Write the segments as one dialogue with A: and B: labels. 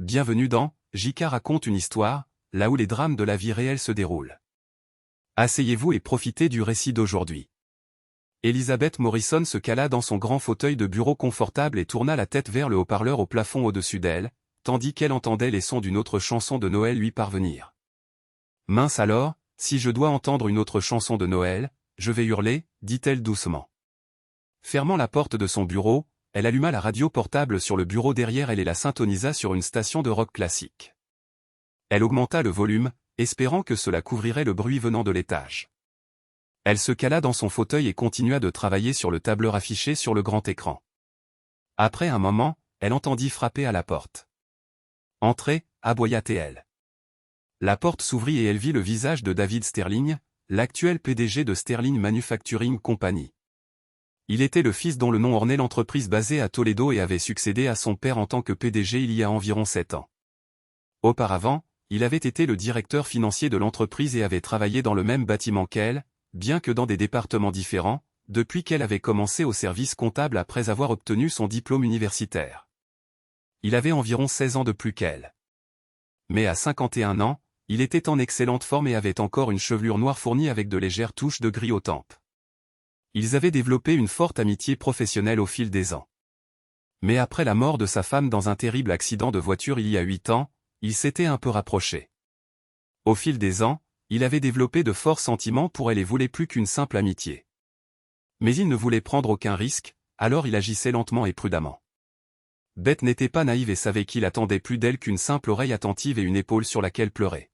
A: Bienvenue dans JK raconte une histoire, là où les drames de la vie réelle se déroulent. Asseyez-vous et profitez du récit d'aujourd'hui. Elizabeth Morrison se cala dans son grand fauteuil de bureau confortable et tourna la tête vers le haut-parleur au plafond au-dessus d'elle, tandis qu'elle entendait les sons d'une autre chanson de Noël lui parvenir. Mince alors, si je dois entendre une autre chanson de Noël, je vais hurler, dit-elle doucement. Fermant la porte de son bureau, elle alluma la radio portable sur le bureau derrière elle et la synthétisa sur une station de rock classique. Elle augmenta le volume, espérant que cela couvrirait le bruit venant de l'étage. Elle se cala dans son fauteuil et continua de travailler sur le tableur affiché sur le grand écran. Après un moment, elle entendit frapper à la porte. « Entrez » aboya-t-elle. La porte s'ouvrit et elle vit le visage de David Sterling, l'actuel PDG de Sterling Manufacturing Company. Il était le fils dont le nom ornait l'entreprise basée à Toledo et avait succédé à son père en tant que PDG il y a environ 7 ans. Auparavant, il avait été le directeur financier de l'entreprise et avait travaillé dans le même bâtiment qu'elle, bien que dans des départements différents, depuis qu'elle avait commencé au service comptable après avoir obtenu son diplôme universitaire. Il avait environ 16 ans de plus qu'elle. Mais à 51 ans, il était en excellente forme et avait encore une chevelure noire fournie avec de légères touches de gris aux tempes. Ils avaient développé une forte amitié professionnelle au fil des ans. Mais après la mort de sa femme dans un terrible accident de voiture il y a 8 ans, ils s'étaient un peu rapprochés. Au fil des ans, il avait développé de forts sentiments pour elle et voulait plus qu'une simple amitié. Mais il ne voulait prendre aucun risque, alors il agissait lentement et prudemment. Beth n'était pas naïve et savait qu'il attendait plus d'elle qu'une simple oreille attentive et une épaule sur laquelle pleurer.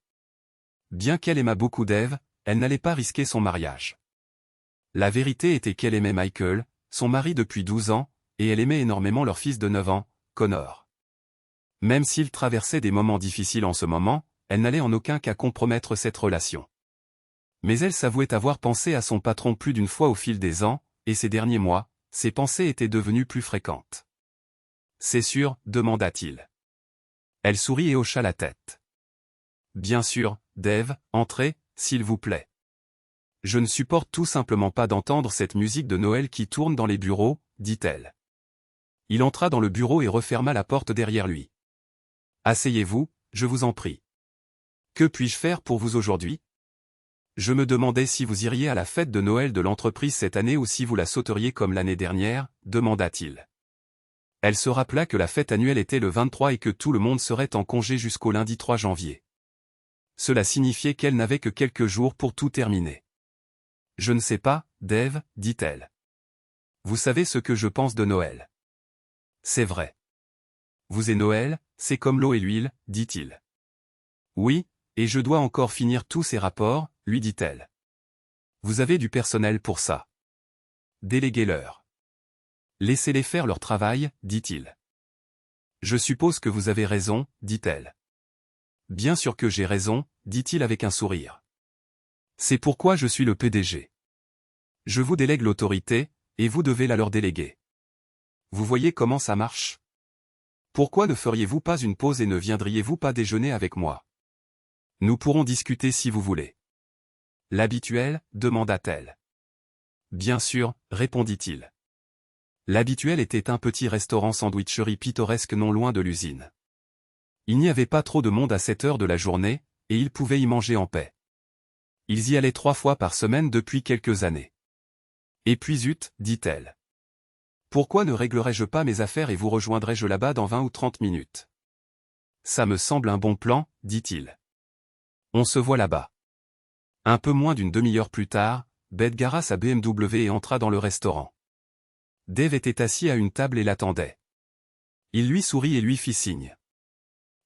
A: Bien qu'elle aimât beaucoup Dave, elle n'allait pas risquer son mariage. La vérité était qu'elle aimait Michael, son mari depuis 12 ans, et elle aimait énormément leur fils de 9 ans, Connor. Même s'ils traversaient des moments difficiles en ce moment, elle n'allait en aucun cas compromettre cette relation. Mais elle s'avouait avoir pensé à son patron plus d'une fois au fil des ans, et ces derniers mois, ses pensées étaient devenues plus fréquentes. « C'est sûr » demanda-t-il. Elle sourit et hocha la tête. « Bien sûr, Dave, entrez, s'il vous plaît. Je ne supporte tout simplement pas d'entendre cette musique de Noël qui tourne dans les bureaux, dit-elle. Il entra dans le bureau et referma la porte derrière lui. Asseyez-vous, je vous en prie. Que puis-je faire pour vous aujourd'hui? Je me demandais si vous iriez à la fête de Noël de l'entreprise cette année ou si vous la sauteriez comme l'année dernière, demanda-t-il. Elle se rappela que la fête annuelle était le 23 et que tout le monde serait en congé jusqu'au lundi 3 janvier. Cela signifiait qu'elle n'avait que quelques jours pour tout terminer. Je ne sais pas, Dave, dit-elle. Vous savez ce que je pense de Noël. C'est vrai. Vous et Noël, c'est comme l'eau et l'huile, dit-il. Oui, et je dois encore finir tous ces rapports, lui dit-elle. Vous avez du personnel pour ça. Déléguez-leur. Laissez-les faire leur travail, dit-il. Je suppose que vous avez raison, dit-elle. Bien sûr que j'ai raison, dit-il avec un sourire. C'est pourquoi je suis le PDG. Je vous délègue l'autorité, et vous devez la leur déléguer. Vous voyez comment ça marche? Pourquoi ne feriez-vous pas une pause et ne viendriez-vous pas déjeuner avec moi? Nous pourrons discuter si vous voulez. L'habituel, demanda-t-elle. Bien sûr, répondit-il. L'habituel était un petit restaurant sandwicherie pittoresque non loin de l'usine. Il n'y avait pas trop de monde à cette heure de la journée, et ils pouvaient y manger en paix. Ils y allaient 3 fois par semaine depuis quelques années. Et puis zut, dit-elle. Pourquoi ne réglerais-je pas mes affaires et vous rejoindrais-je là-bas dans 20 ou 30 minutes? Ça me semble un bon plan, dit-il. On se voit là-bas. Un peu moins d'une demi-heure plus tard, Beth gara sa BMW et entra dans le restaurant. Dave était assis à une table et l'attendait. Il lui sourit et lui fit signe.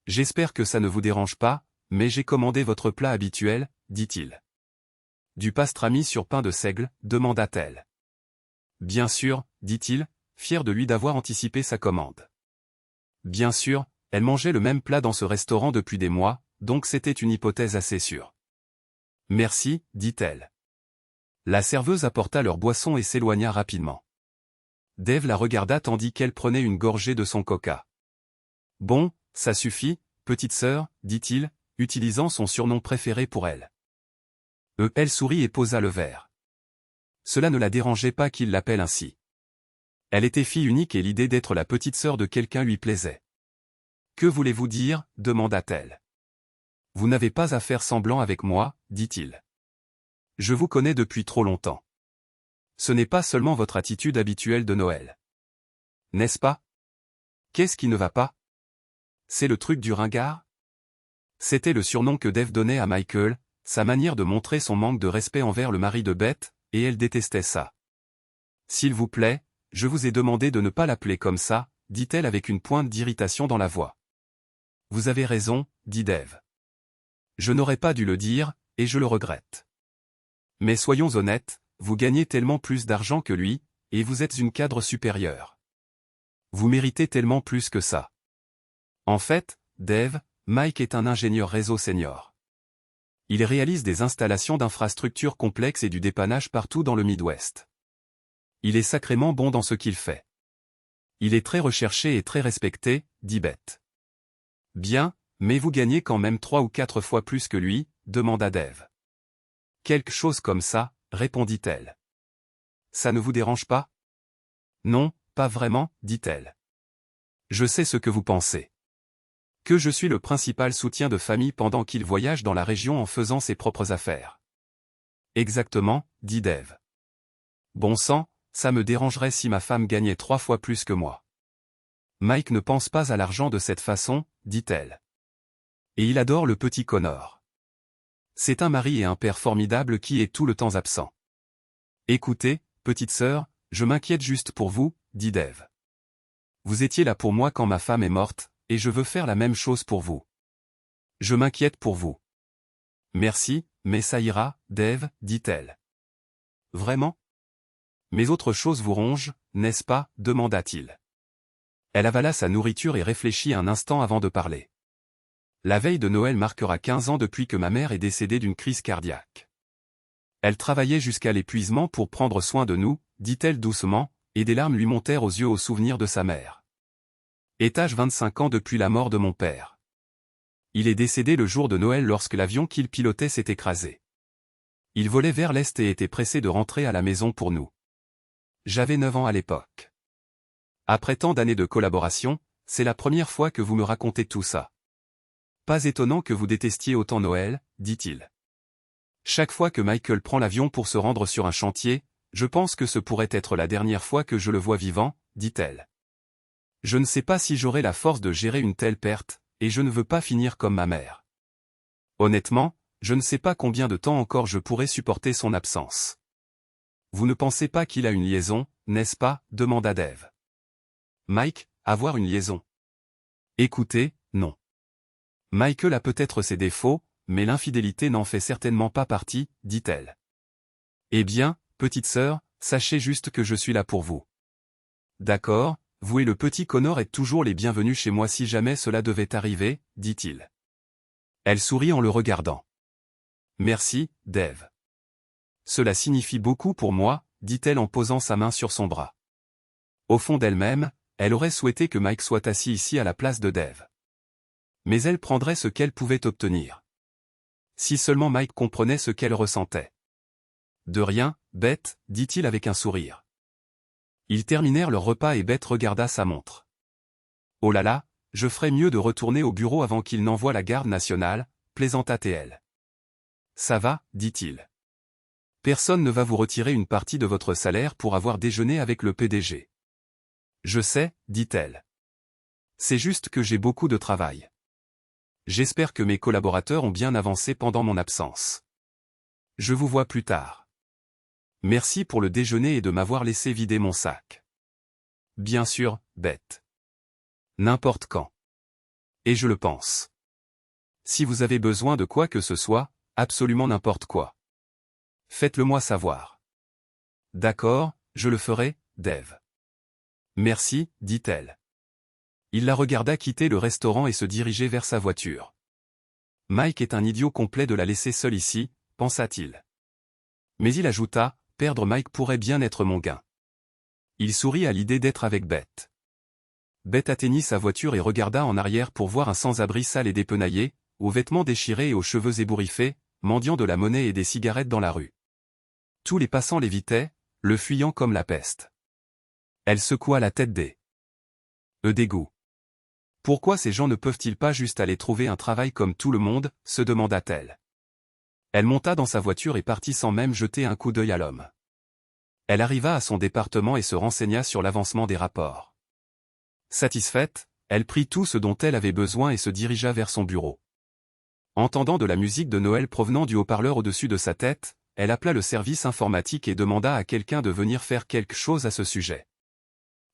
A: J'espère que ça ne vous dérange pas, mais j'ai commandé votre plat habituel, dit-il. Du pastrami sur pain de seigle, demanda-t-elle. Bien sûr, dit-il, fier de lui d'avoir anticipé sa commande. Bien sûr, elle mangeait le même plat dans ce restaurant depuis des mois, donc c'était une hypothèse assez sûre. Merci, dit-elle. La serveuse apporta leur boisson et s'éloigna rapidement. Dave la regarda tandis qu'elle prenait une gorgée de son coca. Bon, ça suffit, petite sœur, dit-il, utilisant son surnom préféré pour elle. Elle sourit et posa le verre. Cela ne la dérangeait pas qu'il l'appelle ainsi. Elle était fille unique et l'idée d'être la petite sœur de quelqu'un lui plaisait. Que voulez-vous dire, demanda-t-elle. Vous n'avez pas à faire semblant avec moi, dit-il. Je vous connais depuis trop longtemps. Ce n'est pas seulement votre attitude habituelle de Noël. N'est-ce pas? Qu'est-ce qui ne va pas? C'est le truc du ringard? C'était le surnom que Dave donnait à Michael, sa manière de montrer son manque de respect envers le mari de Beth, et elle détestait ça. S'il vous plaît, je vous ai demandé de ne pas l'appeler comme ça, dit-elle avec une pointe d'irritation dans la voix. Vous avez raison, dit Dave. Je n'aurais pas dû le dire, et je le regrette. Mais soyons honnêtes, vous gagnez tellement plus d'argent que lui, et vous êtes une cadre supérieure. Vous méritez tellement plus que ça. En fait, Dave, Mike est un ingénieur réseau senior. Il réalise des installations d'infrastructures complexes et du dépannage partout dans le Midwest. Il est sacrément bon dans ce qu'il fait. Il est très recherché et très respecté, dit Beth. Bien, mais vous gagnez quand même 3 ou 4 fois plus que lui, demanda Dave. Quelque chose comme ça, répondit-elle. Ça ne vous dérange pas? Non, pas vraiment, dit-elle. Je sais ce que vous pensez. Que je suis le principal soutien de famille pendant qu'il voyage dans la région en faisant ses propres affaires. Exactement, dit Dave. Bon sang, ça me dérangerait si ma femme gagnait 3 fois plus que moi. Mike ne pense pas à l'argent de cette façon, dit-elle. Et il adore le petit Connor. C'est un mari et un père formidable qui est tout le temps absent. Écoutez, petite sœur, je m'inquiète juste pour vous, dit Dave. Vous étiez là pour moi quand ma femme est morte, et je veux faire la même chose pour vous. Je m'inquiète pour vous. Merci, mais ça ira, Dave, dit-elle. Vraiment? Mais autre chose vous ronge, n'est-ce pas, demanda-t-il. Elle avala sa nourriture et réfléchit un instant avant de parler. La veille de Noël marquera 15 ans depuis que ma mère est décédée d'une crise cardiaque. Elle travaillait jusqu'à l'épuisement pour prendre soin de nous, dit-elle doucement, et des larmes lui montèrent aux yeux au souvenir de sa mère. Étage 25 ans depuis la mort de mon père. Il est décédé le jour de Noël lorsque l'avion qu'il pilotait s'est écrasé. Il volait vers l'est et était pressé de rentrer à la maison pour nous. J'avais 9 ans à l'époque. Après tant d'années de collaboration, c'est la première fois que vous me racontez tout ça. Pas étonnant que vous détestiez autant Noël, dit-il. Chaque fois que Michael prend l'avion pour se rendre sur un chantier, je pense que ce pourrait être la dernière fois que je le vois vivant, dit-elle. Je ne sais pas si j'aurai la force de gérer une telle perte, et je ne veux pas finir comme ma mère. Honnêtement, je ne sais pas combien de temps encore je pourrai supporter son absence. Vous ne pensez pas qu'il a une liaison, n'est-ce pas, demanda Dave. Mike, avoir une liaison. Écoutez, non. Michael a peut-être ses défauts, mais l'infidélité n'en fait certainement pas partie, dit-elle. Eh bien, petite sœur, sachez juste que je suis là pour vous. D'accord, vous et le petit Connor êtes toujours les bienvenus chez moi si jamais cela devait arriver, dit-il. Elle sourit en le regardant. Merci, Dave. Cela signifie beaucoup pour moi, dit-elle en posant sa main sur son bras. Au fond d'elle-même, elle aurait souhaité que Mike soit assis ici à la place de Dave. Mais elle prendrait ce qu'elle pouvait obtenir. Si seulement Mike comprenait ce qu'elle ressentait. De rien, Beth, dit-il avec un sourire. Ils terminèrent leur repas et Beth regarda sa montre. Oh là là, je ferais mieux de retourner au bureau avant qu'il n'envoie la garde nationale, plaisanta-t-elle. Ça va, dit-il. Personne ne va vous retirer une partie de votre salaire pour avoir déjeuné avec le PDG. Je sais, dit-elle. C'est juste que j'ai beaucoup de travail. J'espère que mes collaborateurs ont bien avancé pendant mon absence. Je vous vois plus tard. Merci pour le déjeuner et de m'avoir laissé vider mon sac. Bien sûr, Beth. N'importe quand. Et je le pense. Si vous avez besoin de quoi que ce soit, absolument n'importe quoi. Faites-le moi savoir. D'accord, je le ferai, Dave. Merci, dit-elle. Il la regarda quitter le restaurant et se diriger vers sa voiture. Mike est un idiot complet de la laisser seule ici, pensa-t-il. Mais il ajouta, perdre Mike pourrait bien être mon gain. Il sourit à l'idée d'être avec Beth. Beth atteignit sa voiture et regarda en arrière pour voir un sans-abri sale et dépenaillé, aux vêtements déchirés et aux cheveux ébouriffés, mendiant de la monnaie et des cigarettes dans la rue. Tous les passants l'évitaient, le fuyant comme la peste. Elle secoua la tête dégoût. Pourquoi ces gens ne peuvent-ils pas juste aller trouver un travail comme tout le monde, se demanda-t-elle. Elle monta dans sa voiture et partit sans même jeter un coup d'œil à l'homme. Elle arriva à son département et se renseigna sur l'avancement des rapports. Satisfaite, elle prit tout ce dont elle avait besoin et se dirigea vers son bureau. Entendant de la musique de Noël provenant du haut-parleur au-dessus de sa tête, elle appela le service informatique et demanda à quelqu'un de venir faire quelque chose à ce sujet.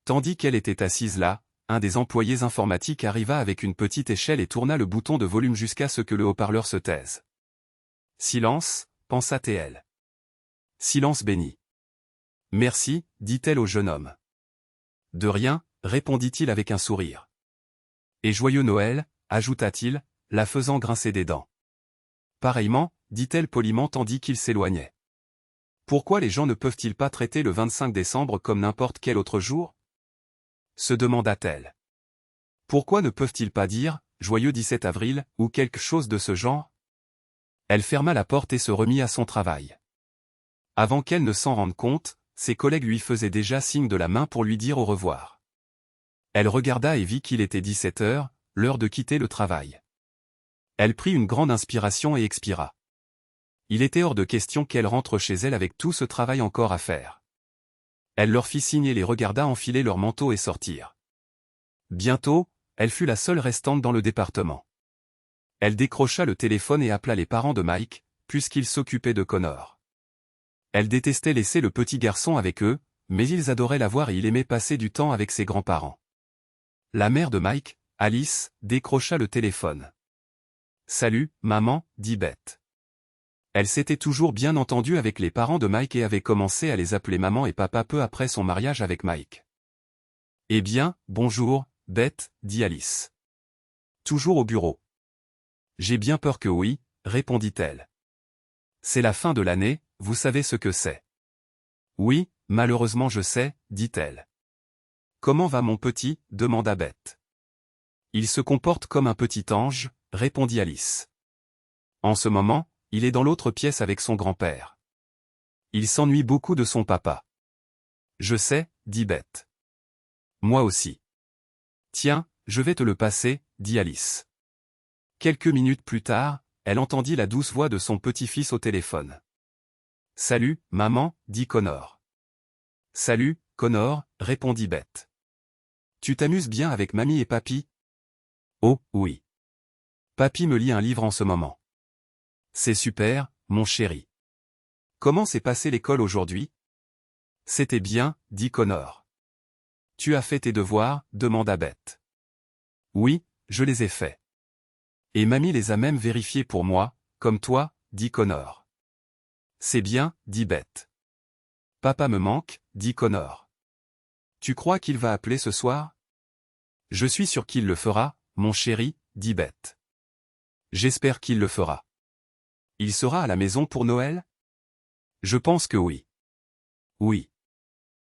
A: Tandis qu'elle était assise là, un des employés informatiques arriva avec une petite échelle et tourna le bouton de volume jusqu'à ce que le haut-parleur se taise. Silence, pensa-t-elle. Silence béni. Merci, dit-elle au jeune homme. De rien, répondit-il avec un sourire. Et joyeux Noël, ajouta-t-il, la faisant grincer des dents. Pareillement, dit-elle poliment tandis qu'il s'éloignait. Pourquoi les gens ne peuvent-ils pas traiter le 25 décembre comme n'importe quel autre jour? Se demanda-t-elle. Pourquoi ne peuvent-ils pas dire « Joyeux 17 avril » ou quelque chose de ce genre? Elle ferma la porte et se remit à son travail. Avant qu'elle ne s'en rende compte, ses collègues lui faisaient déjà signe de la main pour lui dire au revoir. Elle regarda et vit qu'il était 17 heures, l'heure de quitter le travail. Elle prit une grande inspiration et expira. Il était hors de question qu'elle rentre chez elle avec tout ce travail encore à faire. Elle leur fit signe et les regarda enfiler leur manteau et sortir. Bientôt, elle fut la seule restante dans le département. Elle décrocha le téléphone et appela les parents de Mike, puisqu'ils s'occupaient de Connor. Elle détestait laisser le petit garçon avec eux, mais ils adoraient la voir et il aimait passer du temps avec ses grands-parents. La mère de Mike, Alice, décrocha le téléphone. « Salut, maman, dit Beth. » Elle s'était toujours bien entendue avec les parents de Mike et avait commencé à les appeler maman et papa peu après son mariage avec Mike. « Eh bien, bonjour, Beth, dit Alice. Toujours au bureau. J'ai bien peur que oui, répondit-elle. C'est la fin de l'année, vous savez ce que c'est. Oui, malheureusement je sais, dit-elle. Comment va mon petit, demanda Beth. Il se comporte comme un petit ange, répondit Alice. En ce moment, il est dans l'autre pièce avec son grand-père. Il s'ennuie beaucoup de son papa. Je sais, dit Beth. Moi aussi. Tiens, je vais te le passer, dit Alice. Quelques minutes plus tard, elle entendit la douce voix de son petit-fils au téléphone. Salut, maman, dit Connor. Salut, Connor, répondit Beth. Tu t'amuses bien avec mamie et papy? Oh, oui. Papy me lit un livre en ce moment. C'est super, mon chéri. Comment s'est passée l'école aujourd'hui? C'était bien, dit Connor. Tu as fait tes devoirs, demanda Beth. Oui, je les ai faits. Et mamie les a même vérifiés pour moi, comme toi, dit Connor. C'est bien, dit Beth. Papa me manque, dit Connor. Tu crois qu'il va appeler ce soir? Je suis sûr qu'il le fera, mon chéri, dit Beth. J'espère qu'il le fera. Il sera à la maison pour Noël? Je pense que oui. Oui.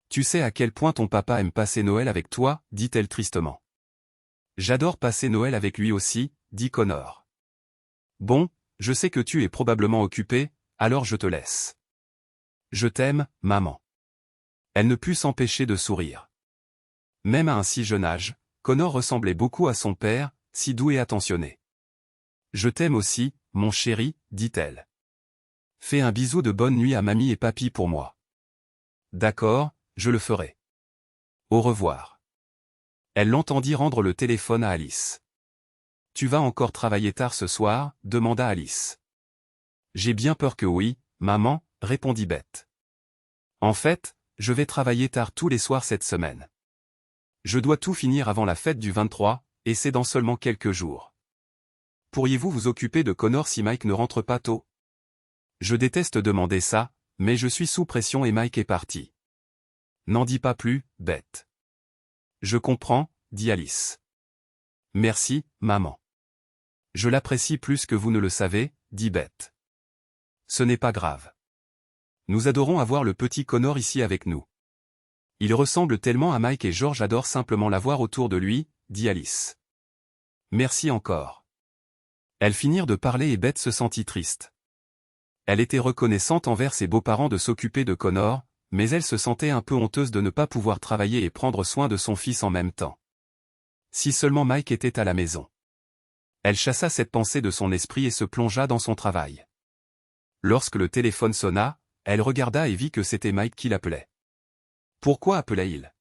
A: Tu sais à quel point ton papa aime passer Noël avec toi, dit-elle tristement. J'adore passer Noël avec lui aussi, dit Connor. Bon, je sais que tu es probablement occupé, alors je te laisse. Je t'aime, maman. Elle ne put s'empêcher de sourire. Même à un si jeune âge, Connor ressemblait beaucoup à son père, si doux et attentionné. Je t'aime aussi, mon chéri, dit-elle. Fais un bisou de bonne nuit à mamie et papy pour moi. D'accord, je le ferai. Au revoir. Elle l'entendit rendre le téléphone à Alice. Tu vas encore travailler tard ce soir, demanda Alice. J'ai bien peur que oui, maman, répondit Beth. En fait, je vais travailler tard tous les soirs cette semaine. Je dois tout finir avant la fête du 23, et c'est dans seulement quelques jours. Pourriez-vous vous occuper de Connor si Mike ne rentre pas tôt? Je déteste demander ça, mais je suis sous pression et Mike est parti. N'en dis pas plus, Beth. Je comprends, dit Alice. Merci, maman. Je l'apprécie plus que vous ne le savez, dit Beth. Ce n'est pas grave. Nous adorons avoir le petit Connor ici avec nous. Il ressemble tellement à Mike et George adore simplement l'avoir autour de lui, dit Alice. Merci encore. Elles finirent de parler et Beth se sentit triste. Elle était reconnaissante envers ses beaux-parents de s'occuper de Connor, mais elle se sentait un peu honteuse de ne pas pouvoir travailler et prendre soin de son fils en même temps. Si seulement Mike était à la maison. Elle chassa cette pensée de son esprit et se plongea dans son travail. Lorsque le téléphone sonna, elle regarda et vit que c'était Mike qui l'appelait. Pourquoi appelait-il?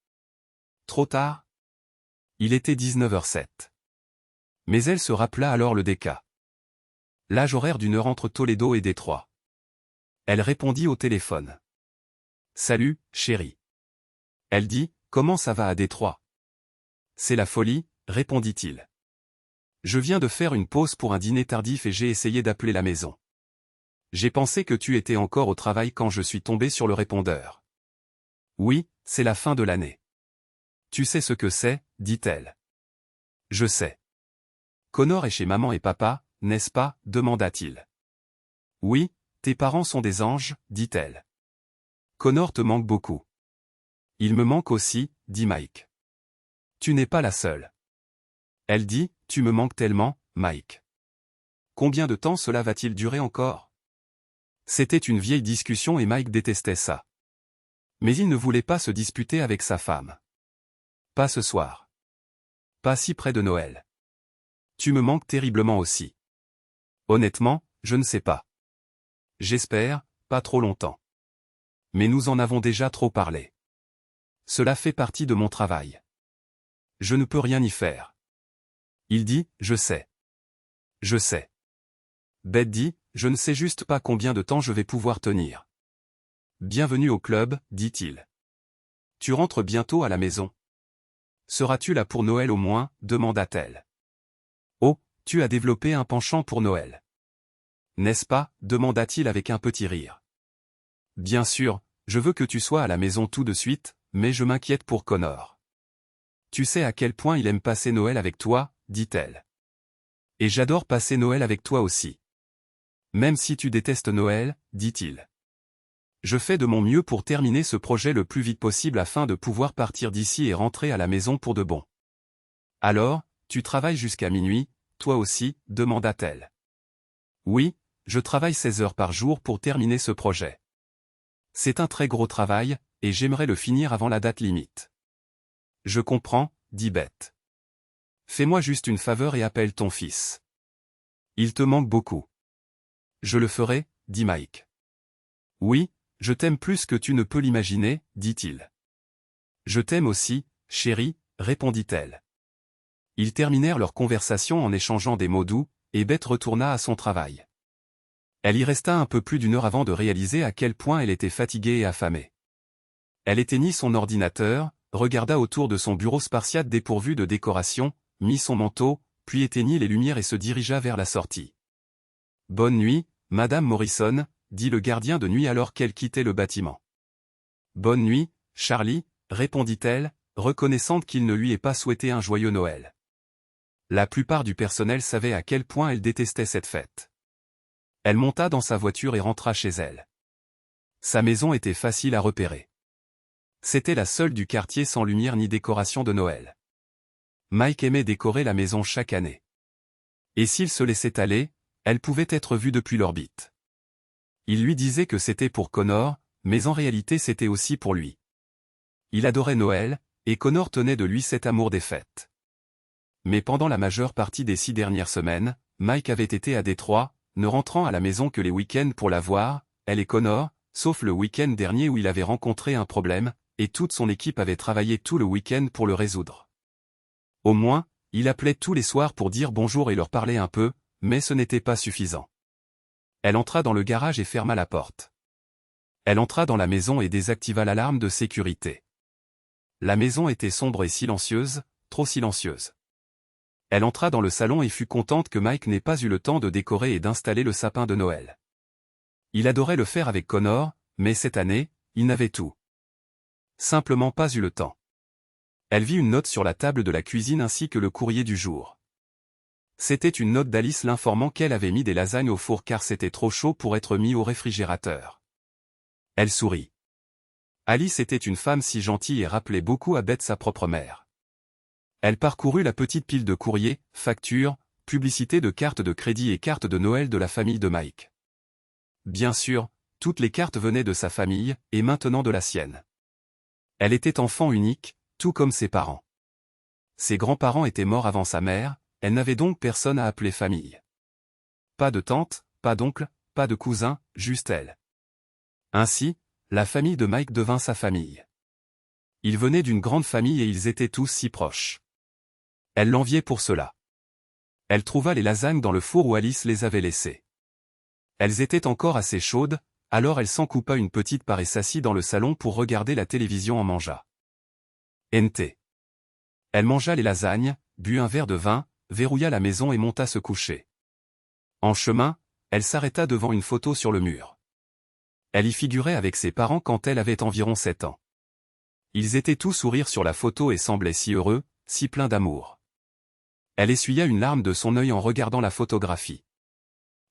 A: Trop tard? Il était 19h07. Mais elle se rappela alors le déca. L'âge horaire d'une heure entre Toledo et Détroit. Elle répondit au téléphone. Salut, chérie. Elle dit, comment ça va à Détroit? C'est la folie, répondit-il. Je viens de faire une pause pour un dîner tardif et j'ai essayé d'appeler la maison. J'ai pensé que tu étais encore au travail quand je suis tombé sur le répondeur. Oui, c'est la fin de l'année. Tu sais ce que c'est, dit-elle. Je sais. Connor est chez maman et papa, n'est-ce pas, demanda-t-il. Oui, tes parents sont des anges, dit-elle. Connor te manque beaucoup. Il me manque aussi, dit Mike. Tu n'es pas la seule. Elle dit, tu me manques tellement, Mike. Combien de temps cela va-t-il durer encore? C'était une vieille discussion et Mike détestait ça. Mais il ne voulait pas se disputer avec sa femme. Pas ce soir. Pas si près de Noël. Tu me manques terriblement aussi. Honnêtement, je ne sais pas. J'espère, pas trop longtemps. Mais nous en avons déjà trop parlé. Cela fait partie de mon travail. Je ne peux rien y faire. Il dit, je sais. Je sais. Beth dit, je ne sais juste pas combien de temps je vais pouvoir tenir. Bienvenue au club, dit-il. Tu rentres bientôt à la maison. Seras-tu là pour Noël au moins, demanda-t-elle. Oh, tu as développé un penchant pour Noël. N'est-ce pas, demanda-t-il avec un petit rire. Bien sûr, je veux que tu sois à la maison tout de suite, mais je m'inquiète pour Connor. Tu sais à quel point il aime passer Noël avec toi, dit-elle. Et j'adore passer Noël avec toi aussi. Même si tu détestes Noël, dit-il. Je fais de mon mieux pour terminer ce projet le plus vite possible afin de pouvoir partir d'ici et rentrer à la maison pour de bon. Alors, tu travailles jusqu'à minuit, toi aussi, demanda-t-elle. Oui, je travaille 16 heures par jour pour terminer ce projet. C'est un très gros travail, et j'aimerais le finir avant la date limite. Je comprends, dit Beth. Fais-moi juste une faveur et appelle ton fils. Il te manque beaucoup. Je le ferai, dit Mike. Oui, je t'aime plus que tu ne peux l'imaginer, dit-il. Je t'aime aussi, chérie, répondit-elle. Ils terminèrent leur conversation en échangeant des mots doux, et Beth retourna à son travail. Elle y resta un peu plus d'une heure avant de réaliser à quel point elle était fatiguée et affamée. Elle éteignit son ordinateur, regarda autour de son bureau spartiate dépourvu de décoration, mit son manteau, puis éteignit les lumières et se dirigea vers la sortie. « Bonne nuit, Madame Morrison », dit le gardien de nuit alors qu'elle quittait le bâtiment. « Bonne nuit, Charlie », répondit-elle, reconnaissante qu'il ne lui ait pas souhaité un joyeux Noël. La plupart du personnel savait à quel point elle détestait cette fête. Elle monta dans sa voiture et rentra chez elle. Sa maison était facile à repérer. C'était la seule du quartier sans lumière ni décoration de Noël. Mike aimait décorer la maison chaque année. Et s'il se laissait aller, elle pouvait être vue depuis l'orbite. Il lui disait que c'était pour Connor, mais en réalité c'était aussi pour lui. Il adorait Noël, et Connor tenait de lui cet amour des fêtes. Mais pendant la majeure partie des 6 dernières semaines, Mike avait été à Détroit, ne rentrant à la maison que les week-ends pour la voir, elle et Connor, sauf le week-end dernier où il avait rencontré un problème, et toute son équipe avait travaillé tout le week-end pour le résoudre. Au moins, il appelait tous les soirs pour dire bonjour et leur parler un peu, mais ce n'était pas suffisant. Elle entra dans le garage et ferma la porte. Elle entra dans la maison et désactiva l'alarme de sécurité. La maison était sombre et silencieuse, trop silencieuse. Elle entra dans le salon et fut contente que Mike n'ait pas eu le temps de décorer et d'installer le sapin de Noël. Il adorait le faire avec Connor, mais cette année, il n'avait tout simplement pas eu le temps. Elle vit une note sur la table de la cuisine ainsi que le courrier du jour. C'était une note d'Alice l'informant qu'elle avait mis des lasagnes au four car c'était trop chaud pour être mis au réfrigérateur. Elle sourit. Alice était une femme si gentille et rappelait beaucoup à Beth sa propre mère. Elle parcourut la petite pile de courriers, factures, publicités de cartes de crédit et cartes de Noël de la famille de Mike. Bien sûr, toutes les cartes venaient de sa famille, et maintenant de la sienne. Elle était enfant unique, tout comme ses parents. ses grands-parents étaient morts avant sa mère, elle n'avait donc personne à appeler famille. Pas de tante, pas d'oncle, pas de cousin, juste elle. Ainsi, la famille de Mike devint sa famille. Ils venaient d'une grande famille et ils étaient tous si proches. Elle l'enviait pour cela. Elle trouva les lasagnes dans le four où Alice les avait laissées. Elles étaient encore assez chaudes, alors elle s'en coupa une petite part et s'assit dans le salon pour regarder la télévision en mangea. NT. Elle mangea les lasagnes, but un verre de vin, verrouilla la maison et monta se coucher. En chemin, elle s'arrêta devant une photo sur le mur. Elle y figurait avec ses parents quand elle avait environ 7 ans. Ils étaient tous sourires sur la photo et semblaient si heureux, si pleins d'amour. Elle essuya une larme de son œil en regardant la photographie.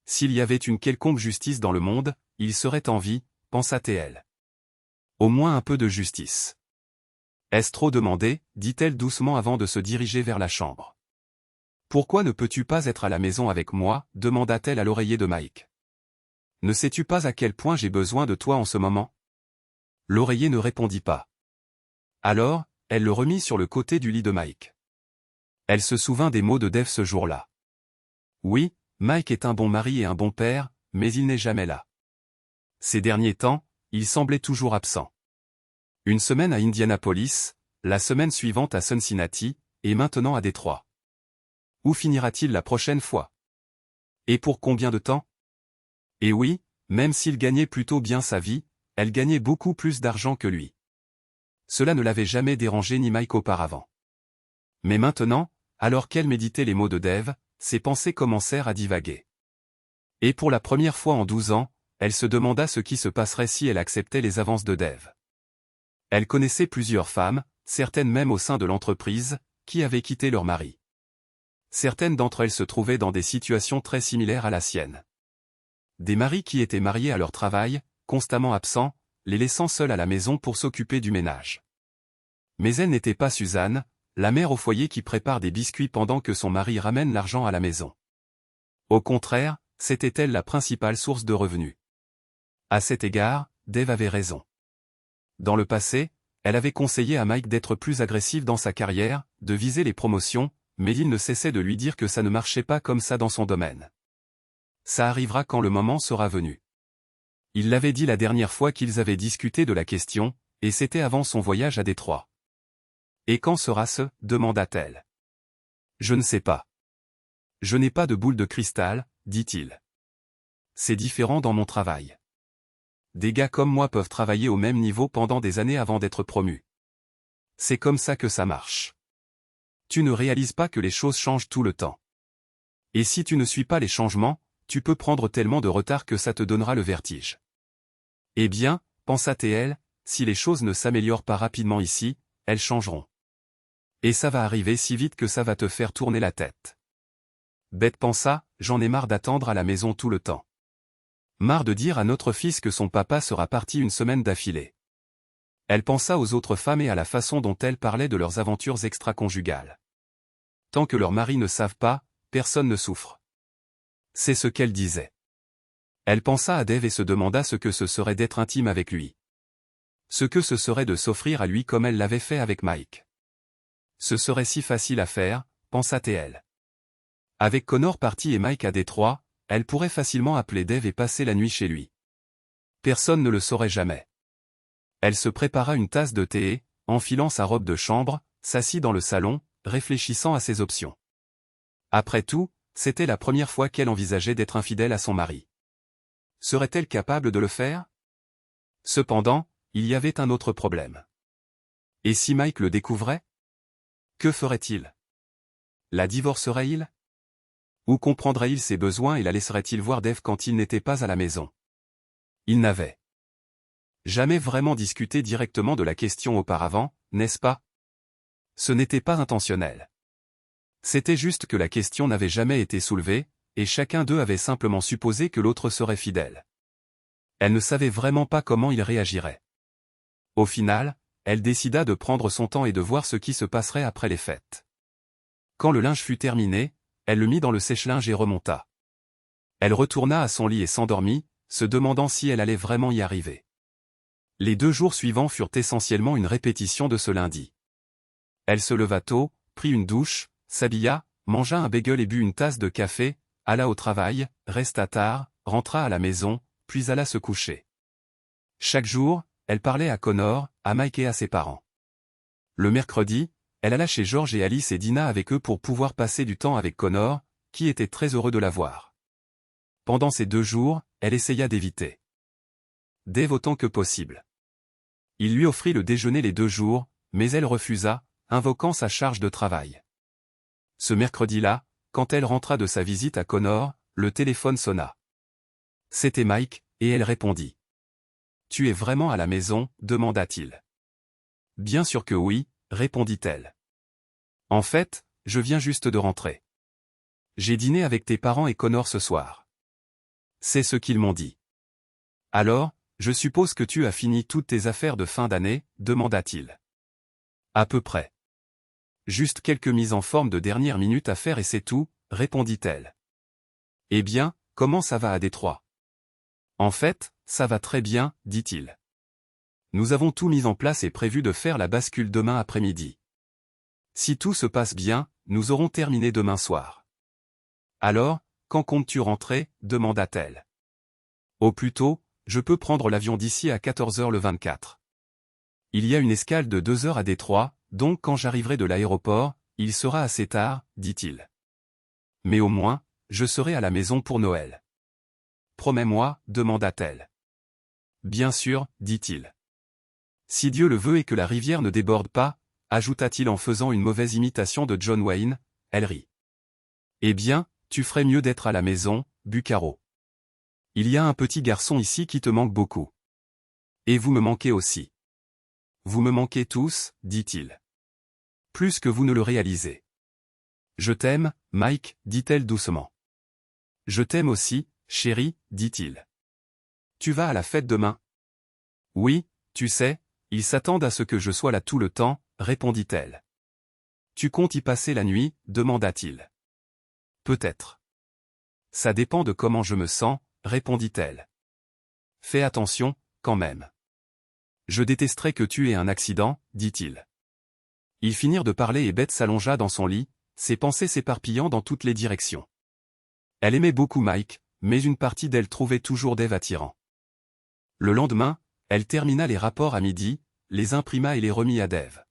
A: S'il y avait une quelconque justice dans le monde, il serait en vie, pensa-t-elle. Au moins un peu de justice. Est-ce trop demandé, dit-elle doucement avant de se diriger vers la chambre. Pourquoi ne peux-tu pas être à la maison avec moi, demanda-t-elle à l'oreiller de Mike. Ne sais-tu pas à quel point j'ai besoin de toi en ce moment? L'oreiller ne répondit pas. Alors, elle le remit sur le côté du lit de Mike. Elle se souvint des mots de Dave ce jour-là. Oui, Mike est un bon mari et un bon père, mais il n'est jamais là. Ces derniers temps, il semblait toujours absent. Une semaine à Indianapolis, la semaine suivante à Cincinnati, et maintenant à Détroit. Où finira-t-il la prochaine fois? Et pour combien de temps? Et oui, même s'il gagnait plutôt bien sa vie, elle gagnait beaucoup plus d'argent que lui. Cela ne l'avait jamais dérangé ni Mike auparavant. Mais maintenant, alors qu'elle méditait les mots de Dave, ses pensées commencèrent à divaguer. Et pour la première fois en 12 ans, elle se demanda ce qui se passerait si elle acceptait les avances de Dave. Elle connaissait plusieurs femmes, certaines même au sein de l'entreprise, qui avaient quitté leur mari. Certaines d'entre elles se trouvaient dans des situations très similaires à la sienne. Des maris qui étaient mariés à leur travail, constamment absents, les laissant seuls à la maison pour s'occuper du ménage. Mais elle n'était pas Suzanne, la mère au foyer qui prépare des biscuits pendant que son mari ramène l'argent à la maison. Au contraire, c'était elle la principale source de revenus. À cet égard, Dave avait raison. Dans le passé, elle avait conseillé à Mike d'être plus agressif dans sa carrière, de viser les promotions, mais il ne cessait de lui dire que ça ne marchait pas comme ça dans son domaine. Ça arrivera quand le moment sera venu. Il l'avait dit la dernière fois qu'ils avaient discuté de la question, et c'était avant son voyage à Détroit. Et quand sera-ce, demanda-t-elle. Je ne sais pas. Je n'ai pas de boule de cristal, dit-il. C'est différent dans mon travail. Des gars comme moi peuvent travailler au même niveau pendant des années avant d'être promus. C'est comme ça que ça marche. Tu ne réalises pas que les choses changent tout le temps. Et si tu ne suis pas les changements, tu peux prendre tellement de retard que ça te donnera le vertige. Eh bien, pensa-t-elle, si les choses ne s'améliorent pas rapidement ici, elles changeront. Et ça va arriver si vite que ça va te faire tourner la tête. Bête pensa, j'en ai marre d'attendre à la maison tout le temps. Marre de dire à notre fils que son papa sera parti une semaine d'affilée. Elle pensa aux autres femmes et à la façon dont elles parlaient de leurs aventures extra-conjugales. Tant que leurs maris ne savent pas, personne ne souffre. C'est ce qu'elle disait. Elle pensa à Dave et se demanda ce que ce serait d'être intime avec lui. Ce que ce serait de s'offrir à lui comme elle l'avait fait avec Mike. Ce serait si facile à faire, pensa-t-elle. Avec Connor parti et Mike à Détroit, elle pourrait facilement appeler Dave et passer la nuit chez lui. Personne ne le saurait jamais. Elle se prépara une tasse de thé et, enfilant sa robe de chambre, s'assit dans le salon, réfléchissant à ses options. Après tout, c'était la première fois qu'elle envisageait d'être infidèle à son mari. Serait-elle capable de le faire? Cependant, il y avait un autre problème. Et si Mike le découvrait? Que ferait-il? La divorcerait-il? Ou comprendrait-il ses besoins et la laisserait-il voir Dave quand il n'était pas à la maison? Il n'avait jamais vraiment discuté directement de la question auparavant, n'est-ce pas? Ce n'était pas intentionnel. C'était juste que la question n'avait jamais été soulevée, et chacun d'eux avait simplement supposé que l'autre serait fidèle. Elle ne savait vraiment pas comment il réagirait. Au final, elle décida de prendre son temps et de voir ce qui se passerait après les fêtes. Quand le linge fut terminé, elle le mit dans le sèche-linge et remonta. Elle retourna à son lit et s'endormit, se demandant si elle allait vraiment y arriver. Les 2 jours suivants furent essentiellement une répétition de ce lundi. Elle se leva tôt, prit une douche, s'habilla, mangea un bagel et but une tasse de café, alla au travail, resta tard, rentra à la maison, puis alla se coucher. Chaque jour, elle parlait à Connor, à Mike et à ses parents. Le mercredi, elle alla chez George et Alice et dîna avec eux pour pouvoir passer du temps avec Connor, qui était très heureux de la voir. Pendant ces 2 jours, elle essaya d'éviter Dave autant que possible. Il lui offrit le déjeuner les 2 jours, mais elle refusa, invoquant sa charge de travail. Ce mercredi-là, quand elle rentra de sa visite à Connor, le téléphone sonna. C'était Mike, et elle répondit. « Tu es vraiment à la maison ?» demanda-t-il. « Bien sûr que oui », répondit-elle. « En fait, je viens juste de rentrer. J'ai dîné avec tes parents et Connor ce soir. C'est ce qu'ils m'ont dit. »« Alors, je suppose que tu as fini toutes tes affaires de fin d'année ?» demanda-t-il. « À peu près. Juste quelques mises en forme de dernière minute à faire et c'est tout, » répondit-elle. « Eh bien, comment ça va à Détroit ? » « En fait, ça va très bien, » dit-il. « Nous avons tout mis en place et prévu de faire la bascule demain après-midi. Si tout se passe bien, nous aurons terminé demain soir. »« Alors, quand comptes-tu rentrer ?» demanda-t-elle. « Au plus tôt, je peux prendre l'avion d'ici à 14h le 24. Il y a une escale de 2 heures à Détroit, donc quand j'arriverai de l'aéroport, il sera assez tard, dit-il. Mais au moins, je serai à la maison pour Noël. Promets-moi, demanda-t-elle. Bien sûr, dit-il. Si Dieu le veut et que la rivière ne déborde pas, ajouta-t-il en faisant une mauvaise imitation de John Wayne, elle rit. Eh bien, tu ferais mieux d'être à la maison, Bucaro. Il y a un petit garçon ici qui te manque beaucoup. Et vous me manquez aussi. Vous me manquez tous, dit-il. Plus que vous ne le réalisez. Je t'aime, Mike, dit-elle doucement. Je t'aime aussi, chérie, dit-il. Tu vas à la fête demain? Oui, tu sais, ils s'attendent à ce que je sois là tout le temps, répondit-elle. Tu comptes y passer la nuit, demanda-t-il. Peut-être. Ça dépend de comment je me sens, répondit-elle. Fais attention, quand même. Je détesterais que tu aies un accident, dit-il. Ils finirent de parler et Beth s'allongea dans son lit, ses pensées s'éparpillant dans toutes les directions. Elle aimait beaucoup Mike, mais une partie d'elle trouvait toujours Dave attirant. Le lendemain, elle termina les rapports à midi, les imprima et les remit à Dave.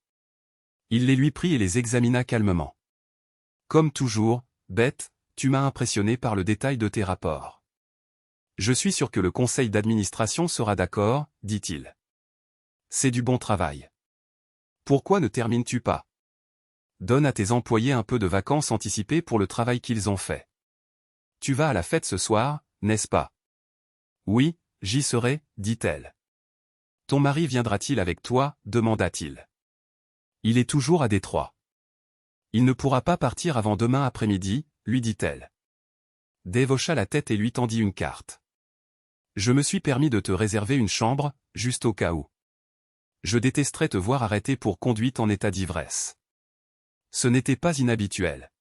A: Il les lui prit et les examina calmement. Comme toujours, Beth, tu m'as impressionné par le détail de tes rapports. Je suis sûr que le conseil d'administration sera d'accord, dit-il. C'est du bon travail. Pourquoi ne termines-tu pas? Donne à tes employés un peu de vacances anticipées pour le travail qu'ils ont fait. Tu vas à la fête ce soir, n'est-ce pas? Oui, j'y serai, dit-elle. Ton mari viendra-t-il avec toi, demanda-t-il. Il est toujours à Détroit. Il ne pourra pas partir avant demain après-midi, lui dit-elle. Dave hocha la tête et lui tendit une carte. Je me suis permis de te réserver une chambre, juste au cas où. Je détesterais te voir arrêté pour conduite en état d'ivresse. Ce n'était pas inhabituel.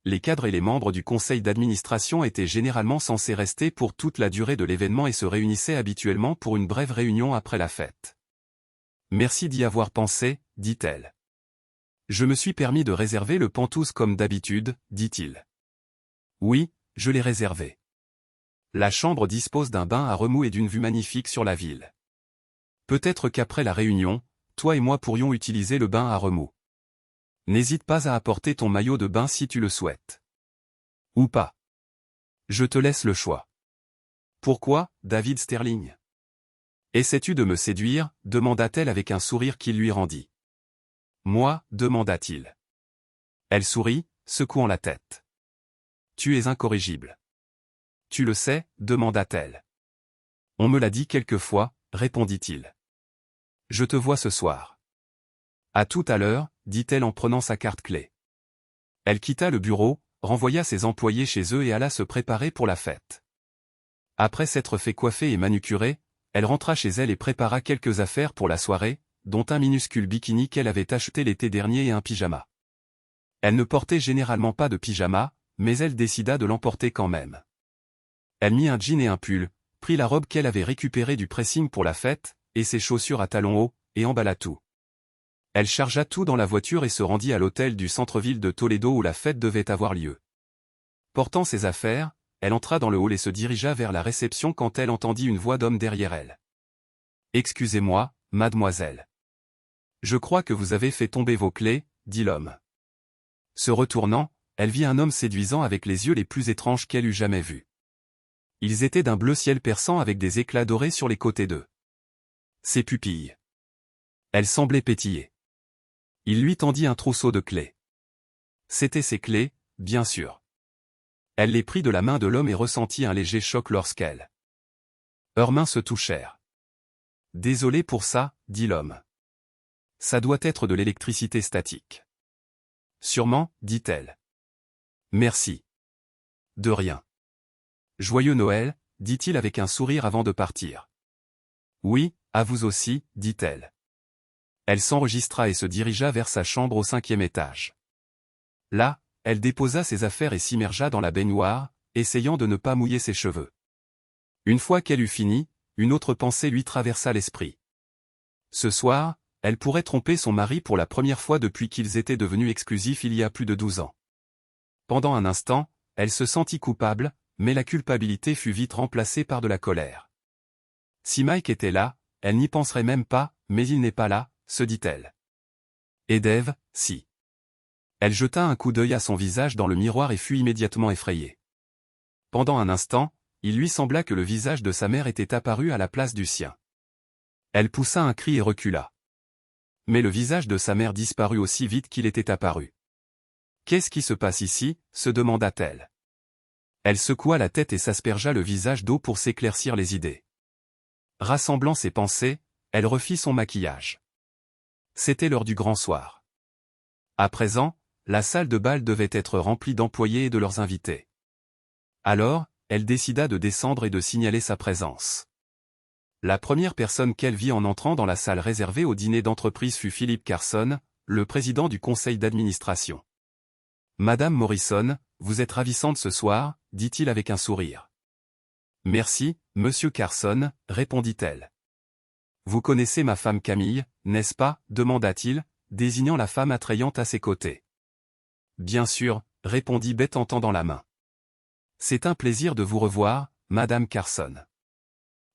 A: Les cadres et les membres du conseil d'administration étaient généralement censés rester pour toute la durée de l'événement et se réunissaient habituellement pour une brève réunion après la fête. Merci d'y avoir pensé, dit-elle. Je me suis permis de réserver le Penthouse comme d'habitude, dit-il. Oui, je l'ai réservé. La chambre dispose d'un bain à remous et d'une vue magnifique sur la ville. Peut-être qu'après la réunion, toi et moi pourrions utiliser le bain à remous. N'hésite pas à apporter ton maillot de bain si tu le souhaites. Ou pas. Je te laisse le choix. Pourquoi, David Sterling? Essaies-tu de me séduire, demanda-t-elle avec un sourire qui lui rendit. Moi, demanda-t-il. Elle sourit, secouant la tête. Tu es incorrigible. Tu le sais, demanda-t-elle. On me l'a dit quelquefois, répondit-il. Je te vois ce soir. À tout à l'heure, dit-elle en prenant sa carte clé. Elle quitta le bureau, renvoya ses employés chez eux et alla se préparer pour la fête. Après s'être fait coiffer et manucurer, elle rentra chez elle et prépara quelques affaires pour la soirée, dont un minuscule bikini qu'elle avait acheté l'été dernier et un pyjama. Elle ne portait généralement pas de pyjama, mais elle décida de l'emporter quand même. Elle mit un jean et un pull, prit la robe qu'elle avait récupérée du pressing pour la fête, et ses chaussures à talons hauts, et emballa tout. Elle chargea tout dans la voiture et se rendit à l'hôtel du centre-ville de Toledo où la fête devait avoir lieu. Portant ses affaires, elle entra dans le hall et se dirigea vers la réception quand elle entendit une voix d'homme derrière elle. « Excusez-moi, mademoiselle. Je crois que vous avez fait tomber vos clés, » dit l'homme. Se retournant, elle vit un homme séduisant avec les yeux les plus étranges qu'elle eût jamais vus. Ils étaient d'un bleu ciel perçant avec des éclats dorés sur les côtés d'eux. Ses pupilles. Elle semblait pétiller. Il lui tendit un trousseau de clés. C'étaient ses clés, bien sûr. Elle les prit de la main de l'homme et ressentit un léger choc lorsqu'elles. Leurs mains se touchèrent. « Désolé pour ça, » dit l'homme. « Ça doit être de l'électricité statique. »« Sûrement, » dit-elle. « Merci. »« De rien. »« Joyeux Noël, » dit-il avec un sourire avant de partir. « Oui, à vous aussi, » dit-elle. Elle s'enregistra et se dirigea vers sa chambre au 5e étage. Là, elle déposa ses affaires et s'immergea dans la baignoire, essayant de ne pas mouiller ses cheveux. Une fois qu'elle eut fini, une autre pensée lui traversa l'esprit. Ce soir, elle pourrait tromper son mari pour la première fois depuis qu'ils étaient devenus exclusifs il y a plus de 12 ans. Pendant un instant, elle se sentit coupable, mais la culpabilité fut vite remplacée par de la colère. Si Mike était là, elle n'y penserait même pas, mais il n'est pas là, se dit-elle. Et Dave, si. Elle jeta un coup d'œil à son visage dans le miroir et fut immédiatement effrayée. Pendant un instant, il lui sembla que le visage de sa mère était apparu à la place du sien. Elle poussa un cri et recula. Mais le visage de sa mère disparut aussi vite qu'il était apparu. « Qu'est-ce qui se passe ici ?» se demanda-t-elle. Elle secoua la tête et s'aspergea le visage d'eau pour s'éclaircir les idées. Rassemblant ses pensées, elle refit son maquillage. C'était l'heure du grand soir. À présent, la salle de bal devait être remplie d'employés et de leurs invités. Alors, elle décida de descendre et de signaler sa présence. La première personne qu'elle vit en entrant dans la salle réservée au dîner d'entreprise fut Philip Carson, le président du conseil d'administration. « Madame Morrison, vous êtes ravissante ce soir, » dit-il avec un sourire. « Merci, Monsieur Carson, » répondit-elle. « Vous connaissez ma femme Camille, n'est-ce pas ?» demanda-t-il, désignant la femme attrayante à ses côtés. « Bien sûr, » répondit Beth en tendant la main. « C'est un plaisir de vous revoir, Madame Carson. »«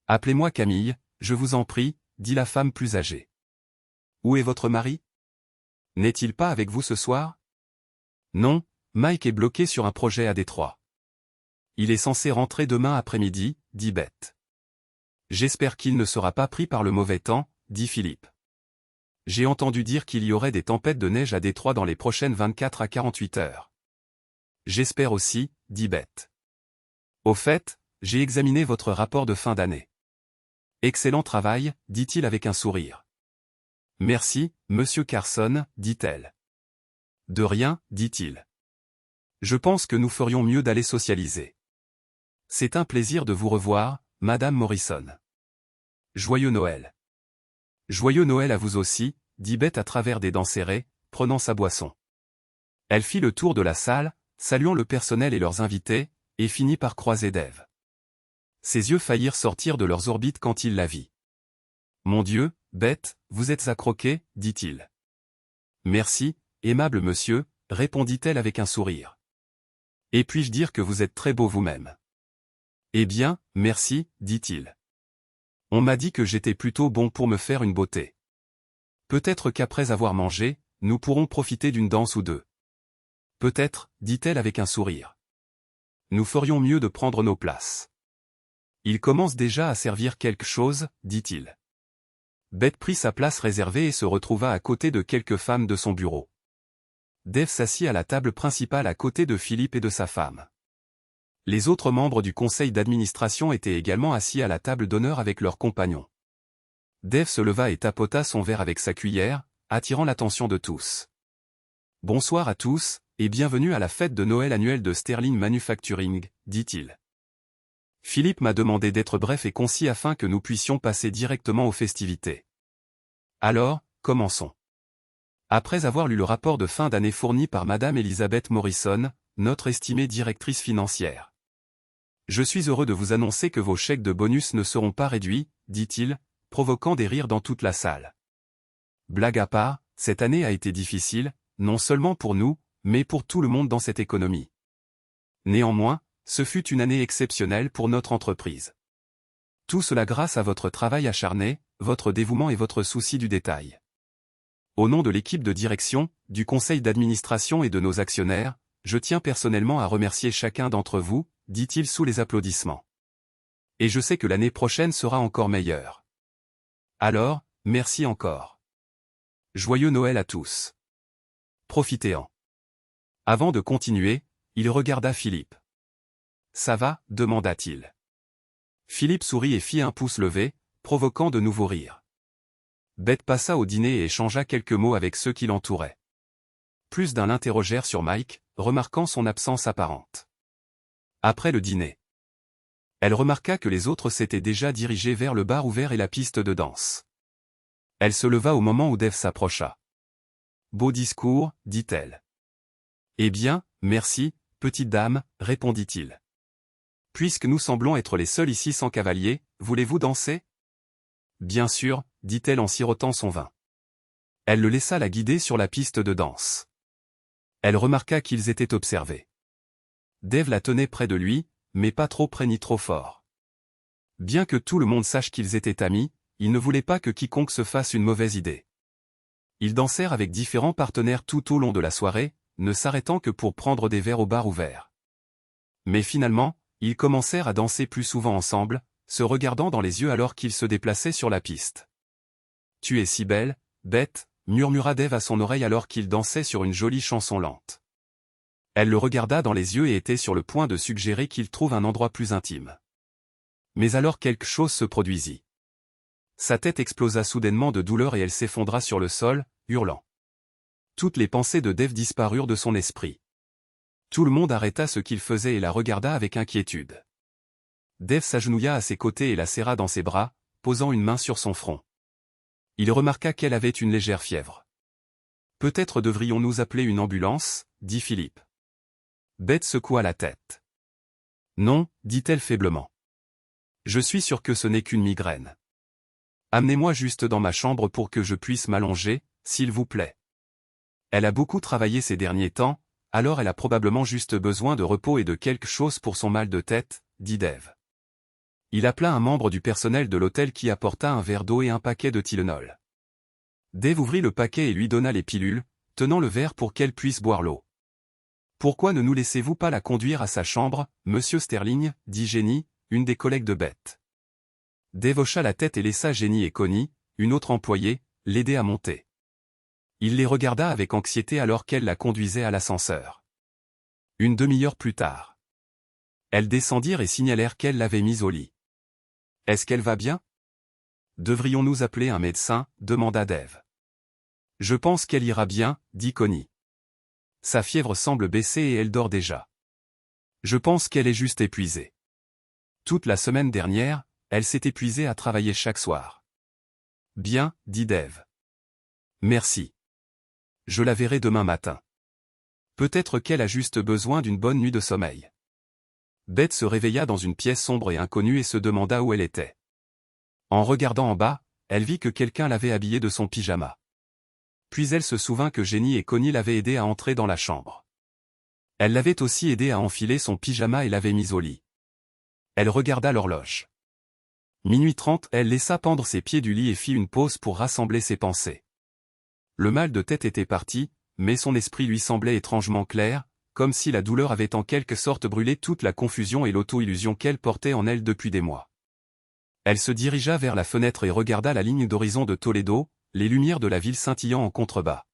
A: Appelez-moi Camille, je vous en prie, » dit la femme plus âgée. « Où est votre mari? N'est-il pas avec vous ce soir? » Non, Mike est bloqué sur un projet à Détroit. Il est censé rentrer demain après-midi, dit Beth. J'espère qu'il ne sera pas pris par le mauvais temps, dit Philippe. J'ai entendu dire qu'il y aurait des tempêtes de neige à Détroit dans les prochaines 24 à 48 heures. J'espère aussi, dit Beth. Au fait, j'ai examiné votre rapport de fin d'année. Excellent travail, dit-il avec un sourire. Merci, Monsieur Carson, dit-elle. De rien, dit-il. Je pense que nous ferions mieux d'aller socialiser. C'est un plaisir de vous revoir, Madame Morrison. Joyeux Noël. Joyeux Noël à vous aussi, dit Beth à travers des dents serrées, prenant sa boisson. Elle fit le tour de la salle, saluant le personnel et leurs invités, et finit par croiser Dave. Ses yeux faillirent sortir de leurs orbites quand il la vit. Mon Dieu, Beth, vous êtes à croquer, dit-il. Merci, aimable monsieur, répondit-elle avec un sourire. Et puis-je dire que vous êtes très beau vous-même? Eh bien, merci, dit-il. On m'a dit que j'étais plutôt bon pour me faire une beauté. Peut-être qu'après avoir mangé, nous pourrons profiter d'une danse ou deux. Peut-être, dit-elle avec un sourire. Nous ferions mieux de prendre nos places. Il commence déjà à servir quelque chose, dit-il. Beth prit sa place réservée et se retrouva à côté de quelques femmes de son bureau. Dave s'assit à la table principale à côté de Philippe et de sa femme. Les autres membres du conseil d'administration étaient également assis à la table d'honneur avec leurs compagnons. Dave se leva et tapota son verre avec sa cuillère, attirant l'attention de tous. Bonsoir à tous, et bienvenue à la fête de Noël annuelle de Sterling Manufacturing, dit-il. Philippe m'a demandé d'être bref et concis afin que nous puissions passer directement aux festivités. Alors, commençons. Après avoir lu le rapport de fin d'année fourni par Madame Elizabeth Morrison, notre estimée directrice financière. Je suis heureux de vous annoncer que vos chèques de bonus ne seront pas réduits, dit-il, provoquant des rires dans toute la salle. Blague à part, cette année a été difficile, non seulement pour nous, mais pour tout le monde dans cette économie. Néanmoins, ce fut une année exceptionnelle pour notre entreprise. Tout cela grâce à votre travail acharné, votre dévouement et votre souci du détail. Au nom de l'équipe de direction, du conseil d'administration et de nos actionnaires, je tiens personnellement à remercier chacun d'entre vous, dit-il sous les applaudissements. Et je sais que l'année prochaine sera encore meilleure. Alors, merci encore. Joyeux Noël à tous. Profitez-en. Avant de continuer, il regarda Philippe. Ça va, demanda-t-il. Philippe sourit et fit un pouce levé, provoquant de nouveaux rires. Beth passa au dîner et échangea quelques mots avec ceux qui l'entouraient. Plus d'un l'interrogèrent sur Mike, remarquant son absence apparente. Après le dîner, elle remarqua que les autres s'étaient déjà dirigés vers le bar ouvert et la piste de danse. Elle se leva au moment où Dave s'approcha. « Beau discours, dit-elle. »« Eh bien, merci, petite dame, répondit-il. Puisque nous semblons être les seuls ici sans cavalier, voulez-vous danser ? Bien sûr, dit-elle en sirotant son vin. Elle le laissa la guider sur la piste de danse. Elle remarqua qu'ils étaient observés. Dave la tenait près de lui, mais pas trop près ni trop fort. Bien que tout le monde sache qu'ils étaient amis, il ne voulait pas que quiconque se fasse une mauvaise idée. Ils dansèrent avec différents partenaires tout au long de la soirée, ne s'arrêtant que pour prendre des verres au bar ouvert. Mais finalement, ils commencèrent à danser plus souvent ensemble, se regardant dans les yeux alors qu'ils se déplaçaient sur la piste. « Tu es si belle, Beth » murmura Dave à son oreille alors qu'ils dansaient sur une jolie chanson lente. Elle le regarda dans les yeux et était sur le point de suggérer qu'il trouve un endroit plus intime. Mais alors quelque chose se produisit. Sa tête explosa soudainement de douleur et elle s'effondra sur le sol, hurlant. Toutes les pensées de Dave disparurent de son esprit. Tout le monde arrêta ce qu'il faisait et la regarda avec inquiétude. Dave s'agenouilla à ses côtés et la serra dans ses bras, posant une main sur son front. Il remarqua qu'elle avait une légère fièvre. « Peut-être devrions-nous appeler une ambulance » dit Philippe. Beth secoua la tête. « Non, dit-elle faiblement. Je suis sûr que ce n'est qu'une migraine. Amenez-moi juste dans ma chambre pour que je puisse m'allonger, s'il vous plaît. Elle a beaucoup travaillé ces derniers temps, alors elle a probablement juste besoin de repos et de quelque chose pour son mal de tête, dit Dave. Il appela un membre du personnel de l'hôtel qui apporta un verre d'eau et un paquet de Tylenol. Dave ouvrit le paquet et lui donna les pilules, tenant le verre pour qu'elle puisse boire l'eau. « Pourquoi ne nous laissez-vous pas la conduire à sa chambre, monsieur Sterling » dit Jenny, une des collègues de Beth. Dave hocha la tête et laissa Jenny et Connie, une autre employée, l'aider à monter. Il les regarda avec anxiété alors qu'elle la conduisait à l'ascenseur. Une demi-heure plus tard, elles descendirent et signalèrent qu'elle l'avait mise au lit. « Est-ce qu'elle va bien ? Devrions-nous appeler un médecin » demanda Dave. « Je pense qu'elle ira bien, dit Connie. Sa fièvre semble baisser et elle dort déjà. Je pense qu'elle est juste épuisée. Toute la semaine dernière, elle s'est épuisée à travailler chaque soir. »« Bien, dit Dave. Merci. Je la verrai demain matin. Peut-être qu'elle a juste besoin d'une bonne nuit de sommeil. » Beth se réveilla dans une pièce sombre et inconnue et se demanda où elle était. En regardant en bas, elle vit que quelqu'un l'avait habillée de son pyjama. Puis elle se souvint que Jenny et Connie l'avaient aidée à entrer dans la chambre. Elle l'avait aussi aidée à enfiler son pyjama et l'avait mise au lit. Elle regarda l'horloge. 00h30, elle laissa pendre ses pieds du lit et fit une pause pour rassembler ses pensées. Le mal de tête était parti, mais son esprit lui semblait étrangement clair, comme si la douleur avait en quelque sorte brûlé toute la confusion et l'auto-illusion qu'elle portait en elle depuis des mois. Elle se dirigea vers la fenêtre et regarda la ligne d'horizon de Toledo, les lumières de la ville scintillant en contrebas.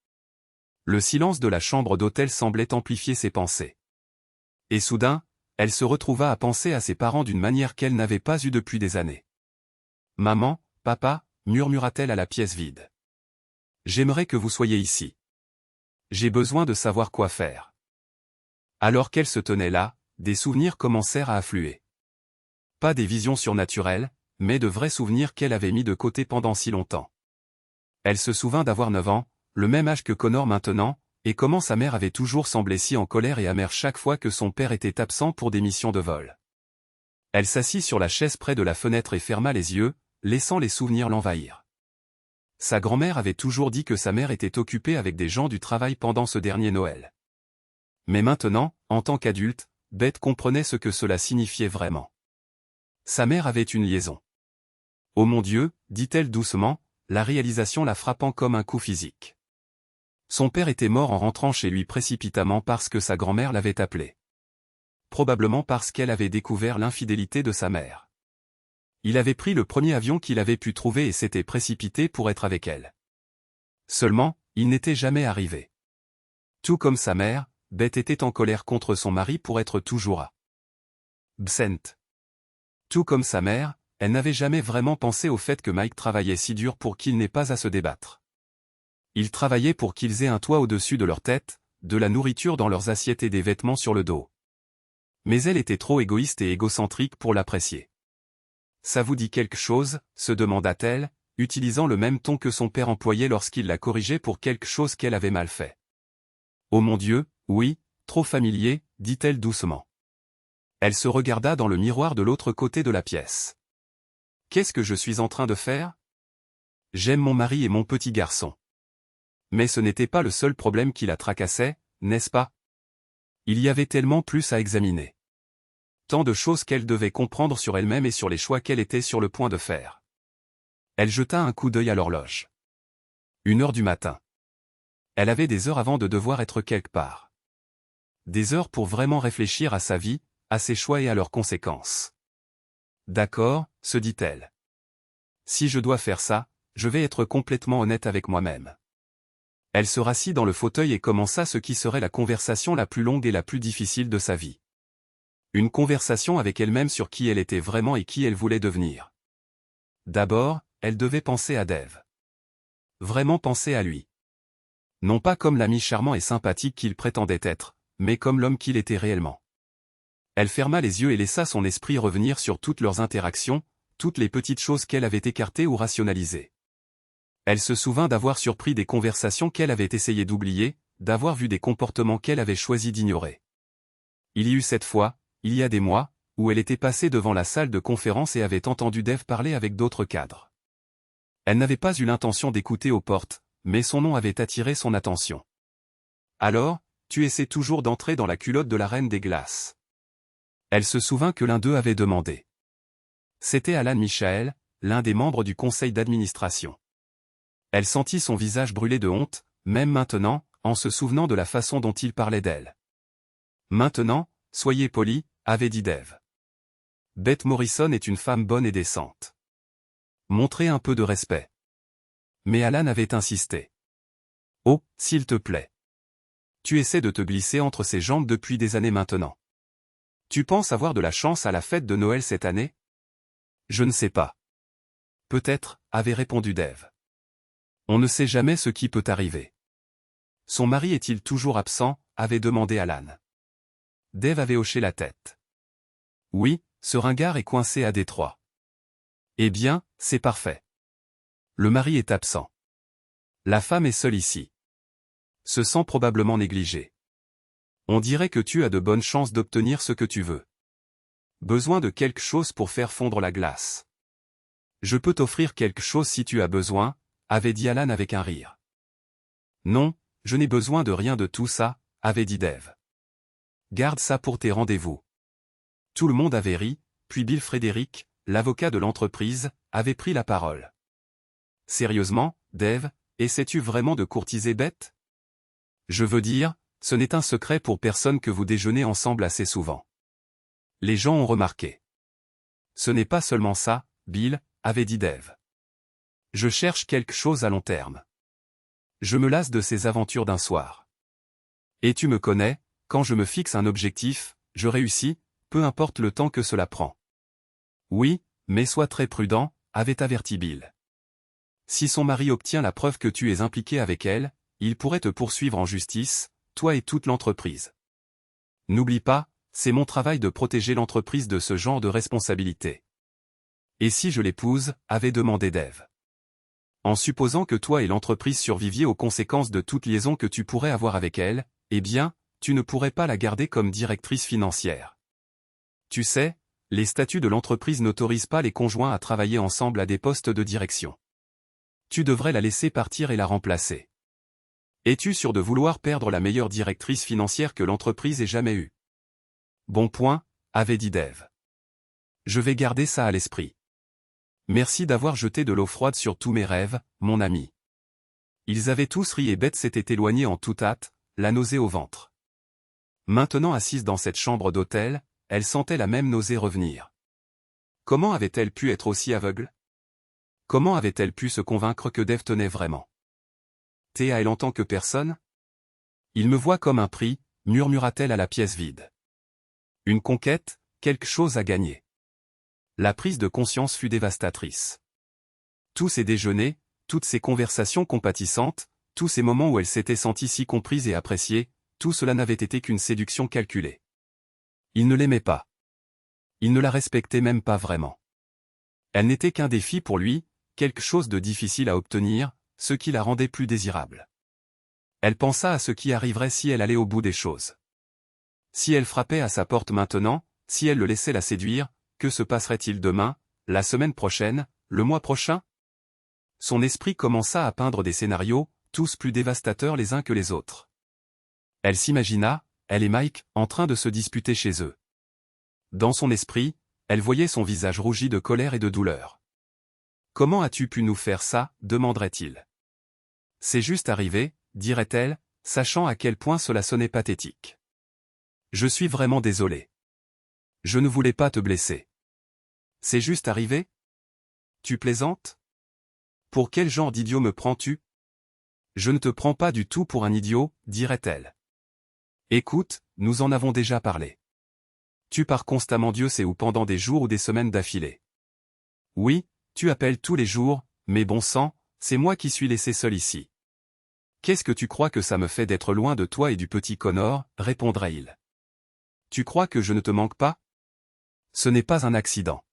A: Le silence de la chambre d'hôtel semblait amplifier ses pensées. Et soudain, elle se retrouva à penser à ses parents d'une manière qu'elle n'avait pas eue depuis des années. « Maman, papa » murmura-t-elle à la pièce vide. « J'aimerais que vous soyez ici. J'ai besoin de savoir quoi faire. » Alors qu'elle se tenait là, des souvenirs commencèrent à affluer. Pas des visions surnaturelles, mais de vrais souvenirs qu'elle avait mis de côté pendant si longtemps. Elle se souvint d'avoir 9 ans, le même âge que Connor maintenant, et comment sa mère avait toujours semblé si en colère et amère chaque fois que son père était absent pour des missions de vol. Elle s'assit sur la chaise près de la fenêtre et ferma les yeux, laissant les souvenirs l'envahir. Sa grand-mère avait toujours dit que sa mère était occupée avec des gens du travail pendant ce dernier Noël. Mais maintenant, en tant qu'adulte, Beth comprenait ce que cela signifiait vraiment. Sa mère avait une liaison. Oh mon Dieu, dit-elle doucement, la réalisation la frappant comme un coup physique. Son père était mort en rentrant chez lui précipitamment parce que sa grand-mère l'avait appelé. Probablement parce qu'elle avait découvert l'infidélité de sa mère. Il avait pris le premier avion qu'il avait pu trouver et s'était précipité pour être avec elle. Seulement, il n'était jamais arrivé. Tout comme sa mère, Beth était en colère contre son mari pour être toujours absent. Tout comme sa mère, elle n'avait jamais vraiment pensé au fait que Mike travaillait si dur pour qu'il n'ait pas à se débattre. Il travaillait pour qu'ils aient un toit au-dessus de leur tête, de la nourriture dans leurs assiettes et des vêtements sur le dos. Mais elle était trop égoïste et égocentrique pour l'apprécier. Ça vous dit quelque chose, se demanda-t-elle, utilisant le même ton que son père employait lorsqu'il la corrigeait pour quelque chose qu'elle avait mal fait. Oh mon Dieu, oui, trop familier, dit-elle doucement. Elle se regarda dans le miroir de l'autre côté de la pièce. Qu'est-ce que je suis en train de faire? J'aime mon mari et mon petit garçon. Mais ce n'était pas le seul problème qui la tracassait, n'est-ce pas? Il y avait tellement plus à examiner. Tant de choses qu'elle devait comprendre sur elle-même et sur les choix qu'elle était sur le point de faire. Elle jeta un coup d'œil à l'horloge. 1h du matin. Elle avait des heures avant de devoir être quelque part. Des heures pour vraiment réfléchir à sa vie, à ses choix et à leurs conséquences. D'accord, se dit-elle. Si je dois faire ça, je vais être complètement honnête avec moi-même. Elle se rassit dans le fauteuil et commença ce qui serait la conversation la plus longue et la plus difficile de sa vie. Une conversation avec elle-même sur qui elle était vraiment et qui elle voulait devenir. D'abord, elle devait penser à Dave. Vraiment penser à lui. Non pas comme l'ami charmant et sympathique qu'il prétendait être, mais comme l'homme qu'il était réellement. Elle ferma les yeux et laissa son esprit revenir sur toutes leurs interactions, toutes les petites choses qu'elle avait écartées ou rationalisées. Elle se souvint d'avoir surpris des conversations qu'elle avait essayé d'oublier, d'avoir vu des comportements qu'elle avait choisi d'ignorer. Il y eut cette fois, il y a des mois, où elle était passée devant la salle de conférence et avait entendu Dave parler avec d'autres cadres. Elle n'avait pas eu l'intention d'écouter aux portes, mais son nom avait attiré son attention. Alors, tu essaies toujours d'entrer dans la culotte de la Reine des Glaces. Elle se souvint que l'un d'eux avait demandé. C'était Alan Michael, l'un des membres du conseil d'administration. Elle sentit son visage brûler de honte, même maintenant, en se souvenant de la façon dont il parlait d'elle. Maintenant, soyez poli, avait dit Dave. Beth Morrison est une femme bonne et décente. Montrez un peu de respect. Mais Alan avait insisté. Oh, s'il te plaît. Tu essaies de te glisser entre ses jambes depuis des années maintenant. Tu penses avoir de la chance à la fête de Noël cette année? Je ne sais pas. Peut-être, avait répondu Dave. On ne sait jamais ce qui peut arriver. Son mari est-il toujours absent? Avait demandé Alan. Dave avait hoché la tête. Oui, ce ringard est coincé à Détroit. Eh bien, c'est parfait. Le mari est absent. La femme est seule ici. Se sent probablement négligée. On dirait que tu as de bonnes chances d'obtenir ce que tu veux. Besoin de quelque chose pour faire fondre la glace. Je peux t'offrir quelque chose si tu as besoin, avait dit Alan avec un rire. Non, je n'ai besoin de rien de tout ça, avait dit Dave. Garde ça pour tes rendez-vous. Tout le monde avait ri, puis Bill Frédéric, l'avocat de l'entreprise, avait pris la parole. Sérieusement, Dave, essaies-tu vraiment de courtiser Beth? Je veux dire, ce n'est un secret pour personne que vous déjeunez ensemble assez souvent. Les gens ont remarqué. Ce n'est pas seulement ça, Bill, avait dit Dave. Je cherche quelque chose à long terme. Je me lasse de ces aventures d'un soir. Et tu me connais, quand je me fixe un objectif, je réussis, peu importe le temps que cela prend. Oui, mais sois très prudent, avait averti Bill. Si son mari obtient la preuve que tu es impliqué avec elle, il pourrait te poursuivre en justice, toi et toute l'entreprise. N'oublie pas, c'est mon travail de protéger l'entreprise de ce genre de responsabilité. Et si je l'épouse, avait demandé Dave. En supposant que toi et l'entreprise surviviez aux conséquences de toute liaison que tu pourrais avoir avec elle, eh bien, tu ne pourrais pas la garder comme directrice financière. Tu sais, les statuts de l'entreprise n'autorisent pas les conjoints à travailler ensemble à des postes de direction. Tu devrais la laisser partir et la remplacer. Es-tu sûr de vouloir perdre la meilleure directrice financière que l'entreprise ait jamais eue? Bon point, avait dit Dave. Je vais garder ça à l'esprit. Merci d'avoir jeté de l'eau froide sur tous mes rêves, mon ami. Ils avaient tous ri et Beth s'était éloignée en toute hâte, la nausée au ventre. Maintenant assise dans cette chambre d'hôtel, elle sentait la même nausée revenir. Comment avait-elle pu être aussi aveugle? Comment avait-elle pu se convaincre que Dave tenait vraiment? Théa elle entend que personne? Il me voit comme un prix, murmura-t-elle à la pièce vide. Une conquête, quelque chose à gagner. La prise de conscience fut dévastatrice. Tous ces déjeuners, toutes ces conversations compatissantes, tous ces moments où elle s'était sentie si comprise et appréciée, tout cela n'avait été qu'une séduction calculée. Il ne l'aimait pas. Il ne la respectait même pas vraiment. Elle n'était qu'un défi pour lui, quelque chose de difficile à obtenir, ce qui la rendait plus désirable. Elle pensa à ce qui arriverait si elle allait au bout des choses. Si elle frappait à sa porte maintenant, si elle le laissait la séduire, que se passerait-il demain, la semaine prochaine, le mois prochain? Son esprit commença à peindre des scénarios, tous plus dévastateurs les uns que les autres. Elle s'imagina, elle et Mike, en train de se disputer chez eux. Dans son esprit, elle voyait son visage rougi de colère et de douleur. « Comment as-tu pu nous faire ça ?» demanderait-il. « C'est juste arrivé, » dirait-elle, sachant à quel point cela sonnait pathétique. « Je suis vraiment désolé. Je ne voulais pas te blesser. C'est juste arrivé? Tu plaisantes? Pour quel genre d'idiot me prends-tu? Je ne te prends pas du tout pour un idiot, dirait-elle. Écoute, nous en avons déjà parlé. Tu pars constamment Dieu sait où pendant des jours ou des semaines d'affilée. Oui, tu appelles tous les jours, mais bon sang, c'est moi qui suis laissé seul ici. Qu'est-ce que tu crois que ça me fait d'être loin de toi et du petit Connor, répondrait-il. Tu crois que je ne te manque pas? Ce n'est pas un accident.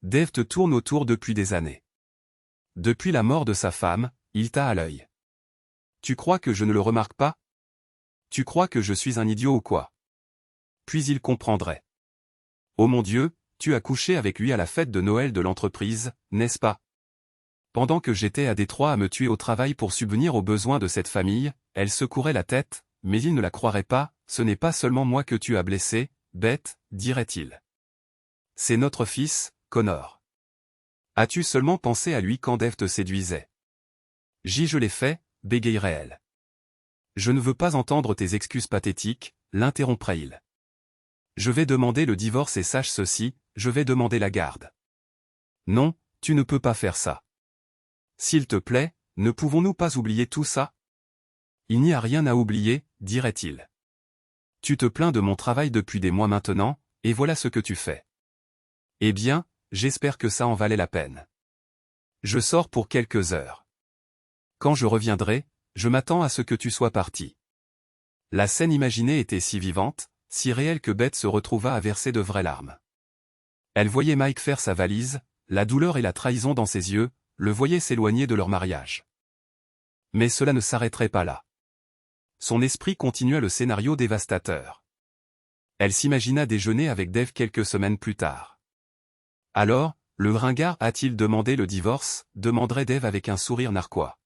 A: Dave te tourne autour depuis des années. Depuis la mort de sa femme, il t'a à l'œil. Tu crois que je ne le remarque pas? Tu crois que je suis un idiot ou quoi? Puis il comprendrait. Oh mon Dieu, tu as couché avec lui à la fête de Noël de l'entreprise, n'est-ce pas? Pendant que j'étais à Détroit à me tuer au travail pour subvenir aux besoins de cette famille, elle secourait la tête, mais il ne la croirait pas, ce n'est pas seulement moi que tu as blessé, Beth, dirait-il. C'est notre fils, Connor. As-tu seulement pensé à lui quand Dave te séduisait? Je l'ai fait, bégayerait-elle. Je ne veux pas entendre tes excuses pathétiques, l'interromprait-il. Je vais demander le divorce et sache ceci, je vais demander la garde. Non, tu ne peux pas faire ça. S'il te plaît, ne pouvons-nous pas oublier tout ça? Il n'y a rien à oublier, dirait-il. Tu te plains de mon travail depuis des mois maintenant, et voilà ce que tu fais. Eh bien, j'espère que ça en valait la peine. Je sors pour quelques heures. Quand je reviendrai, je m'attends à ce que tu sois parti. La scène imaginée était si vivante, si réelle que Beth se retrouva à verser de vraies larmes. Elle voyait Mike faire sa valise, la douleur et la trahison dans ses yeux, le voyait s'éloigner de leur mariage. Mais cela ne s'arrêterait pas là. Son esprit continua le scénario dévastateur. Elle s'imagina déjeuner avec Dave quelques semaines plus tard. Alors, le ringard a-t-il demandé le divorce, demanderait Dave avec un sourire narquois.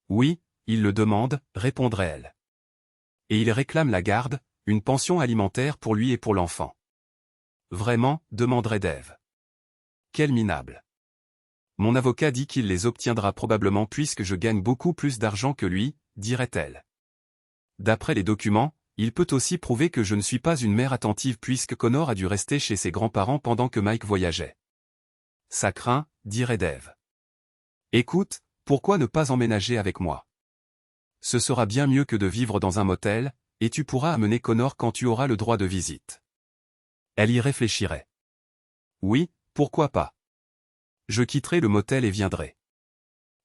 A: Oui, il le demande, répondrait-elle. Et il réclame la garde, une pension alimentaire pour lui et pour l'enfant. Vraiment, demanderait Dave. Quel minable. Mon avocat dit qu'il les obtiendra probablement puisque je gagne beaucoup plus d'argent que lui, dirait-elle. D'après les documents, il peut aussi prouver que je ne suis pas une mère attentive puisque Connor a dû rester chez ses grands-parents pendant que Mike voyageait. Ça craint, dirait Dave. Écoute, pourquoi ne pas emménager avec moi? Ce sera bien mieux que de vivre dans un motel, et tu pourras amener Connor quand tu auras le droit de visite. Elle y réfléchirait. Oui, pourquoi pas? Je quitterai le motel et viendrai.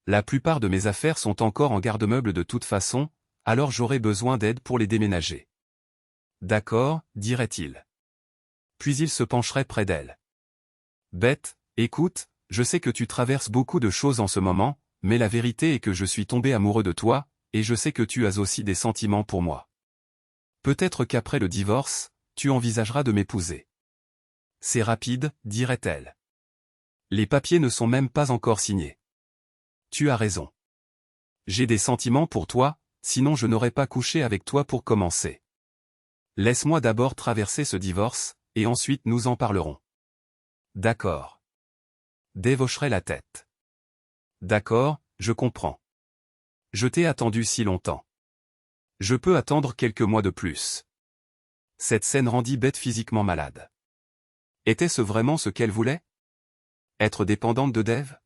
A: La plupart de mes affaires sont encore en garde-meuble de toute façon, alors j'aurai besoin d'aide pour les déménager. D'accord, dirait-il. Puis il se pencherait près d'elle. Beth, écoute, je sais que tu traverses beaucoup de choses en ce moment, mais la vérité est que je suis tombé amoureux de toi, et je sais que tu as aussi des sentiments pour moi. Peut-être qu'après le divorce, tu envisageras de m'épouser. C'est rapide, dirait-elle. Les papiers ne sont même pas encore signés. Tu as raison. J'ai des sentiments pour toi, sinon je n'aurais pas couché avec toi pour commencer. Laisse-moi d'abord traverser ce divorce, et ensuite nous en parlerons. D'accord. Dave hocherait la tête. D'accord, je comprends. Je t'ai attendu si longtemps. Je peux attendre quelques mois de plus. Cette scène rendit Beth physiquement malade. Était-ce vraiment ce qu'elle voulait? Être dépendante de Dave?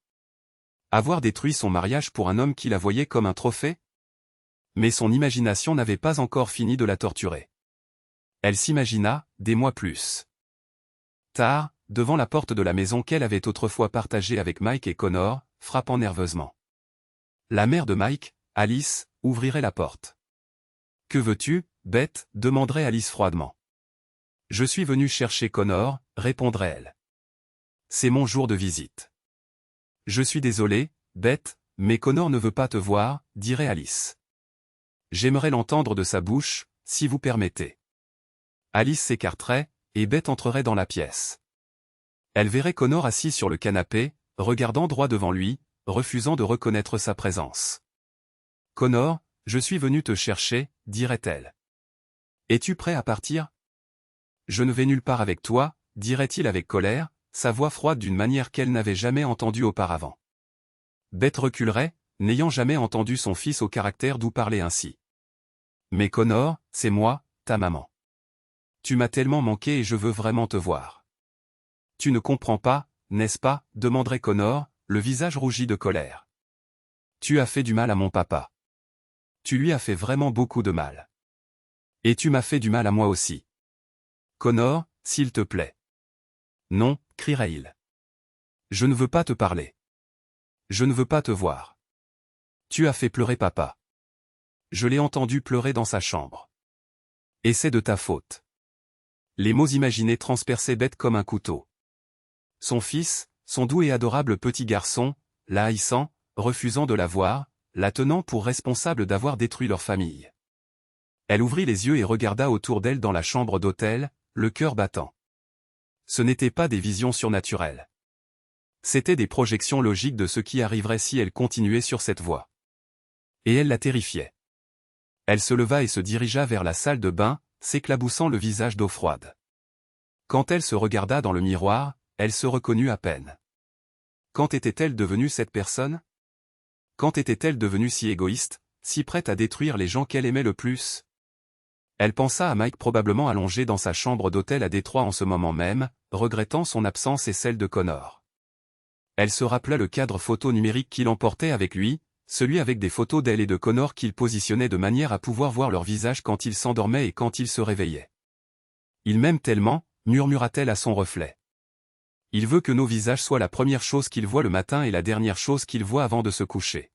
A: Avoir détruit son mariage pour un homme qui la voyait comme un trophée? Mais son imagination n'avait pas encore fini de la torturer. Elle s'imagina, des mois plus tard, devant la porte de la maison qu'elle avait autrefois partagée avec Mike et Connor, frappant nerveusement. La mère de Mike, Alice, ouvrirait la porte. « Que veux-tu, Beth » demanderait Alice froidement. « Je suis venue chercher Connor » répondrait-elle. « C'est mon jour de visite. »« Je suis désolée, Beth, mais Connor ne veut pas te voir » dirait Alice. « J'aimerais l'entendre de sa bouche, si vous permettez. » Alice s'écarterait, et Beth entrerait dans la pièce. Elle verrait Connor assis sur le canapé, regardant droit devant lui, refusant de reconnaître sa présence. « Connor, je suis venu te chercher » dirait-elle. « Es-tu prêt à partir ?»« Je ne vais nulle part avec toi » dirait-il avec colère, sa voix froide d'une manière qu'elle n'avait jamais entendue auparavant. Beth reculerait, n'ayant jamais entendu son fils au caractère doux parler ainsi. « Mais Connor, c'est moi, ta maman. Tu m'as tellement manqué et je veux vraiment te voir. »« Tu ne comprends pas, n'est-ce pas » demanderait Connor, le visage rougi de colère. « Tu as fait du mal à mon papa. Tu lui as fait vraiment beaucoup de mal. Et tu m'as fait du mal à moi aussi. Connor, s'il te plaît. »« Non » crierait-il. « Je ne veux pas te parler. Je ne veux pas te voir. Tu as fait pleurer papa. Je l'ai entendu pleurer dans sa chambre. Et c'est de ta faute. » Les mots imaginés transperçaient Beth comme un couteau. Son fils, son doux et adorable petit garçon, la haïssant, refusant de la voir, la tenant pour responsable d'avoir détruit leur famille. Elle ouvrit les yeux et regarda autour d'elle dans la chambre d'hôtel, le cœur battant. Ce n'étaient pas des visions surnaturelles. C'étaient des projections logiques de ce qui arriverait si elle continuait sur cette voie. Et elle la terrifiait. Elle se leva et se dirigea vers la salle de bain, s'éclaboussant le visage d'eau froide. Quand elle se regarda dans le miroir, elle se reconnut à peine. Quand était-elle devenue cette personne? Quand était-elle devenue si égoïste, si prête à détruire les gens qu'elle aimait le plus? Elle pensa à Mike probablement allongé dans sa chambre d'hôtel à Détroit en ce moment même, regrettant son absence et celle de Connor. Elle se rappela le cadre photo numérique qu'il emportait avec lui, celui avec des photos d'elle et de Connor qu'il positionnait de manière à pouvoir voir leur visage quand ils s'endormaient et quand ils se réveillaient. « Il m'aime tellement » murmura-t-elle à son reflet. « Il veut que nos visages soient la première chose qu'il voit le matin et la dernière chose qu'il voit avant de se coucher. »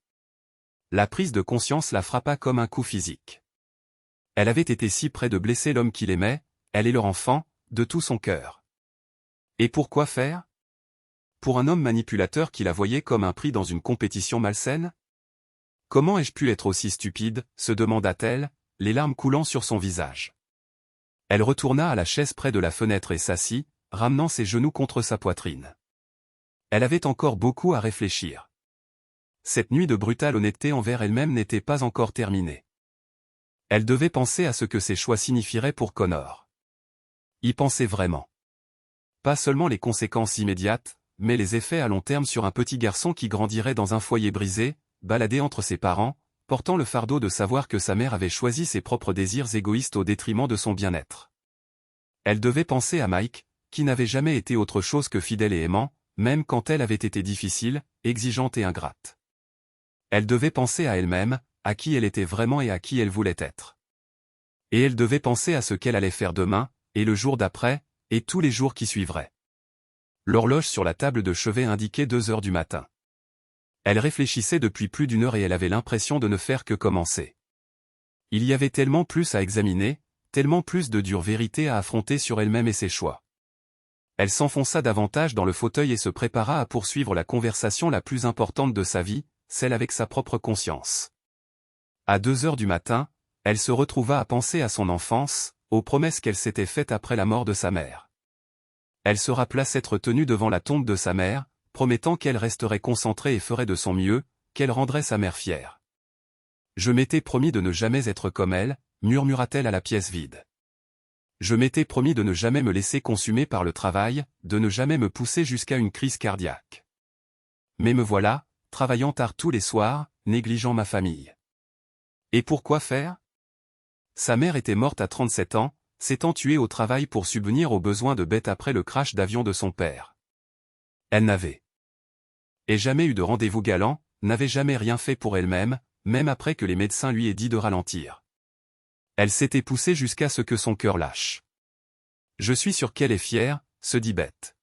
A: La prise de conscience la frappa comme un coup physique. Elle avait été si près de blesser l'homme qu'il aimait, elle et leur enfant, de tout son cœur. Et pourquoi faire? Pour un homme manipulateur qui la voyait comme un prix dans une compétition malsaine? Comment ai-je pu être aussi stupide, se demanda-t-elle, les larmes coulant sur son visage. Elle retourna à la chaise près de la fenêtre et s'assit, ramenant ses genoux contre sa poitrine. Elle avait encore beaucoup à réfléchir. Cette nuit de brutale honnêteté envers elle-même n'était pas encore terminée. Elle devait penser à ce que ses choix signifieraient pour Connor. Y penser vraiment. Pas seulement les conséquences immédiates, mais les effets à long terme sur un petit garçon qui grandirait dans un foyer brisé, baladé entre ses parents, portant le fardeau de savoir que sa mère avait choisi ses propres désirs égoïstes au détriment de son bien-être. Elle devait penser à Mike, qui n'avait jamais été autre chose que fidèle et aimant, même quand elle avait été difficile, exigeante et ingrate. Elle devait penser à elle-même, à qui elle était vraiment et à qui elle voulait être. Et elle devait penser à ce qu'elle allait faire demain, et le jour d'après, et tous les jours qui suivraient. L'horloge sur la table de chevet indiquait 2 heures du matin. Elle réfléchissait depuis plus d'1 heure et elle avait l'impression de ne faire que commencer. Il y avait tellement plus à examiner, tellement plus de dures vérités à affronter sur elle-même et ses choix. Elle s'enfonça davantage dans le fauteuil et se prépara à poursuivre la conversation la plus importante de sa vie, celle avec sa propre conscience. À 2 heures du matin, elle se retrouva à penser à son enfance, aux promesses qu'elle s'était faites après la mort de sa mère. Elle se rappela s'être tenue devant la tombe de sa mère, promettant qu'elle resterait concentrée et ferait de son mieux, qu'elle rendrait sa mère fière. Je m'étais promis de ne jamais être comme elle, murmura-t-elle à la pièce vide. Je m'étais promis de ne jamais me laisser consumer par le travail, de ne jamais me pousser jusqu'à une crise cardiaque. Mais me voilà, travaillant tard tous les soirs, négligeant ma famille. Et pourquoi faire? Sa mère était morte à 37 ans, s'étant tuée au travail pour subvenir aux besoins de Beth après le crash d'avion de son père. Elle n'avait jamais eu de rendez-vous galant, n'avait jamais rien fait pour elle-même, même après que les médecins lui aient dit de ralentir. Elle s'était poussée jusqu'à ce que son cœur lâche. Je suis sûr qu'elle est fière, se dit Beth.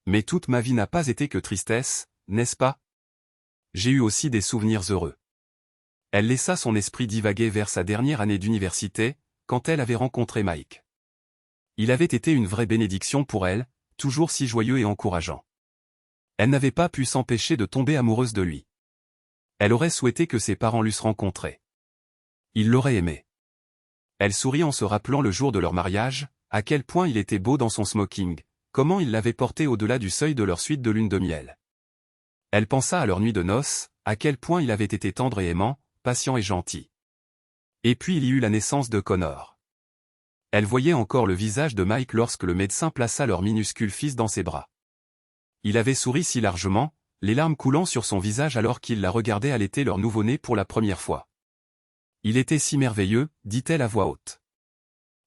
A: Mais toute ma vie n'a pas été que tristesse, n'est-ce pas? J'ai eu aussi des souvenirs heureux. Elle laissa son esprit divaguer vers sa dernière année d'université, quand elle avait rencontré Mike. Il avait été une vraie bénédiction pour elle, toujours si joyeux et encourageant. Elle n'avait pas pu s'empêcher de tomber amoureuse de lui. Elle aurait souhaité que ses parents l'eussent rencontré. Il l'aurait aimé. Elle sourit en se rappelant le jour de leur mariage, à quel point il était beau dans son smoking, comment il l'avait porté au-delà du seuil de leur suite de lune de miel. Elle pensa à leur nuit de noces, à quel point il avait été tendre et aimant, patient et gentil. Et puis il y eut la naissance de Connor. Elle voyait encore le visage de Mike lorsque le médecin plaça leur minuscule fils dans ses bras. Il avait souri si largement, les larmes coulant sur son visage alors qu'il la regardait allaiter leur nouveau-né pour la première fois. Il était si merveilleux, dit-elle à voix haute.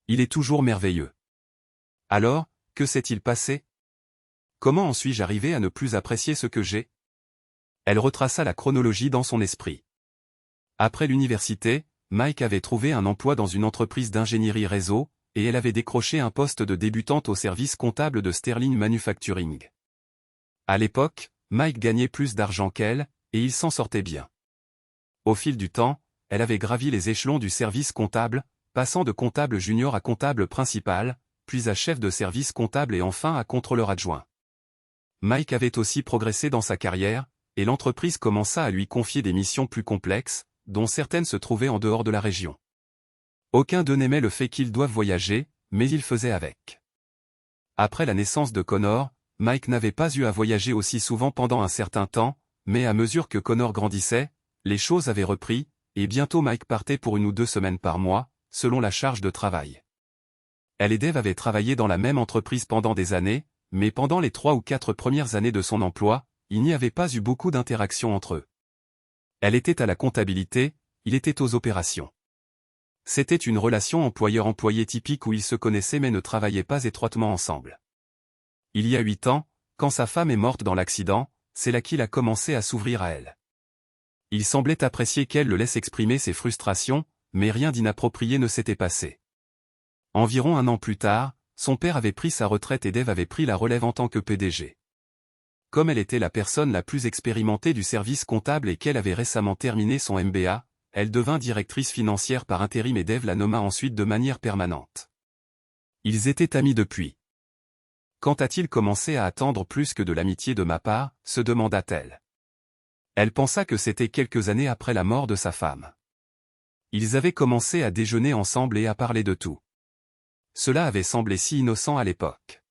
A: Il est toujours merveilleux. Alors, que s'est-il passé? Comment en suis-je arrivé à ne plus apprécier ce que j'ai? Elle retraça la chronologie dans son esprit. Après l'université, Mike avait trouvé un emploi dans une entreprise d'ingénierie réseau, et elle avait décroché un poste de débutante au service comptable de Sterling Manufacturing. À l'époque, Mike gagnait plus d'argent qu'elle, et il s'en sortait bien. Au fil du temps, elle avait gravi les échelons du service comptable, passant de comptable junior à comptable principal, puis à chef de service comptable et enfin à contrôleur adjoint. Mike avait aussi progressé dans sa carrière, et l'entreprise commença à lui confier des missions plus complexes, dont certaines se trouvaient en dehors de la région. Aucun d'eux n'aimait le fait qu'ils doivent voyager, mais ils faisaient avec. Après la naissance de Connor, Mike n'avait pas eu à voyager aussi souvent pendant un certain temps, mais à mesure que Connor grandissait, les choses avaient repris, et bientôt Mike partait pour 1 ou 2 semaines par mois, selon la charge de travail. Elle et Dave avaient travaillé dans la même entreprise pendant des années, mais pendant les 3 ou 4 premières années de son emploi, il n'y avait pas eu beaucoup d'interaction entre eux. Elle était à la comptabilité, il était aux opérations. C'était une relation employeur-employé typique où ils se connaissaient mais ne travaillaient pas étroitement ensemble. Il y a 8 ans, quand sa femme est morte dans l'accident, c'est là qu'il a commencé à s'ouvrir à elle. Il semblait apprécier qu'elle le laisse exprimer ses frustrations, mais rien d'inapproprié ne s'était passé. Environ 1 an plus tard, son père avait pris sa retraite et Dave avait pris la relève en tant que PDG. Comme elle était la personne la plus expérimentée du service comptable et qu'elle avait récemment terminé son MBA, elle devint directrice financière par intérim et Dave la nomma ensuite de manière permanente. Ils étaient amis depuis. Quand a-t-il commencé à attendre plus que de l'amitié de ma part, se demanda-t-elle. Elle pensa que c'était quelques années après la mort de sa femme. Ils avaient commencé à déjeuner ensemble et à parler de tout. Cela avait semblé si innocent à l'époque.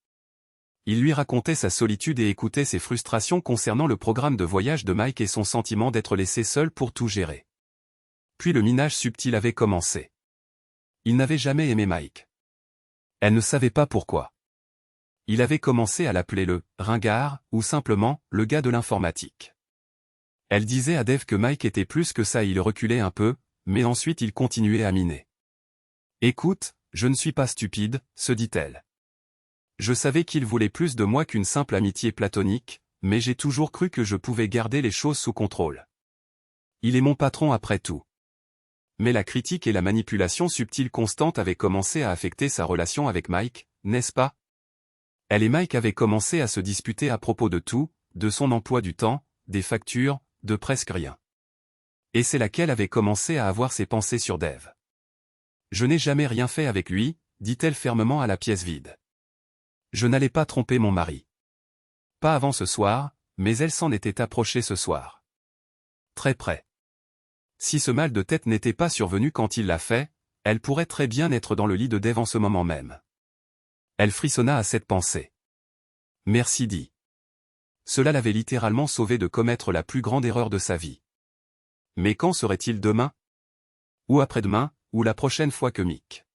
A: Il lui racontait sa solitude et écoutait ses frustrations concernant le programme de voyage de Mike et son sentiment d'être laissé seul pour tout gérer. Puis le minage subtil avait commencé. Il n'avait jamais aimé Mike. Elle ne savait pas pourquoi. Il avait commencé à l'appeler le « ringard » ou simplement « le gars de l'informatique ». Elle disait à Dave que Mike était plus que ça et il reculait un peu, mais ensuite il continuait à miner. « Écoute, je ne suis pas stupide, se dit-elle. Je savais qu'il voulait plus de moi qu'une simple amitié platonique, mais j'ai toujours cru que je pouvais garder les choses sous contrôle. Il est mon patron après tout. Mais la critique et la manipulation subtile constante avaient commencé à affecter sa relation avec Mike, n'est-ce pas? Elle et Mike avaient commencé à se disputer à propos de tout, de son emploi du temps, des factures, de presque rien. Et c'est là qu'elle avait commencé à avoir ses pensées sur Dave. Je n'ai jamais rien fait avec lui, dit-elle fermement à la pièce vide. Je n'allais pas tromper mon mari. Pas avant ce soir, mais elle s'en était approchée ce soir. Très près. Si ce mal de tête n'était pas survenu quand il l'a fait, elle pourrait très bien être dans le lit de Dave en ce moment même. Elle frissonna à cette pensée. Merci dit. Cela l'avait littéralement sauvée de commettre la plus grande erreur de sa vie. Mais quand serait-il demain? Ou après-demain, ou la prochaine fois que Mick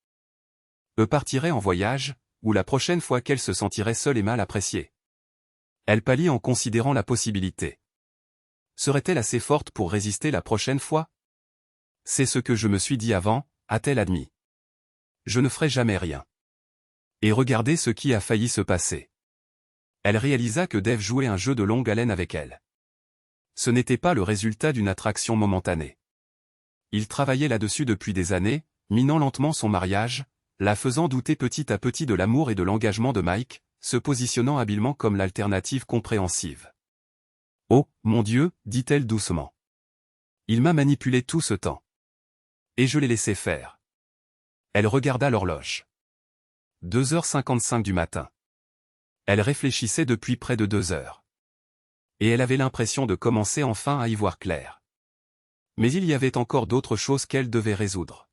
A: partirait en voyage, ou la prochaine fois qu'elle se sentirait seule et mal appréciée? Elle pâlit en considérant la possibilité. Serait-elle assez forte pour résister la prochaine fois? C'est ce que je me suis dit avant, a-t-elle admis. Je ne ferai jamais rien. Et regardez ce qui a failli se passer. Elle réalisa que Dave jouait un jeu de longue haleine avec elle. Ce n'était pas le résultat d'une attraction momentanée. Il travaillait là-dessus depuis des années, minant lentement son mariage, la faisant douter petit à petit de l'amour et de l'engagement de Mike, se positionnant habilement comme l'alternative compréhensive. « Oh, mon Dieu, dit-elle doucement. Il m'a manipulé tout ce temps. Et je l'ai laissé faire. » Elle regarda l'horloge. 2h55 du matin. Elle réfléchissait depuis près de 2 heures. Et elle avait l'impression de commencer enfin à y voir clair. Mais il y avait encore d'autres choses qu'elle devait résoudre.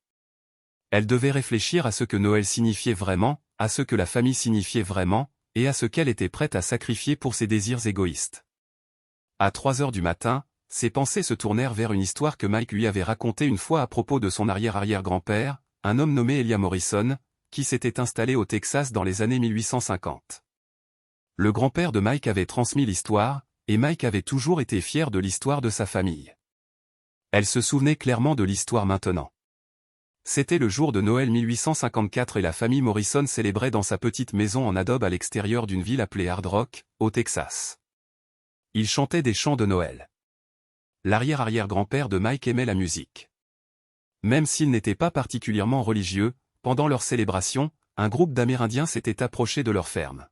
A: Elle devait réfléchir à ce que Noël signifiait vraiment, à ce que la famille signifiait vraiment, et à ce qu'elle était prête à sacrifier pour ses désirs égoïstes. À 3 heures du matin, ses pensées se tournèrent vers une histoire que Mike lui avait racontée une fois à propos de son arrière-arrière-grand-père, un homme nommé Elia Morrison, qui s'était installé au Texas dans les années 1850. Le grand-père de Mike avait transmis l'histoire, et Mike avait toujours été fier de l'histoire de sa famille. Elle se souvenait clairement de l'histoire maintenant. C'était le jour de Noël 1854 et la famille Morrison célébrait dans sa petite maison en adobe à l'extérieur d'une ville appelée Hard Rock, au Texas. Ils chantaient des chants de Noël. L'arrière-arrière-grand-père de Mike aimait la musique. Même s'il n'était pas particulièrement religieux, pendant leur célébration, un groupe d'Amérindiens s'était approché de leur ferme.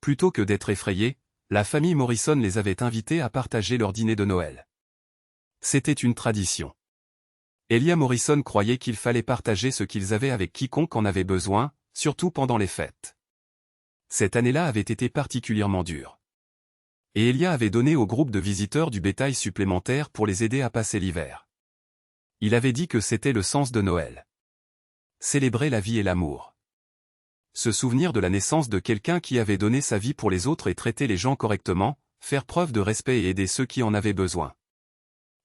A: Plutôt que d'être effrayés, la famille Morrison les avait invités à partager leur dîner de Noël. C'était une tradition. Elia Morrison croyait qu'il fallait partager ce qu'ils avaient avec quiconque en avait besoin, surtout pendant les fêtes. Cette année-là avait été particulièrement dure. Et Elia avait donné au groupe de visiteurs du bétail supplémentaire pour les aider à passer l'hiver. Il avait dit que c'était le sens de Noël. Célébrer la vie et l'amour. Se souvenir de la naissance de quelqu'un qui avait donné sa vie pour les autres et traiter les gens correctement, faire preuve de respect et aider ceux qui en avaient besoin.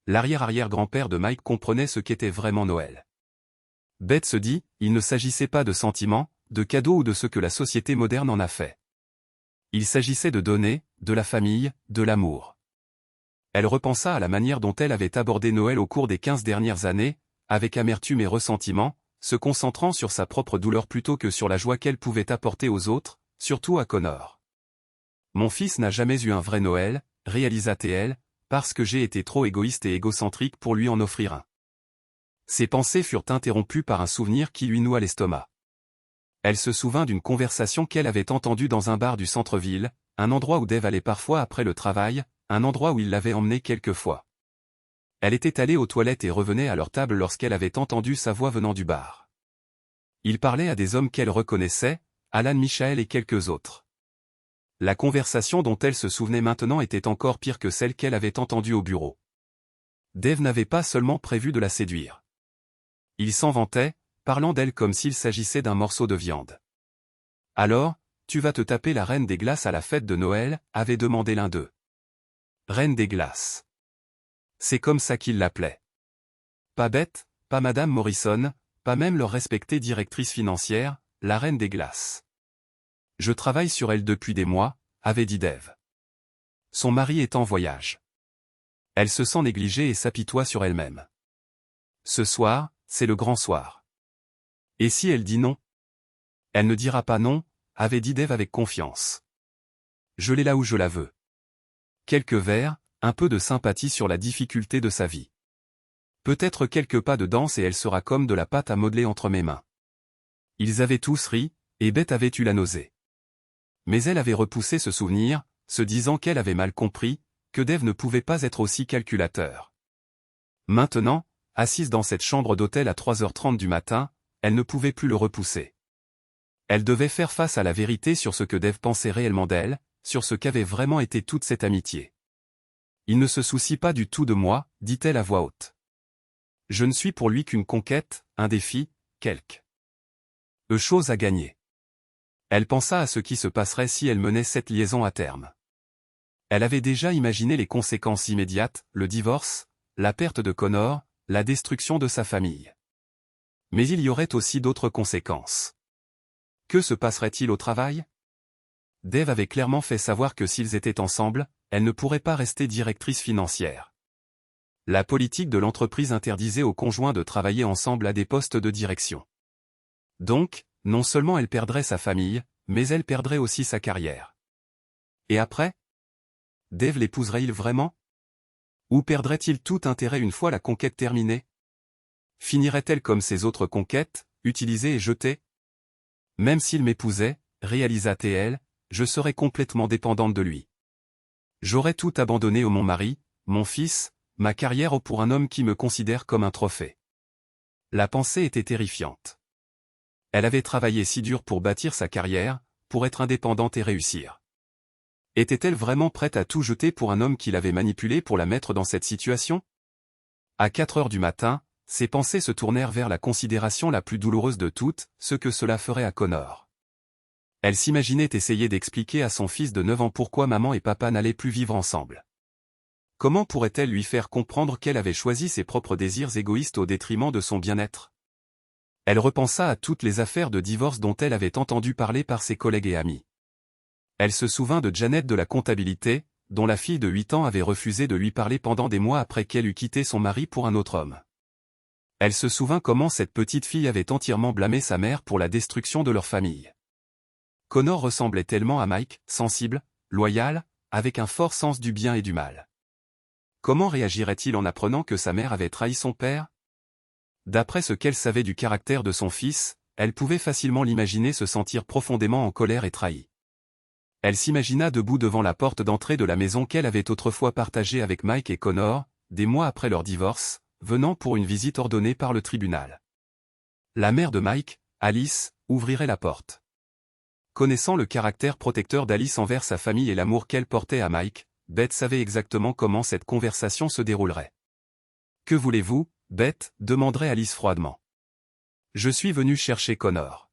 A: L'arrière-arrière-grand-père de Mike comprenait ce qu'était vraiment Noël. Beth se dit, il ne s'agissait pas de sentiments, de cadeaux ou de ce que la société moderne en a fait. Il s'agissait de donner, de la famille, de l'amour. Elle repensa à la manière dont elle avait abordé Noël au cours des 15 dernières années, avec amertume et ressentiment, se concentrant sur sa propre douleur plutôt que sur la joie qu'elle pouvait apporter aux autres, surtout à Connor. « Mon fils n'a jamais eu un vrai Noël, réalisa-t-elle, parce que j'ai été trop égoïste et égocentrique pour lui en offrir un. » Ses pensées furent interrompues par un souvenir qui lui noua l'estomac. Elle se souvint d'une conversation qu'elle avait entendue dans un bar du centre-ville, un endroit où Dave allait parfois après le travail, un endroit où il l'avait emmené quelquefois. Elle était allée aux toilettes et revenait à leur table lorsqu'elle avait entendu sa voix venant du bar. Il parlait à des hommes qu'elle reconnaissait, Alan Michael et quelques autres. La conversation dont elle se souvenait maintenant était encore pire que celle qu'elle avait entendue au bureau. Dave n'avait pas seulement prévu de la séduire. Il s'en vantait, parlant d'elle comme s'il s'agissait d'un morceau de viande. « Alors, tu vas te taper la reine des glaces à la fête de Noël » avait demandé l'un d'eux. Reine des glaces. C'est comme ça qu'il l'appelait. Pas Beth, pas Madame Morrison, pas même leur respectée directrice financière, la reine des glaces. Je travaille sur elle depuis des mois, avait dit Dave. Son mari est en voyage. Elle se sent négligée et s'apitoie sur elle-même. Ce soir, c'est le grand soir. Et si elle dit non? Elle ne dira pas non, avait dit Dave avec confiance. Je l'ai là où je la veux. Quelques vers, un peu de sympathie sur la difficulté de sa vie. Peut-être quelques pas de danse et elle sera comme de la pâte à modeler entre mes mains. Ils avaient tous ri, et Beth avait eu la nausée. Mais elle avait repoussé ce souvenir, se disant qu'elle avait mal compris, que Dave ne pouvait pas être aussi calculateur. Maintenant, assise dans cette chambre d'hôtel à 3h30 du matin, elle ne pouvait plus le repousser. Elle devait faire face à la vérité sur ce que Dave pensait réellement d'elle, sur ce qu'avait vraiment été toute cette amitié. Il ne se soucie pas du tout de moi, dit-elle à voix haute. Je ne suis pour lui qu'une conquête, un défi, quelque chose à gagner. Elle pensa à ce qui se passerait si elle menait cette liaison à terme. Elle avait déjà imaginé les conséquences immédiates, le divorce, la perte de Connor, la destruction de sa famille. Mais il y aurait aussi d'autres conséquences. Que se passerait-il au travail? Dave avait clairement fait savoir que s'ils étaient ensemble, elle ne pourrait pas rester directrice financière. La politique de l'entreprise interdisait aux conjoints de travailler ensemble à des postes de direction. Donc, non seulement elle perdrait sa famille, mais elle perdrait aussi sa carrière. Et après? Dave l'épouserait-il vraiment? Ou perdrait-il tout intérêt une fois la conquête terminée? Finirait-elle comme ses autres conquêtes, utilisée et jetée? Même s'il m'épousait, réalisa-t-elle, je serais complètement dépendante de lui. J'aurais tout abandonné au mon mari, mon fils, ma carrière pour un homme qui me considère comme un trophée. La pensée était terrifiante. Elle avait travaillé si dur pour bâtir sa carrière, pour être indépendante et réussir. Était-elle vraiment prête à tout jeter pour un homme qui l'avait manipulée pour la mettre dans cette situation? À 4 heures du matin, ses pensées se tournèrent vers la considération la plus douloureuse de toutes, ce que cela ferait à Connor. Elle s'imaginait essayer d'expliquer à son fils de 9 ans pourquoi maman et papa n'allaient plus vivre ensemble. Comment pourrait-elle lui faire comprendre qu'elle avait choisi ses propres désirs égoïstes au détriment de son bien-être? Elle repensa à toutes les affaires de divorce dont elle avait entendu parler par ses collègues et amis. Elle se souvint de Janet de la comptabilité, dont la fille de 8 ans avait refusé de lui parler pendant des mois après qu'elle eut quitté son mari pour un autre homme. Elle se souvint comment cette petite fille avait entièrement blâmé sa mère pour la destruction de leur famille. Connor ressemblait tellement à Mike, sensible, loyal, avec un fort sens du bien et du mal. Comment réagirait-il en apprenant que sa mère avait trahi son père? D'après ce qu'elle savait du caractère de son fils, elle pouvait facilement l'imaginer se sentir profondément en colère et trahi. Elle s'imagina debout devant la porte d'entrée de la maison qu'elle avait autrefois partagée avec Mike et Connor, des mois après leur divorce, venant pour une visite ordonnée par le tribunal. La mère de Mike, Alice, ouvrirait la porte. Connaissant le caractère protecteur d'Alice envers sa famille et l'amour qu'elle portait à Mike, Beth savait exactement comment cette conversation se déroulerait. « Que voulez-vous, Beth » demanderait Alice froidement. « Je suis venu chercher Connor.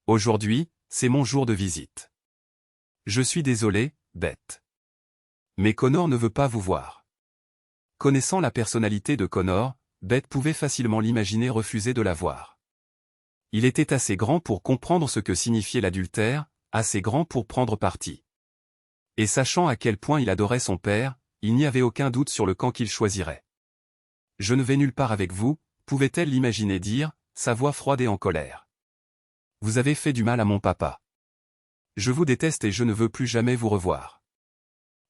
A: Aujourd'hui, c'est mon jour de visite. Je suis désolé, Beth. Mais Connor ne veut pas vous voir. » Connaissant la personnalité de Connor, Beth pouvait facilement l'imaginer refuser de la voir. Il était assez grand pour comprendre ce que signifiait l'adultère, assez grand pour prendre parti. Et sachant à quel point il adorait son père, il n'y avait aucun doute sur le camp qu'il choisirait. « Je ne vais nulle part avec vous », pouvait-elle l'imaginer dire, sa voix froide et en colère. « Vous avez fait du mal à mon papa. Je vous déteste et je ne veux plus jamais vous revoir. »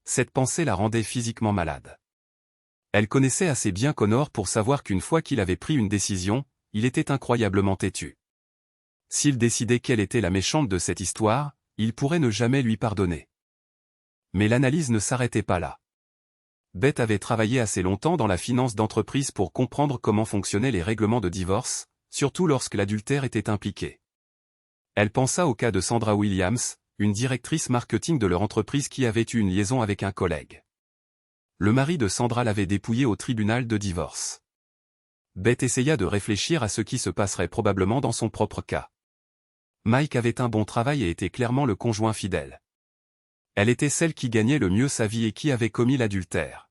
A: Cette pensée la rendait physiquement malade. Elle connaissait assez bien Connor pour savoir qu'une fois qu'il avait pris une décision, il était incroyablement têtu. S'il décidait quelle était la méchante de cette histoire, il pourrait ne jamais lui pardonner. Mais l'analyse ne s'arrêtait pas là. Beth avait travaillé assez longtemps dans la finance d'entreprise pour comprendre comment fonctionnaient les règlements de divorce, surtout lorsque l'adultère était impliqué. Elle pensa au cas de Sandra Williams, une directrice marketing de leur entreprise qui avait eu une liaison avec un collègue. Le mari de Sandra l'avait dépouillée au tribunal de divorce. Beth essaya de réfléchir à ce qui se passerait probablement dans son propre cas. Mike avait un bon travail et était clairement le conjoint fidèle. Elle était celle qui gagnait le mieux sa vie et qui avait commis l'adultère.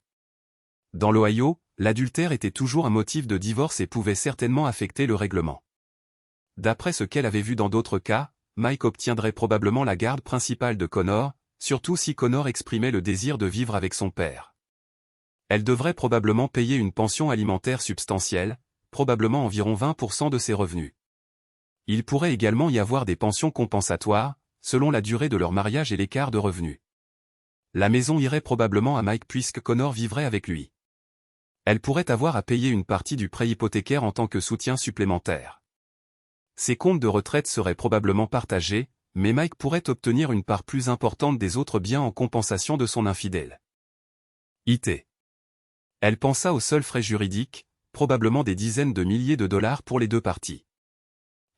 A: Dans l'Ohio, l'adultère était toujours un motif de divorce et pouvait certainement affecter le règlement. D'après ce qu'elle avait vu dans d'autres cas, Mike obtiendrait probablement la garde principale de Connor, surtout si Connor exprimait le désir de vivre avec son père. Elle devrait probablement payer une pension alimentaire substantielle, probablement environ 20% de ses revenus. Il pourrait également y avoir des pensions compensatoires, selon la durée de leur mariage et l'écart de revenus. La maison irait probablement à Mike puisque Connor vivrait avec lui. Elle pourrait avoir à payer une partie du prêt hypothécaire en tant que soutien supplémentaire. Ses comptes de retraite seraient probablement partagés, mais Mike pourrait obtenir une part plus importante des autres biens en compensation de son infidèle. It. Elle pensa aux seuls frais juridiques, probablement des dizaines de milliers de dollars pour les deux parties.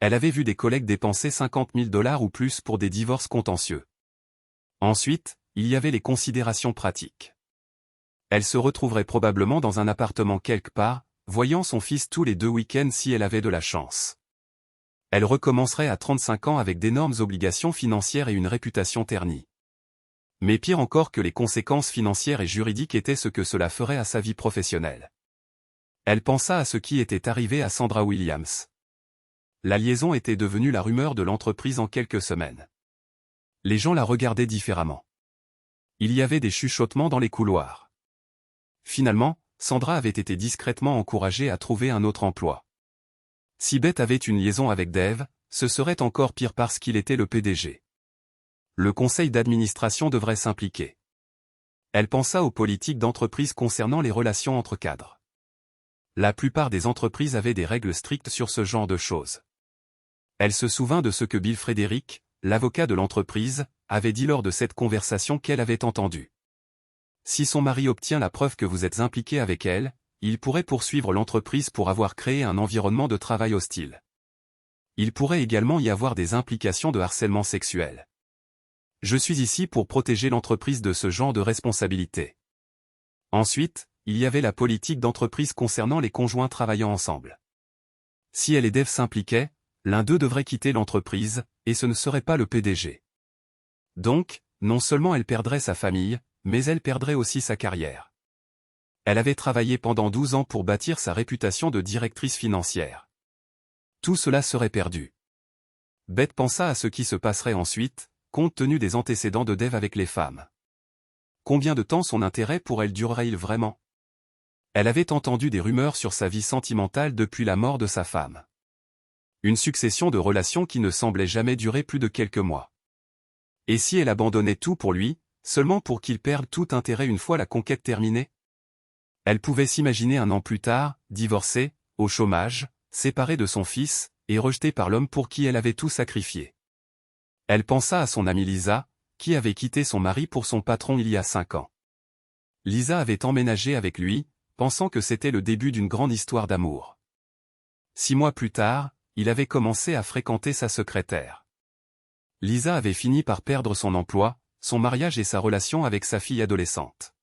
A: Elle avait vu des collègues dépenser 50 000 $ ou plus pour des divorces contentieux. Ensuite, il y avait les considérations pratiques. Elle se retrouverait probablement dans un appartement quelque part, voyant son fils tous les 2 week-ends si elle avait de la chance. Elle recommencerait à 35 ans avec d'énormes obligations financières et une réputation ternie. Mais pire encore que les conséquences financières et juridiques était ce que cela ferait à sa vie professionnelle. Elle pensa à ce qui était arrivé à Sandra Williams. La liaison était devenue la rumeur de l'entreprise en quelques semaines. Les gens la regardaient différemment. Il y avait des chuchotements dans les couloirs. Finalement, Sandra avait été discrètement encouragée à trouver un autre emploi. Si Beth avait une liaison avec Dave, ce serait encore pire parce qu'il était le PDG. Le conseil d'administration devrait s'impliquer. Elle pensa aux politiques d'entreprise concernant les relations entre cadres. La plupart des entreprises avaient des règles strictes sur ce genre de choses. Elle se souvint de ce que Bill Frederick, l'avocat de l'entreprise, avait dit lors de cette conversation qu'elle avait entendue. Si son mari obtient la preuve que vous êtes impliqué avec elle, il pourrait poursuivre l'entreprise pour avoir créé un environnement de travail hostile. Il pourrait également y avoir des implications de harcèlement sexuel. Je suis ici pour protéger l'entreprise de ce genre de responsabilité. Ensuite, il y avait la politique d'entreprise concernant les conjoints travaillant ensemble. Si elle et Dave s'impliquaient, l'un d'eux devrait quitter l'entreprise, et ce ne serait pas le PDG. Donc, non seulement elle perdrait sa famille, mais elle perdrait aussi sa carrière. Elle avait travaillé pendant 12 ans pour bâtir sa réputation de directrice financière. Tout cela serait perdu. Beth pensa à ce qui se passerait ensuite, compte tenu des antécédents de Dave avec les femmes. Combien de temps son intérêt pour elle durerait-il vraiment? Elle avait entendu des rumeurs sur sa vie sentimentale depuis la mort de sa femme. Une succession de relations qui ne semblaient jamais durer plus de quelques mois. Et si elle abandonnait tout pour lui, seulement pour qu'il perde tout intérêt une fois la conquête terminée? Elle pouvait s'imaginer un an plus tard, divorcée, au chômage, séparée de son fils, et rejetée par l'homme pour qui elle avait tout sacrifié. Elle pensa à son amie Lisa, qui avait quitté son mari pour son patron il y a 5 ans. Lisa avait emménagé avec lui, pensant que c'était le début d'une grande histoire d'amour. 6 mois plus tard, il avait commencé à fréquenter sa secrétaire. Lisa avait fini par perdre son emploi, son mariage et sa relation avec sa fille adolescente.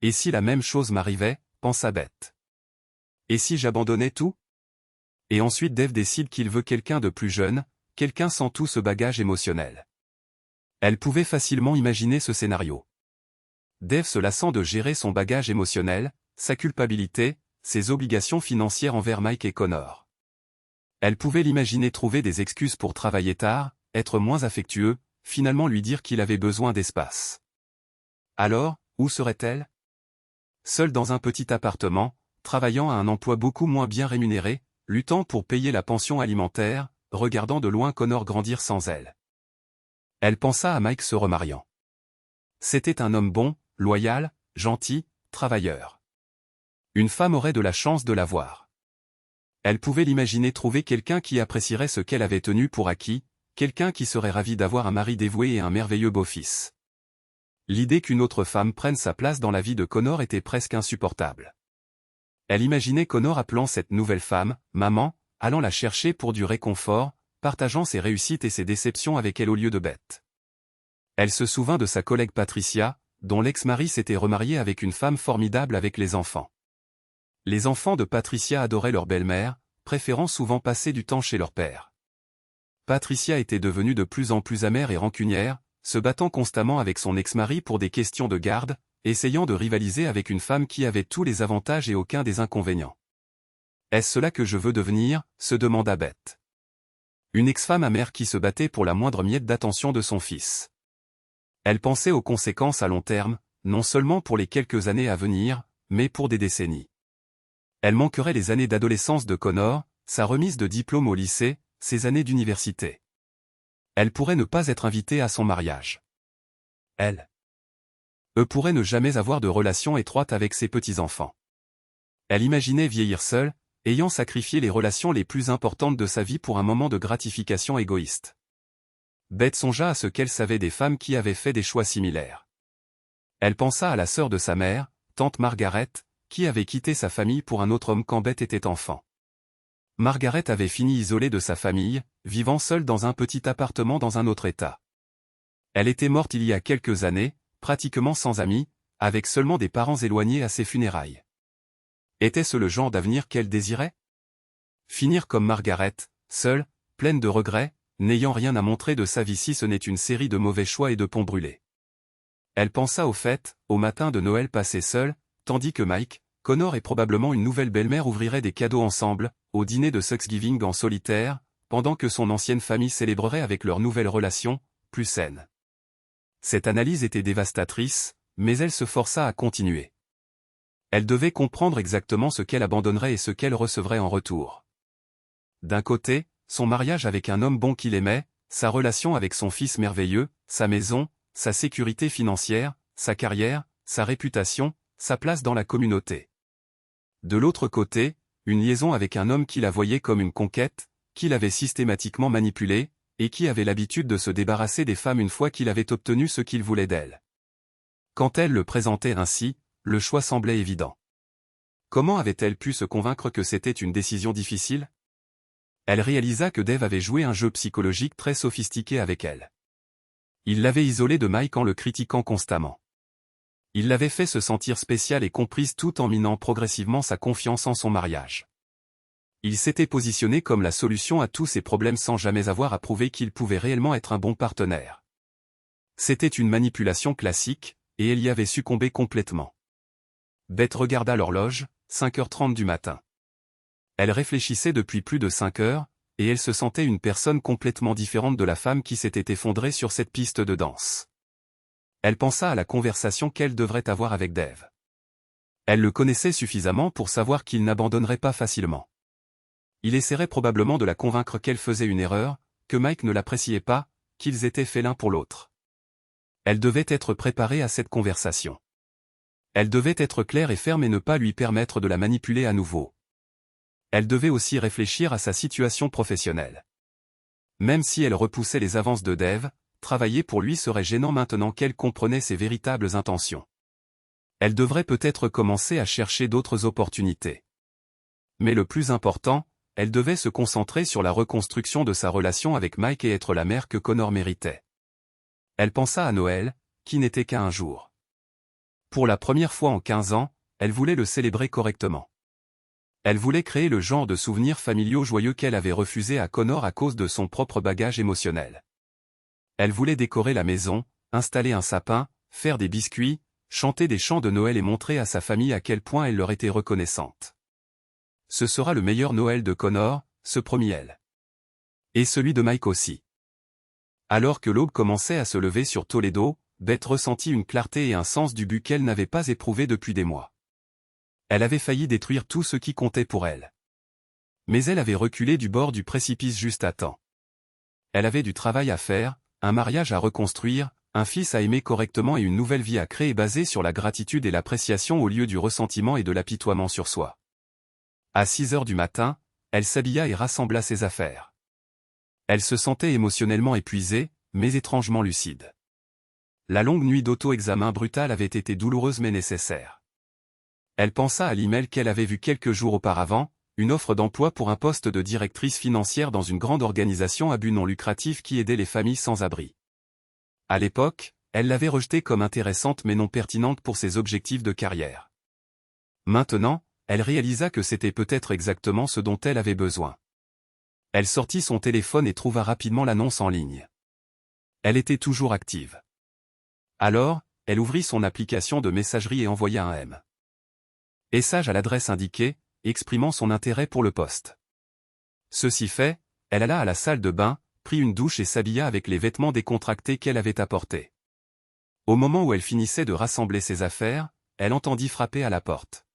A: Et si la même chose m'arrivait, pensa Beth. Et si j'abandonnais tout? Et ensuite Dave décide qu'il veut quelqu'un de plus jeune, quelqu'un sans tout ce bagage émotionnel. Elle pouvait facilement imaginer ce scénario. Dave se lassant de gérer son bagage émotionnel, sa culpabilité, ses obligations financières envers Mike et Connor. Elle pouvait l'imaginer trouver des excuses pour travailler tard, être moins affectueux, finalement lui dire qu'il avait besoin d'espace. Alors, où serait-elle? Seule dans un petit appartement, travaillant à un emploi beaucoup moins bien rémunéré, luttant pour payer la pension alimentaire, regardant de loin Connor grandir sans elle. Elle pensa à Mike se remariant. C'était un homme bon, loyal, gentil, travailleur. Une femme aurait de la chance de l'avoir. Elle pouvait l'imaginer trouver quelqu'un qui apprécierait ce qu'elle avait tenu pour acquis, quelqu'un qui serait ravi d'avoir un mari dévoué et un merveilleux beau-fils. L'idée qu'une autre femme prenne sa place dans la vie de Connor était presque insupportable. Elle imaginait Connor appelant cette nouvelle femme, maman, allant la chercher pour du réconfort, partageant ses réussites et ses déceptions avec elle au lieu de Beth. Elle se souvint de sa collègue Patricia, dont l'ex-mari s'était remarié avec une femme formidable avec les enfants. Les enfants de Patricia adoraient leur belle-mère, préférant souvent passer du temps chez leur père. Patricia était devenue de plus en plus amère et rancunière, se battant constamment avec son ex-mari pour des questions de garde, essayant de rivaliser avec une femme qui avait tous les avantages et aucun des inconvénients. « Est-ce cela que je veux devenir ?» se demanda Beth. Une ex-femme amère qui se battait pour la moindre miette d'attention de son fils. Elle pensait aux conséquences à long terme, non seulement pour les quelques années à venir, mais pour des décennies. Elle manquerait les années d'adolescence de Connor, sa remise de diplôme au lycée, ses années d'université. Elle pourrait ne pas être invitée à son mariage. Elle pourrait ne jamais avoir de relation étroite avec ses petits-enfants. Elle imaginait vieillir seule, ayant sacrifié les relations les plus importantes de sa vie pour un moment de gratification égoïste. Beth songea à ce qu'elle savait des femmes qui avaient fait des choix similaires. Elle pensa à la sœur de sa mère, tante Margaret, qui avait quitté sa famille pour un autre homme quand Beth était enfant. Margaret avait fini isolée de sa famille, vivant seule dans un petit appartement dans un autre état. Elle était morte il y a quelques années, pratiquement sans amis, avec seulement des parents éloignés à ses funérailles. Était-ce le genre d'avenir qu'elle désirait? Finir comme Margaret, seule, pleine de regrets, n'ayant rien à montrer de sa vie si ce n'est une série de mauvais choix et de ponts brûlés. Elle pensa aux fêtes, au matin de Noël passé seul, tandis que Mike, Connor et probablement une nouvelle belle-mère ouvriraient des cadeaux ensemble, au dîner de Thanksgiving en solitaire, pendant que son ancienne famille célébrerait avec leur nouvelle relation, plus saine. Cette analyse était dévastatrice, mais elle se força à continuer. Elle devait comprendre exactement ce qu'elle abandonnerait et ce qu'elle recevrait en retour. D'un côté, son mariage avec un homme bon qu'il aimait, sa relation avec son fils merveilleux, sa maison, sa sécurité financière, sa carrière, sa réputation, sa place dans la communauté. De l'autre côté, une liaison avec un homme qui la voyait comme une conquête, qui l'avait systématiquement manipulée, et qui avait l'habitude de se débarrasser des femmes une fois qu'il avait obtenu ce qu'il voulait d'elles. Quand elle le présentait ainsi, le choix semblait évident. Comment avait-elle pu se convaincre que c'était une décision difficile? Elle réalisa que Dave avait joué un jeu psychologique très sophistiqué avec elle. Il l'avait isolée de Mike en le critiquant constamment. Il l'avait fait se sentir spéciale et comprise tout en minant progressivement sa confiance en son mariage. Il s'était positionné comme la solution à tous ses problèmes sans jamais avoir à prouver qu'il pouvait réellement être un bon partenaire. C'était une manipulation classique, et elle y avait succombé complètement. Beth regarda l'horloge, 5h30 du matin. Elle réfléchissait depuis plus de 5 heures, et elle se sentait une personne complètement différente de la femme qui s'était effondrée sur cette piste de danse. Elle pensa à la conversation qu'elle devrait avoir avec Dave. Elle le connaissait suffisamment pour savoir qu'il n'abandonnerait pas facilement. Il essaierait probablement de la convaincre qu'elle faisait une erreur, que Mike ne l'appréciait pas, qu'ils étaient faits l'un pour l'autre. Elle devait être préparée à cette conversation. Elle devait être claire et ferme et ne pas lui permettre de la manipuler à nouveau. Elle devait aussi réfléchir à sa situation professionnelle. Même si elle repoussait les avances de Dave, travailler pour lui serait gênant maintenant qu'elle comprenait ses véritables intentions. Elle devrait peut-être commencer à chercher d'autres opportunités. Mais le plus important, elle devait se concentrer sur la reconstruction de sa relation avec Mike et être la mère que Connor méritait. Elle pensa à Noël, qui n'était qu'à un jour. Pour la première fois en 15 ans, elle voulait le célébrer correctement. Elle voulait créer le genre de souvenirs familiaux joyeux qu'elle avait refusé à Connor à cause de son propre bagage émotionnel. Elle voulait décorer la maison, installer un sapin, faire des biscuits, chanter des chants de Noël et montrer à sa famille à quel point elle leur était reconnaissante. Ce sera le meilleur Noël de Connor, se promit-elle. Et celui de Mike aussi. Alors que l'aube commençait à se lever sur Toledo, Beth ressentit une clarté et un sens du but qu'elle n'avait pas éprouvé depuis des mois. Elle avait failli détruire tout ce qui comptait pour elle. Mais elle avait reculé du bord du précipice juste à temps. Elle avait du travail à faire, un mariage à reconstruire, un fils à aimer correctement et une nouvelle vie à créer basée sur la gratitude et l'appréciation au lieu du ressentiment et de l'apitoiement sur soi. À 6 heures du matin, elle s'habilla et rassembla ses affaires. Elle se sentait émotionnellement épuisée, mais étrangement lucide. La longue nuit d'auto-examen brutal avait été douloureuse mais nécessaire. Elle pensa à l'email qu'elle avait vu quelques jours auparavant, une offre d'emploi pour un poste de directrice financière dans une grande organisation à but non lucratif qui aidait les familles sans abri. À l'époque, elle l'avait rejetée comme intéressante mais non pertinente pour ses objectifs de carrière. Maintenant, elle réalisa que c'était peut-être exactement ce dont elle avait besoin. Elle sortit son téléphone et trouva rapidement l'annonce en ligne. Elle était toujours active. Alors, elle ouvrit son application de messagerie et envoya un message à l'adresse indiquée, exprimant son intérêt pour le poste. Ceci fait, elle alla à la salle de bain, prit une douche et s'habilla avec les vêtements décontractés qu'elle avait apportés. Au moment où elle finissait de rassembler ses affaires, elle entendit frapper à la porte.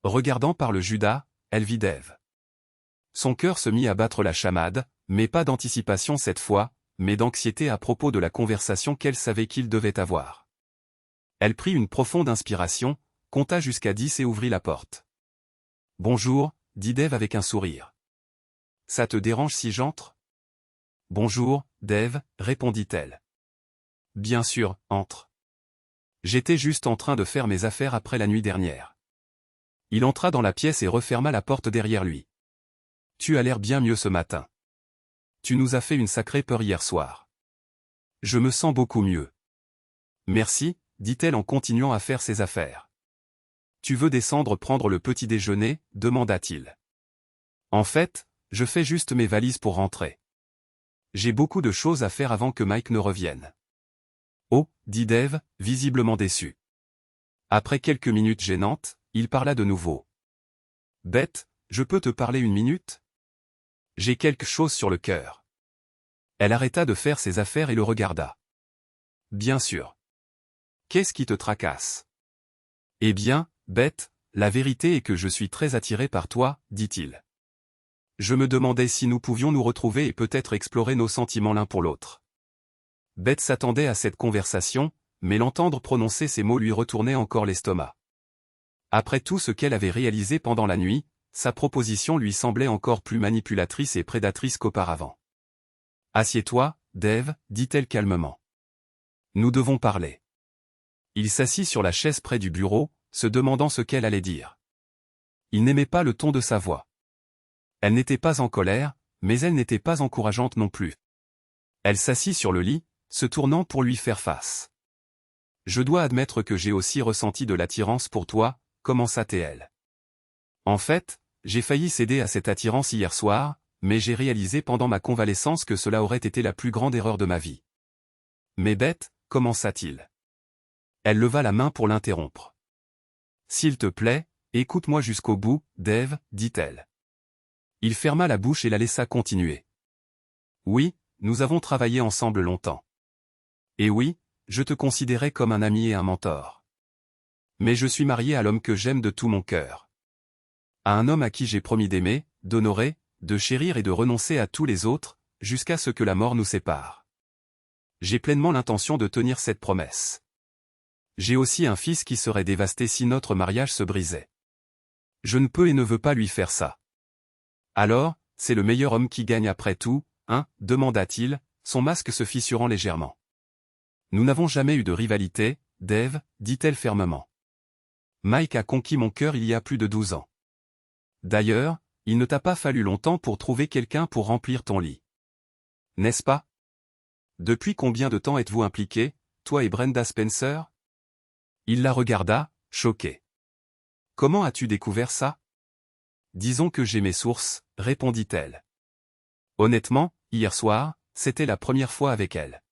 A: Regardant par le Judas, elle vit Dave. Son cœur se mit à battre la chamade, mais pas d'anticipation cette fois, mais d'anxiété à propos de la conversation qu'elle savait qu'il devait avoir. Elle prit une profonde inspiration, compta jusqu'à 10 et ouvrit la porte. « Bonjour », dit Dave avec un sourire. « Ça te dérange si j'entre ?»« Bonjour, Dave », répondit-elle. « Bien sûr, entre. J'étais juste en train de faire mes affaires après la nuit dernière. » Il entra dans la pièce et referma la porte derrière lui. « Tu as l'air bien mieux ce matin. Tu nous as fait une sacrée peur hier soir. »« Je me sens beaucoup mieux. »« Merci », dit-elle en continuant à faire ses affaires. « Tu veux descendre prendre le petit déjeuner ?» demanda-t-il. « En fait, je fais juste mes valises pour rentrer. J'ai beaucoup de choses à faire avant que Mike ne revienne. »« Oh » dit Dave, visiblement déçu. Après quelques minutes gênantes, il parla de nouveau. Beth, je peux te parler une minute? J'ai quelque chose sur le cœur. Elle arrêta de faire ses affaires et le regarda. Bien sûr. Qu'est-ce qui te tracasse? Eh bien, Beth, la vérité est que je suis très attiré par toi, dit-il. Je me demandais si nous pouvions nous retrouver et peut-être explorer nos sentiments l'un pour l'autre. Beth s'attendait à cette conversation, mais l'entendre prononcer ces mots lui retournait encore l'estomac. Après tout ce qu'elle avait réalisé pendant la nuit, sa proposition lui semblait encore plus manipulatrice et prédatrice qu'auparavant. « Assieds-toi, Dave, dit-elle calmement. Nous devons parler. » Il s'assit sur la chaise près du bureau, se demandant ce qu'elle allait dire. Il n'aimait pas le ton de sa voix. Elle n'était pas en colère, mais elle n'était pas encourageante non plus. Elle s'assit sur le lit, se tournant pour lui faire face. « Je dois admettre que j'ai aussi ressenti de l'attirance pour toi, commença-t-elle. En fait, j'ai failli céder à cette attirance hier soir, mais j'ai réalisé pendant ma convalescence que cela aurait été la plus grande erreur de ma vie. Mais Beth, commença-t-il. Elle leva la main pour l'interrompre. S'il te plaît, écoute-moi jusqu'au bout, Dave, dit-elle. Il ferma la bouche et la laissa continuer. Oui, nous avons travaillé ensemble longtemps. Et oui, je te considérais comme un ami et un mentor. Mais je suis marié à l'homme que j'aime de tout mon cœur. À un homme à qui j'ai promis d'aimer, d'honorer, de chérir et de renoncer à tous les autres, jusqu'à ce que la mort nous sépare. J'ai pleinement l'intention de tenir cette promesse. J'ai aussi un fils qui serait dévasté si notre mariage se brisait. Je ne peux et ne veux pas lui faire ça. Alors, c'est le meilleur homme qui gagne après tout, hein, demanda-t-il, son masque se fissurant légèrement. Nous n'avons jamais eu de rivalité, Dave, dit-elle fermement. Mike a conquis mon cœur il y a plus de 12 ans. D'ailleurs, il ne t'a pas fallu longtemps pour trouver quelqu'un pour remplir ton lit. N'est-ce pas? Depuis combien de temps êtes-vous impliqués, toi et Brenda Spencer? Il la regarda, choqué. Comment as-tu découvert ça? Disons que j'ai mes sources, répondit-elle. Honnêtement, hier soir, c'était la première fois avec elle.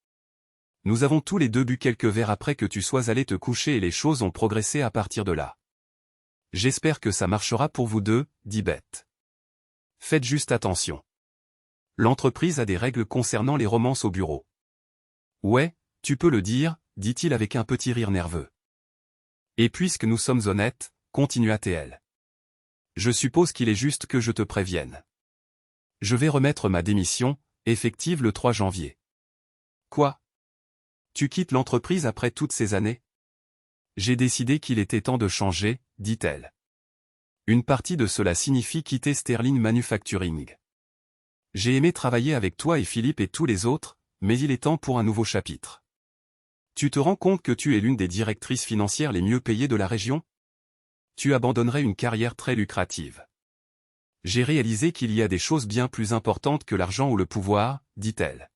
A: Nous avons tous les deux bu quelques verres après que tu sois allé te coucher et les choses ont progressé à partir de là. J'espère que ça marchera pour vous deux, dit Beth. Faites juste attention. L'entreprise a des règles concernant les romances au bureau. Ouais, tu peux le dire, dit-il avec un petit rire nerveux. Et puisque nous sommes honnêtes, continua-t-elle. Je suppose qu'il est juste que je te prévienne. Je vais remettre ma démission, effective le 3 janvier. Quoi? Tu quittes l'entreprise après toutes ces années? J'ai décidé qu'il était temps de changer, dit-elle. Une partie de cela signifie quitter Sterling Manufacturing. J'ai aimé travailler avec toi et Philippe et tous les autres, mais il est temps pour un nouveau chapitre. Tu te rends compte que tu es l'une des directrices financières les mieux payées de la région? Tu abandonnerais une carrière très lucrative. J'ai réalisé qu'il y a des choses bien plus importantes que l'argent ou le pouvoir, dit-elle.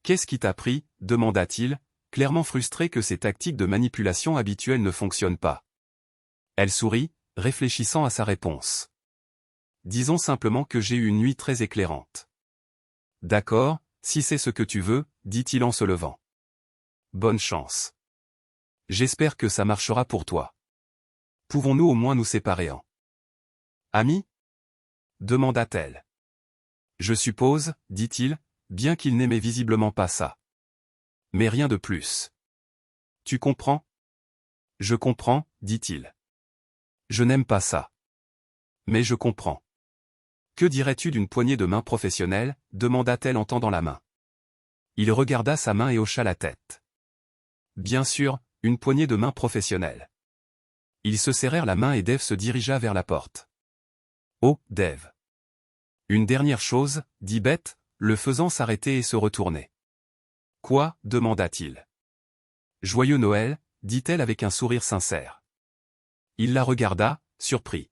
A: Qu'est-ce qui t'a pris, demanda-t-il, clairement frustré que ces tactiques de manipulation habituelles ne fonctionnent pas. Elle sourit, réfléchissant à sa réponse. Disons simplement que j'ai eu une nuit très éclairante. D'accord, si c'est ce que tu veux, dit-il en se levant. Bonne chance. J'espère que ça marchera pour toi. Pouvons-nous au moins nous séparer en amis? Demanda-t-elle. Je suppose, dit-il, bien qu'il n'aimait visiblement pas ça. Mais rien de plus. Tu comprends? Je comprends, dit-il. Je n'aime pas ça. Mais je comprends. Que dirais-tu d'une poignée de main professionnelle, demanda-t-elle en tendant la main. Il regarda sa main et hocha la tête. Bien sûr, une poignée de main professionnelle. Ils se serrèrent la main et Dave se dirigea vers la porte. Oh, Dave. Une dernière chose, dit Beth, le faisant s'arrêter et se retourner. Quoi, demanda-t-il. Joyeux Noël, dit-elle avec un sourire sincère. Il la regarda, surpris.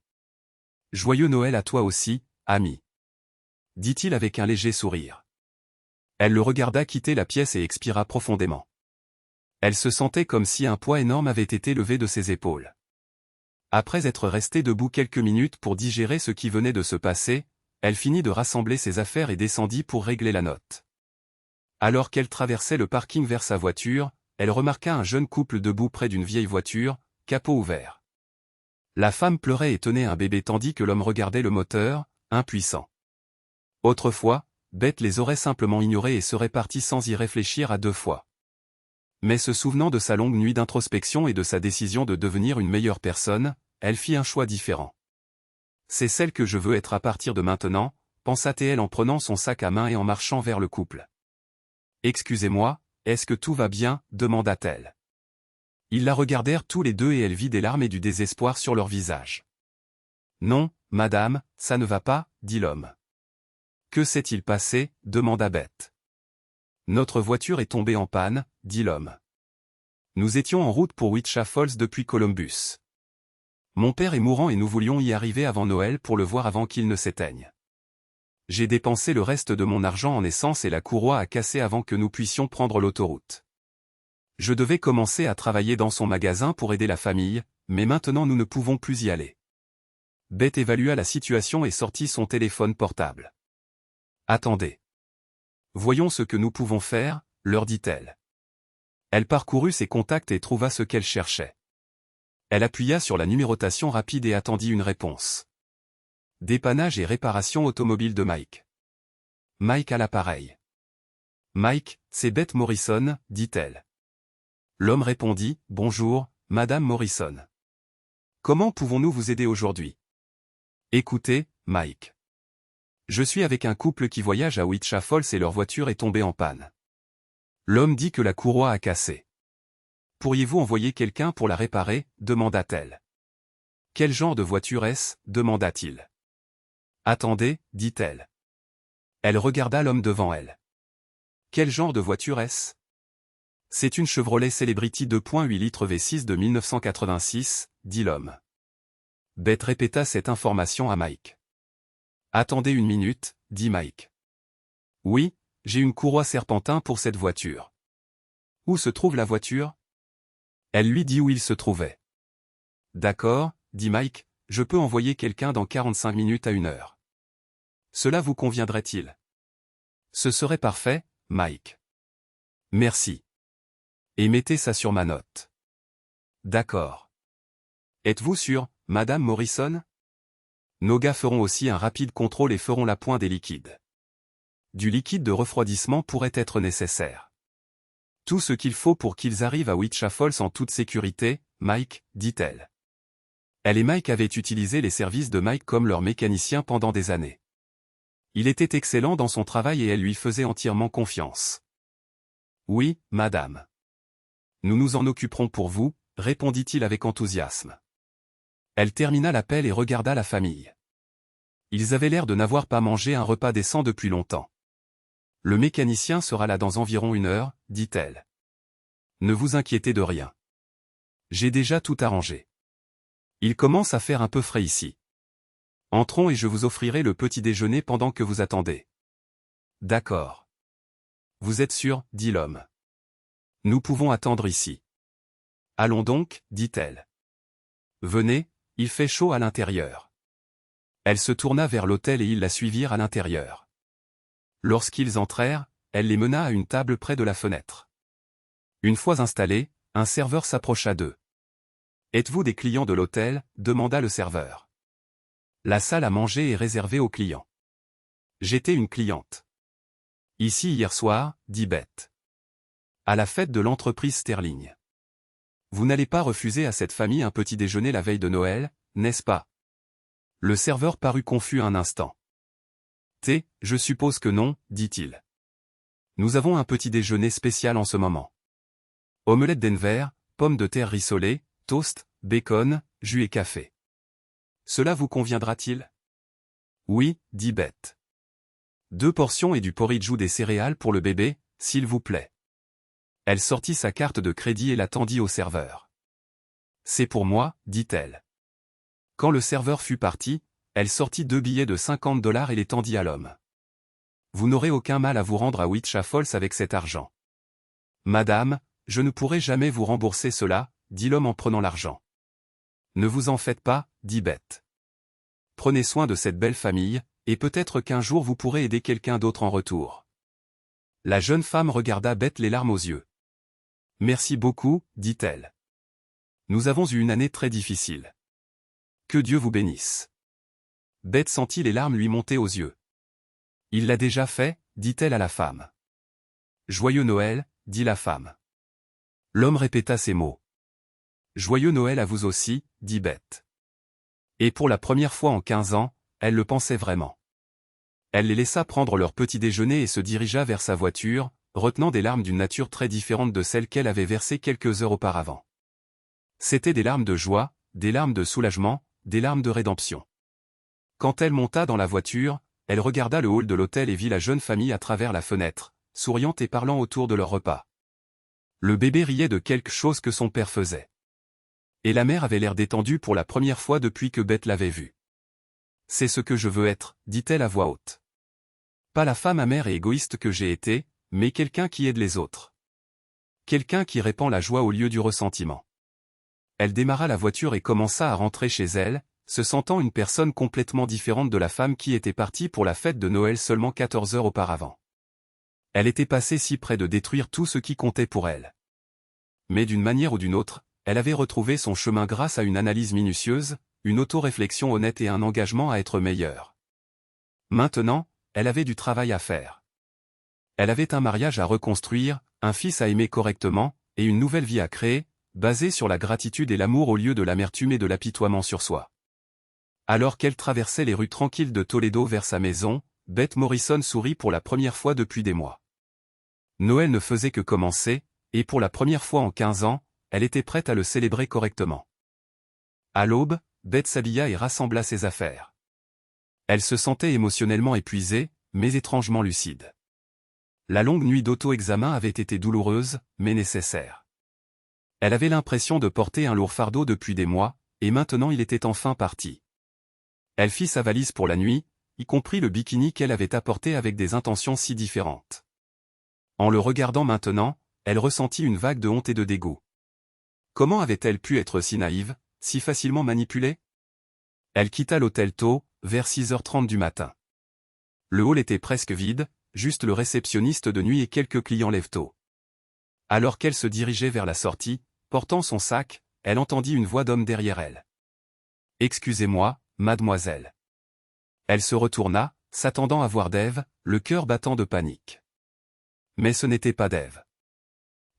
A: Joyeux Noël à toi aussi, ami. Dit-il avec un léger sourire. Elle le regarda quitter la pièce et expira profondément. Elle se sentait comme si un poids énorme avait été levé de ses épaules. Après être restée debout quelques minutes pour digérer ce qui venait de se passer, elle finit de rassembler ses affaires et descendit pour régler la note. Alors qu'elle traversait le parking vers sa voiture, elle remarqua un jeune couple debout près d'une vieille voiture, capot ouvert. La femme pleurait et tenait un bébé tandis que l'homme regardait le moteur, impuissant. Autrefois, Beth les aurait simplement ignorés et serait partie sans y réfléchir à deux fois. Mais se souvenant de sa longue nuit d'introspection et de sa décision de devenir une meilleure personne, elle fit un choix différent. C'est celle que je veux être à partir de maintenant, pensa-t-elle en prenant son sac à main et en marchant vers le couple. Excusez-moi, est-ce que tout va bien, demanda-t-elle. Ils la regardèrent tous les deux et elle vit des larmes et du désespoir sur leur visage. Non, madame, ça ne va pas, dit l'homme. Que s'est-il passé, demanda Beth. Notre voiture est tombée en panne, dit l'homme. Nous étions en route pour Wichita Falls depuis Columbus. Mon père est mourant et nous voulions y arriver avant Noël pour le voir avant qu'il ne s'éteigne. J'ai dépensé le reste de mon argent en essence et la courroie a cassé avant que nous puissions prendre l'autoroute. Je devais commencer à travailler dans son magasin pour aider la famille, mais maintenant nous ne pouvons plus y aller. Beth évalua la situation et sortit son téléphone portable. Attendez. Voyons ce que nous pouvons faire, leur dit-elle. Elle parcourut ses contacts et trouva ce qu'elle cherchait. Elle appuya sur la numérotation rapide et attendit une réponse. Dépannage et réparation automobile de Mike. Mike à l'appareil. Mike, c'est Beth Morrison, dit-elle. L'homme répondit, bonjour, Madame Morrison. Comment pouvons-nous vous aider aujourd'hui? Écoutez, Mike. Je suis avec un couple qui voyage à Wichita Falls et leur voiture est tombée en panne. L'homme dit que la courroie a cassé. Pourriez-vous envoyer quelqu'un pour la réparer, demanda-t-elle. Quel genre de voiture est-ce, demanda-t-il. Attendez, dit-elle. Elle regarda l'homme devant elle. Quel genre de voiture est-ce? C'est une Chevrolet Celebrity 2.8 litres V6 de 1986, dit l'homme. Beth répéta cette information à Mike. Attendez une minute, dit Mike. Oui, j'ai une courroie serpentin pour cette voiture. Où se trouve la voiture? Elle lui dit où il se trouvait. D'accord, dit Mike, je peux envoyer quelqu'un dans 45 minutes à 1 heure. Cela vous conviendrait-il? Ce serait parfait, Mike. Merci. Et mettez ça sur ma note. D'accord. Êtes-vous sûr, Madame Morrison? Nos gars feront aussi un rapide contrôle et feront la pointe des liquides. Du liquide de refroidissement pourrait être nécessaire. Tout ce qu'il faut pour qu'ils arrivent à Wichita Falls en toute sécurité, Mike, dit-elle. Elle et Mike avaient utilisé les services de Mike comme leur mécanicien pendant des années. Il était excellent dans son travail et elle lui faisait entièrement confiance. Oui, madame. Nous nous en occuperons pour vous, répondit-il avec enthousiasme. Elle termina l'appel et regarda la famille. Ils avaient l'air de n'avoir pas mangé un repas décent depuis longtemps. Le mécanicien sera là dans environ 1 heure, dit-elle. Ne vous inquiétez de rien. J'ai déjà tout arrangé. Il commence à faire un peu frais ici. Entrons et je vous offrirai le petit déjeuner pendant que vous attendez. D'accord. Vous êtes sûr, dit l'homme. Nous pouvons attendre ici. Allons donc, dit-elle. Venez, il fait chaud à l'intérieur. Elle se tourna vers l'hôtel et ils la suivirent à l'intérieur. Lorsqu'ils entrèrent, elle les mena à une table près de la fenêtre. Une fois installés, un serveur s'approcha d'eux. « Êtes-vous des clients de l'hôtel » demanda le serveur. La salle à manger est réservée aux clients. J'étais une cliente. Ici hier soir, dit Beth. À la fête de l'entreprise Sterling. Vous n'allez pas refuser à cette famille un petit déjeuner la veille de Noël, n'est-ce pas? Le serveur parut confus un instant. Je suppose que non, dit-il. Nous avons un petit déjeuner spécial en ce moment. Omelette Denver, pommes de terre rissolées, toast, bacon, jus et café. Cela vous conviendra-t-il? Oui, dit Beth. 2 portions et du porridge ou des céréales pour le bébé, s'il vous plaît. Elle sortit sa carte de crédit et la tendit au serveur. C'est pour moi, dit-elle. Quand le serveur fut parti, elle sortit 2 billets de $50 et les tendit à l'homme. Vous n'aurez aucun mal à vous rendre à Wichita Falls avec cet argent. Madame, je ne pourrai jamais vous rembourser cela, dit l'homme en prenant l'argent. Ne vous en faites pas, dit Beth. Prenez soin de cette belle famille, et peut-être qu'un jour vous pourrez aider quelqu'un d'autre en retour. La jeune femme regarda Beth les larmes aux yeux. Merci beaucoup, dit-elle. Nous avons eu une année très difficile. Que Dieu vous bénisse. Beth sentit les larmes lui monter aux yeux. Il l'a déjà fait, dit-elle à la femme. Joyeux Noël, dit la femme. L'homme répéta ces mots. Joyeux Noël à vous aussi, dit Beth. Et pour la première fois en 15 ans, elle le pensait vraiment. Elle les laissa prendre leur petit déjeuner et se dirigea vers sa voiture, retenant des larmes d'une nature très différente de celles qu'elle avait versées quelques heures auparavant. C'étaient des larmes de joie, des larmes de soulagement, des larmes de rédemption. Quand elle monta dans la voiture, elle regarda le hall de l'hôtel et vit la jeune famille à travers la fenêtre, souriant et parlant autour de leur repas. Le bébé riait de quelque chose que son père faisait. Et la mère avait l'air détendue pour la première fois depuis que Beth l'avait vue. C'est ce que je veux être, dit-elle à voix haute. Pas la femme amère et égoïste que j'ai été, mais quelqu'un qui aide les autres. Quelqu'un qui répand la joie au lieu du ressentiment. Elle démarra la voiture et commença à rentrer chez elle, se sentant une personne complètement différente de la femme qui était partie pour la fête de Noël seulement 14 heures auparavant. Elle était passée si près de détruire tout ce qui comptait pour elle. Mais d'une manière ou d'une autre, elle avait retrouvé son chemin grâce à une analyse minutieuse, une auto-réflexion honnête et un engagement à être meilleure. Maintenant, elle avait du travail à faire. Elle avait un mariage à reconstruire, un fils à aimer correctement, et une nouvelle vie à créer, basée sur la gratitude et l'amour au lieu de l'amertume et de l'apitoiement sur soi. Alors qu'elle traversait les rues tranquilles de Toledo vers sa maison, Beth Morrison sourit pour la première fois depuis des mois. Noël ne faisait que commencer, et pour la première fois en 15 ans, elle était prête à le célébrer correctement. À l'aube, Beth s'habilla et rassembla ses affaires. Elle se sentait émotionnellement épuisée, mais étrangement lucide. La longue nuit d'auto-examen avait été douloureuse, mais nécessaire. Elle avait l'impression de porter un lourd fardeau depuis des mois, et maintenant il était enfin parti. Elle fit sa valise pour la nuit, y compris le bikini qu'elle avait apporté avec des intentions si différentes. En le regardant maintenant, elle ressentit une vague de honte et de dégoût. Comment avait-elle pu être si naïve, si facilement manipulée? Elle quitta l'hôtel tôt, vers 6h30 du matin. Le hall était presque vide, juste le réceptionniste de nuit et quelques clients lève-tôt. Alors qu'elle se dirigeait vers la sortie, portant son sac, elle entendit une voix d'homme derrière elle. « Excusez-moi, mademoiselle. » Elle se retourna, s'attendant à voir Dave, le cœur battant de panique. Mais ce n'était pas Dave.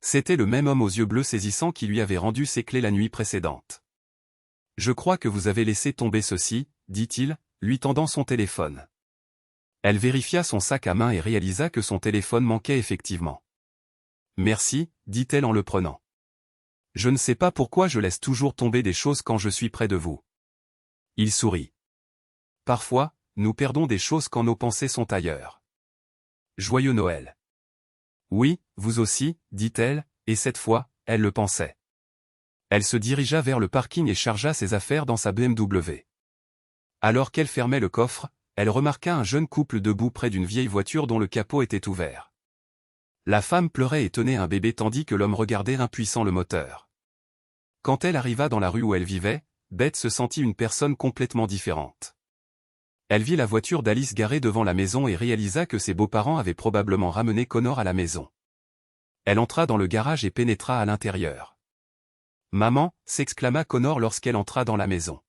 A: C'était le même homme aux yeux bleus saisissants qui lui avait rendu ses clés la nuit précédente. « Je crois que vous avez laissé tomber ceci, » dit-il, lui tendant son téléphone. Elle vérifia son sac à main et réalisa que son téléphone manquait effectivement. « Merci, » dit-elle en le prenant. « Je ne sais pas pourquoi je laisse toujours tomber des choses quand je suis près de vous. » Il sourit. « Parfois, nous perdons des choses quand nos pensées sont ailleurs. Joyeux Noël. » « Oui, vous aussi, » dit-elle, et cette fois, elle le pensait. Elle se dirigea vers le parking et chargea ses affaires dans sa BMW. Alors qu'elle fermait le coffre, elle remarqua un jeune couple debout près d'une vieille voiture dont le capot était ouvert. La femme pleurait et tenait un bébé tandis que l'homme regardait impuissant le moteur. Quand elle arriva dans la rue où elle vivait, Beth se sentit une personne complètement différente. Elle vit la voiture d'Alice garée devant la maison et réalisa que ses beaux-parents avaient probablement ramené Connor à la maison. Elle entra dans le garage et pénétra à l'intérieur. « Maman !» s'exclama Connor lorsqu'elle entra dans la maison.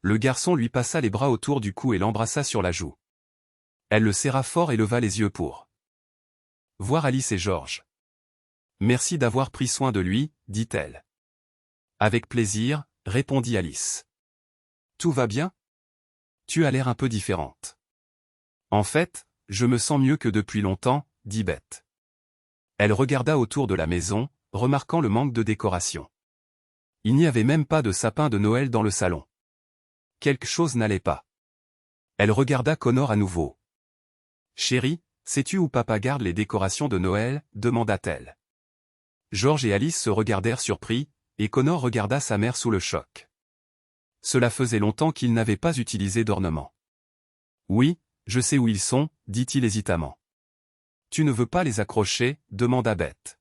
A: Le garçon lui passa les bras autour du cou et l'embrassa sur la joue. Elle le serra fort et leva les yeux pour voir Alice et George. « Merci d'avoir pris soin de lui, » dit-elle. « Avec plaisir, » répondit Alice. « Tout va bien ? Tu as l'air un peu différente. »« En fait, je me sens mieux que depuis longtemps, » dit Beth. Elle regarda autour de la maison, remarquant le manque de décoration. Il n'y avait même pas de sapin de Noël dans le salon. Quelque chose n'allait pas. Elle regarda Connor à nouveau. « Chérie, sais-tu où papa garde les décorations de Noël ?» demanda-t-elle. George et Alice se regardèrent surpris, et Connor regarda sa mère sous le choc. Cela faisait longtemps qu'il n'avait pas utilisé d'ornements. « Oui, je sais où ils sont, » dit-il hésitamment. « Tu ne veux pas les accrocher ?» demanda Beth.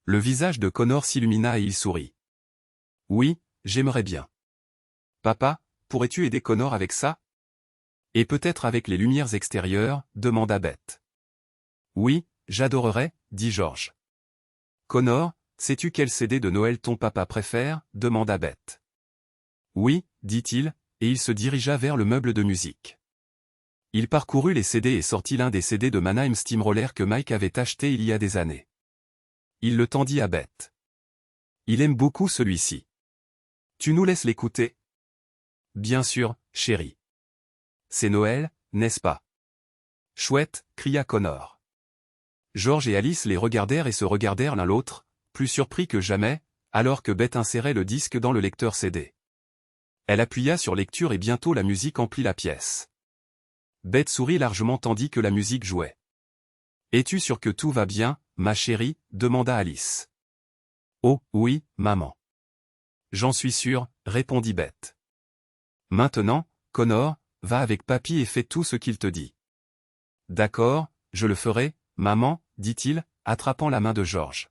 A: Le visage de Connor s'illumina et il sourit. « Oui, j'aimerais bien. »« Papa, pourrais-tu aider Connor avec ça ? » « Et peut-être avec les lumières extérieures ?» demanda Beth. « Oui, j'adorerais, » dit George. « Connor, sais-tu quel CD de Noël ton papa préfère ? demanda Beth. « Oui, dit-il, et il se dirigea vers le meuble de musique. Il parcourut les CD et sortit l'un des CD de Mannheim Steamroller que Mike avait acheté il y a des années. Il le tendit à Beth. Il aime beaucoup celui-ci. Tu nous laisses l'écouter? Bien sûr, chérie. C'est Noël, n'est-ce pas? Chouette, cria Connor. George et Alice les regardèrent et se regardèrent l'un l'autre, plus surpris que jamais, alors que Beth insérait le disque dans le lecteur CD. Elle appuya sur lecture et bientôt la musique emplit la pièce. Beth sourit largement tandis que la musique jouait. « Es-tu sûre que tout va bien, ma chérie ?» demanda Alice. « Oh, oui, maman. »« J'en suis sûre, » répondit Beth. « Maintenant, Connor, va avec papy et fais tout ce qu'il te dit. »« D'accord, je le ferai, maman, » dit-il, attrapant la main de George.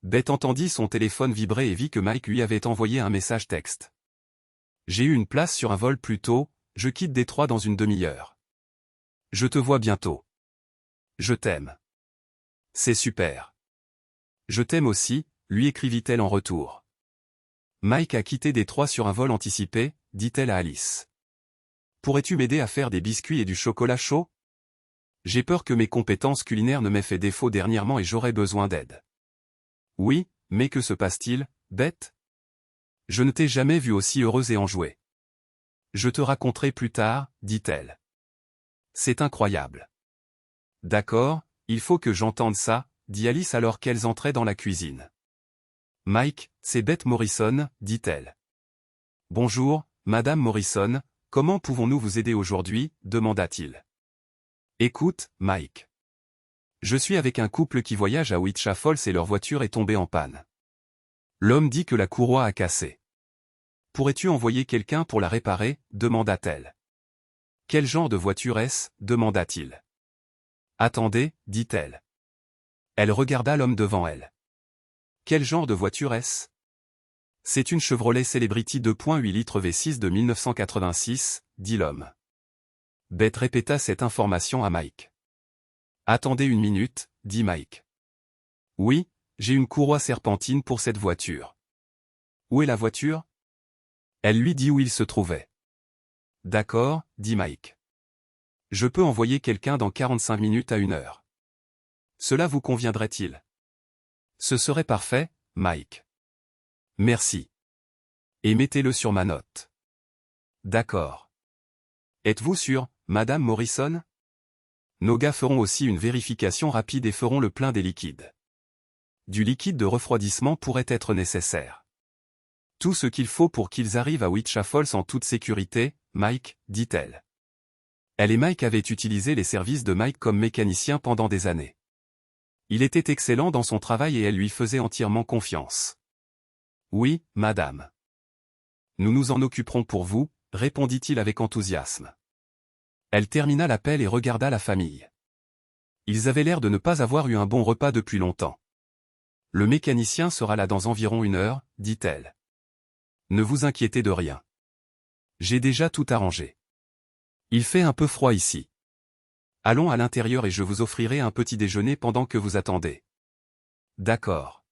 A: Beth entendit son téléphone vibrer et vit que Mike lui avait envoyé un message texte. « J'ai eu une place sur un vol plus tôt, je quitte Détroit dans une demi-heure. Je te vois bientôt. Je t'aime. » C'est super. Je t'aime aussi, lui écrivit-elle en retour. Mike a quitté Détroit sur un vol anticipé, dit-elle à Alice. Pourrais-tu m'aider à faire des biscuits et du chocolat chaud? J'ai peur que mes compétences culinaires ne m'aient fait défaut dernièrement et j'aurais besoin d'aide. Oui, mais que se passe-t-il, Beth? Je ne t'ai jamais vue aussi heureuse et enjouée. Je te raconterai plus tard, dit-elle. C'est incroyable. D'accord, il faut que j'entende ça, dit Alice alors qu'elles entraient dans la cuisine. Mike, c'est Beth Morrison, dit-elle. Bonjour, Madame Morrison, comment pouvons-nous vous aider aujourd'hui, demanda-t-il. Écoute, Mike. Je suis avec un couple qui voyage à Wichita Falls et leur voiture est tombée en panne. L'homme dit que la courroie a cassé. Pourrais-tu envoyer quelqu'un pour la réparer, demanda-t-elle. Quel genre de voiture est-ce, demanda-t-il. Attendez, dit-elle. Elle regarda l'homme devant elle. Quel genre de voiture est-ce? C'est une Chevrolet Celebrity 2.8 litres V6 de 1986, dit l'homme. Beth répéta cette information à Mike. Attendez une minute, dit Mike. Oui, j'ai une courroie serpentine pour cette voiture. Où est la voiture? Elle lui dit où il se trouvait. D'accord, dit Mike. Je peux envoyer quelqu'un dans 45 minutes à 1 heure. Cela vous conviendrait-il? Ce serait parfait, Mike. Merci. Et mettez-le sur ma note. D'accord. Êtes-vous sûr, Madame Morrison? Nos gars feront aussi une vérification rapide et feront le plein des liquides. Du liquide de refroidissement pourrait être nécessaire. Tout ce qu'il faut pour qu'ils arrivent à Wichita Falls en toute sécurité, Mike, dit-elle. Elle et Mike avaient utilisé les services de Mike comme mécanicien pendant des années. Il était excellent dans son travail et elle lui faisait entièrement confiance. Oui, madame. Nous nous en occuperons pour vous, répondit-il avec enthousiasme. Elle termina l'appel et regarda la famille. Ils avaient l'air de ne pas avoir eu un bon repas depuis longtemps. Le mécanicien sera là dans environ 1 heure, dit-elle. Ne vous inquiétez de rien. J'ai déjà tout arrangé. Il fait un peu froid ici. Allons à l'intérieur et je vous offrirai un petit déjeuner pendant que vous attendez. D'accord.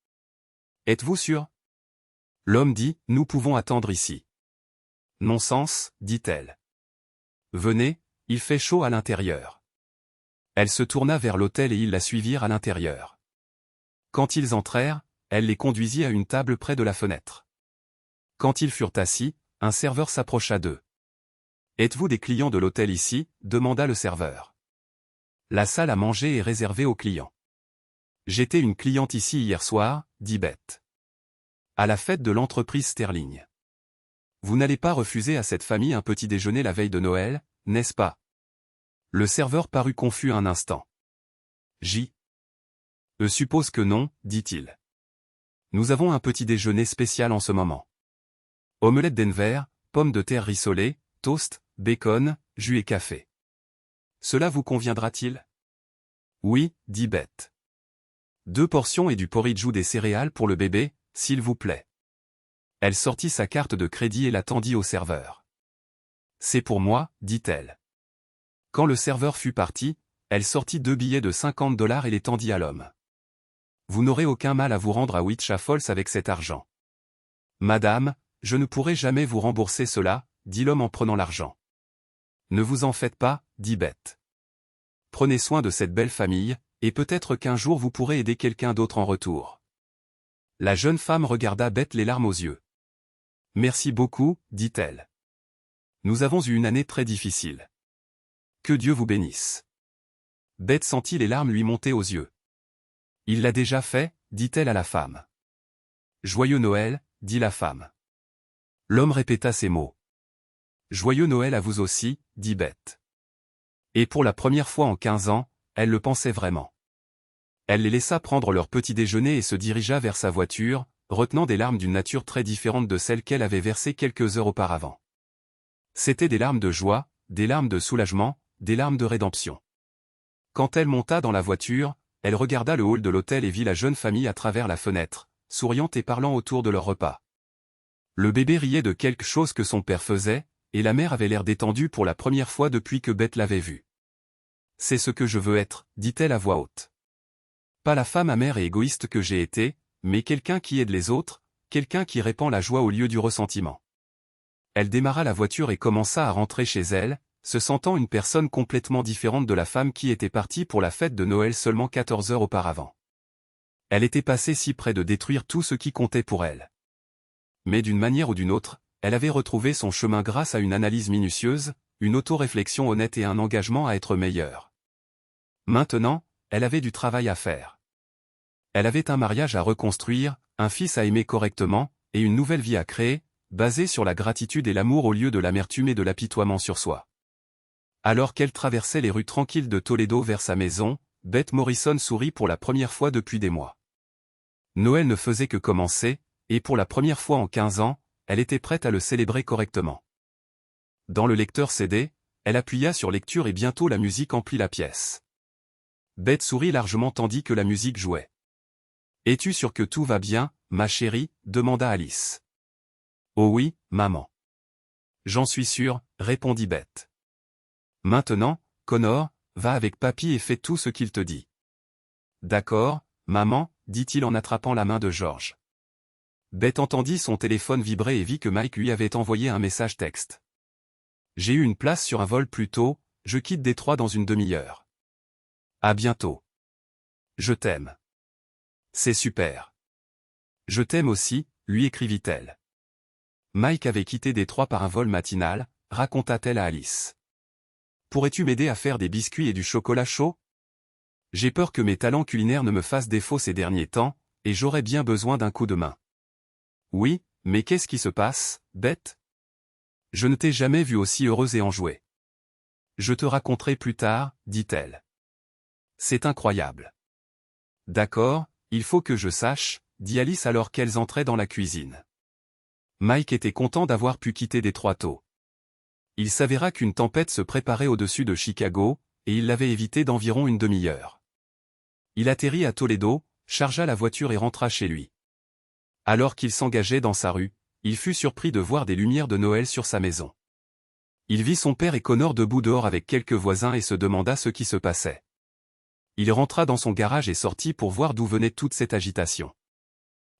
A: Êtes-vous sûr? L'homme dit, nous pouvons attendre ici. Non-sens, dit-elle. Venez, il fait chaud à l'intérieur. Elle se tourna vers l'hôtel et ils la suivirent à l'intérieur. Quand ils entrèrent, elle les conduisit à une table près de la fenêtre. Quand ils furent assis, un serveur s'approcha d'eux. « Êtes-vous des clients de l'hôtel ici ?» demanda le serveur. La salle à manger est réservée aux clients. J'étais une cliente ici hier soir, dit Beth. À la fête de l'entreprise Sterling. Vous n'allez pas refuser à cette famille un petit déjeuner la veille de Noël, n'est-ce pas? Le serveur parut confus un instant. Je suppose que non, dit-il. Nous avons un petit déjeuner spécial en ce moment. Omelette Denver, pommes de terre rissolées, toast, bacon, jus et café. Cela vous conviendra-t-il? Oui, dit Beth. 2 portions et du porridge ou des céréales pour le bébé, s'il vous plaît. Elle sortit sa carte de crédit et la tendit au serveur. C'est pour moi, dit-elle. Quand le serveur fut parti, elle sortit 2 billets de $50 et les tendit à l'homme. Vous n'aurez aucun mal à vous rendre à Wichita Falls avec cet argent. Madame, je ne pourrai jamais vous rembourser cela, dit l'homme en prenant l'argent. Ne vous en faites pas, dit Beth. Prenez soin de cette belle famille, et peut-être qu'un jour vous pourrez aider quelqu'un d'autre en retour. La jeune femme regarda Beth les larmes aux yeux. Merci beaucoup, dit-elle. Nous avons eu une année très difficile. Que Dieu vous bénisse. Beth sentit les larmes lui monter aux yeux. Il l'a déjà fait, dit-elle à la femme. Joyeux Noël, dit la femme. L'homme répéta ces mots. Joyeux Noël à vous aussi, dit Beth. Et pour la première fois en 15 ans, elle le pensait vraiment. Elle les laissa prendre leur petit déjeuner et se dirigea vers sa voiture, retenant des larmes d'une nature très différente de celles qu'elle avait versées quelques heures auparavant. C'étaient des larmes de joie, des larmes de soulagement, des larmes de rédemption. Quand elle monta dans la voiture, elle regarda le hall de l'hôtel et vit la jeune famille à travers la fenêtre, souriante et parlant autour de leur repas. Le bébé riait de quelque chose que son père faisait, et la mère avait l'air détendue pour la première fois depuis que Beth l'avait vue. « C'est ce que je veux être, dit-elle à voix haute. Pas la femme amère et égoïste que j'ai été, mais quelqu'un qui aide les autres, quelqu'un qui répand la joie au lieu du ressentiment. » Elle démarra la voiture et commença à rentrer chez elle, se sentant une personne complètement différente de la femme qui était partie pour la fête de Noël seulement 14 heures auparavant. Elle était passée si près de détruire tout ce qui comptait pour elle. Mais d'une manière ou d'une autre, elle avait retrouvé son chemin grâce à une analyse minutieuse, une auto-réflexion honnête et un engagement à être meilleure. Maintenant, elle avait du travail à faire. Elle avait un mariage à reconstruire, un fils à aimer correctement, et une nouvelle vie à créer, basée sur la gratitude et l'amour au lieu de l'amertume et de l'apitoiement sur soi. Alors qu'elle traversait les rues tranquilles de Toledo vers sa maison, Beth Morrison sourit pour la première fois depuis des mois. Noël ne faisait que commencer, et pour la première fois en 15 ans, elle était prête à le célébrer correctement. Dans le lecteur CD, elle appuya sur lecture et bientôt la musique emplit la pièce. Beth sourit largement tandis que la musique jouait. « Es-tu sûre que tout va bien, ma chérie ?» demanda Alice. « Oh oui, maman. »« J'en suis sûre, » répondit Beth. « Maintenant, Connor, va avec papy et fais tout ce qu'il te dit. »« D'accord, maman, » dit-il en attrapant la main de George. Beth entendit son téléphone vibrer et vit que Mike lui avait envoyé un message texte. « J'ai eu une place sur un vol plus tôt, je quitte Détroit dans une demi-heure. À bientôt. Je t'aime. »« C'est super. »« Je t'aime aussi, » lui écrivit-elle. Mike avait quitté Détroit par un vol matinal, raconta-t-elle à Alice. « Pourrais-tu m'aider à faire des biscuits et du chocolat chaud? J'ai peur que mes talents culinaires ne me fassent défaut ces derniers temps, et j'aurais bien besoin d'un coup de main. » Oui, mais qu'est-ce qui se passe, Beth? Je ne t'ai jamais vue aussi heureuse et enjouée. Je te raconterai plus tard, dit-elle. C'est incroyable. D'accord, il faut que je sache, dit Alice alors qu'elles entraient dans la cuisine. Mike était content d'avoir pu quitter Détroit tôt. Il s'avéra qu'une tempête se préparait au-dessus de Chicago, et il l'avait évité d'environ une demi-heure. Il atterrit à Toledo, chargea la voiture et rentra chez lui. Alors qu'il s'engageait dans sa rue, il fut surpris de voir des lumières de Noël sur sa maison. Il vit son père et Connor debout dehors avec quelques voisins et se demanda ce qui se passait. Il rentra dans son garage et sortit pour voir d'où venait toute cette agitation.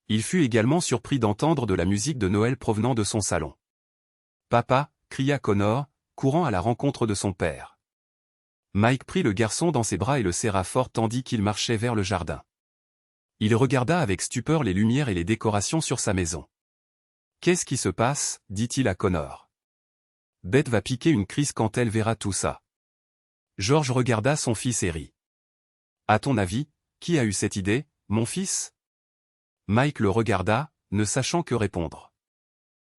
A: Il fut également surpris d'entendre de la musique de Noël provenant de son salon. « Papa !» cria Connor, courant à la rencontre de son père. Mike prit le garçon dans ses bras et le serra fort tandis qu'il marchait vers le jardin. Il regarda avec stupeur les lumières et les décorations sur sa maison. « Qu'est-ce qui se passe ?» dit-il à Connor. « Beth va piquer une crise quand elle verra tout ça. » George regarda son fils et rit. « À ton avis, qui a eu cette idée, mon fils ?» Mike le regarda, ne sachant que répondre.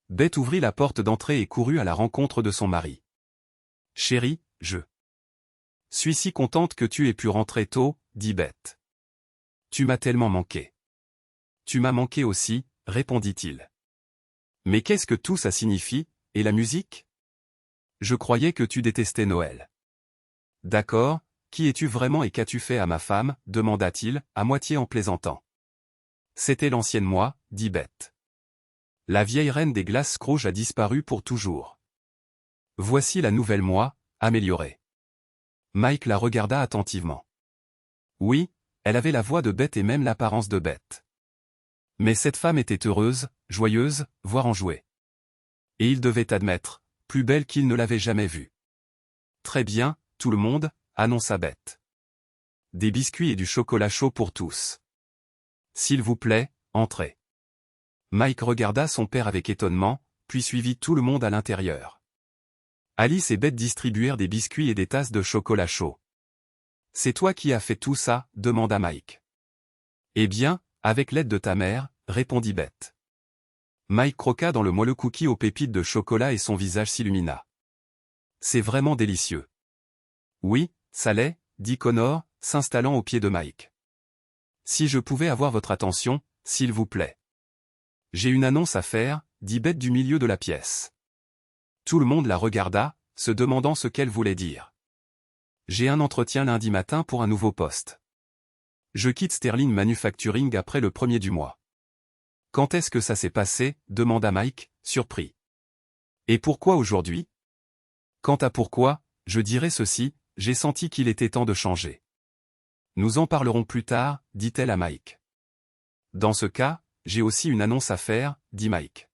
A: Beth ouvrit la porte d'entrée et courut à la rencontre de son mari. « Chérie, je suis si contente que tu aies pu rentrer tôt, dit Beth. Tu m'as tellement manqué. Tu m'as manqué aussi, répondit-il. Mais qu'est-ce que tout ça signifie, et la musique? Je croyais que tu détestais Noël. D'accord, qui es-tu vraiment et qu'as-tu fait à ma femme, demanda-t-il, à moitié en plaisantant. C'était l'ancienne moi, dit Beth. La vieille reine des glaces Scrooge a disparu pour toujours. Voici la nouvelle moi, améliorée. Mike la regarda attentivement. Oui, elle avait la voix de Beth et même l'apparence de Beth. Mais cette femme était heureuse, joyeuse, voire enjouée. Et il devait admettre, plus belle qu'il ne l'avait jamais vue. Très bien, tout le monde, annonça Beth. Des biscuits et du chocolat chaud pour tous. S'il vous plaît, entrez. Mike regarda son père avec étonnement, puis suivit tout le monde à l'intérieur. Alice et Beth distribuèrent des biscuits et des tasses de chocolat chaud. C'est toi qui as fait tout ça, demanda Mike. Eh bien, avec l'aide de ta mère, répondit Beth. Mike croqua dans le moelleux cookie aux pépites de chocolat et son visage s'illumina. C'est vraiment délicieux. Oui, ça l'est, dit Connor, s'installant au pied de Mike. Si je pouvais avoir votre attention, s'il vous plaît. J'ai une annonce à faire, dit Beth du milieu de la pièce. Tout le monde la regarda, se demandant ce qu'elle voulait dire. J'ai un entretien lundi matin pour un nouveau poste. Je quitte Sterling Manufacturing après le 1er du mois. Quand est-ce que ça s'est passé, demanda Mike, surpris. Et pourquoi aujourd'hui? Quant à pourquoi, je dirais ceci, j'ai senti qu'il était temps de changer. Nous en parlerons plus tard, dit-elle à Mike. Dans ce cas, j'ai aussi une annonce à faire, dit Mike.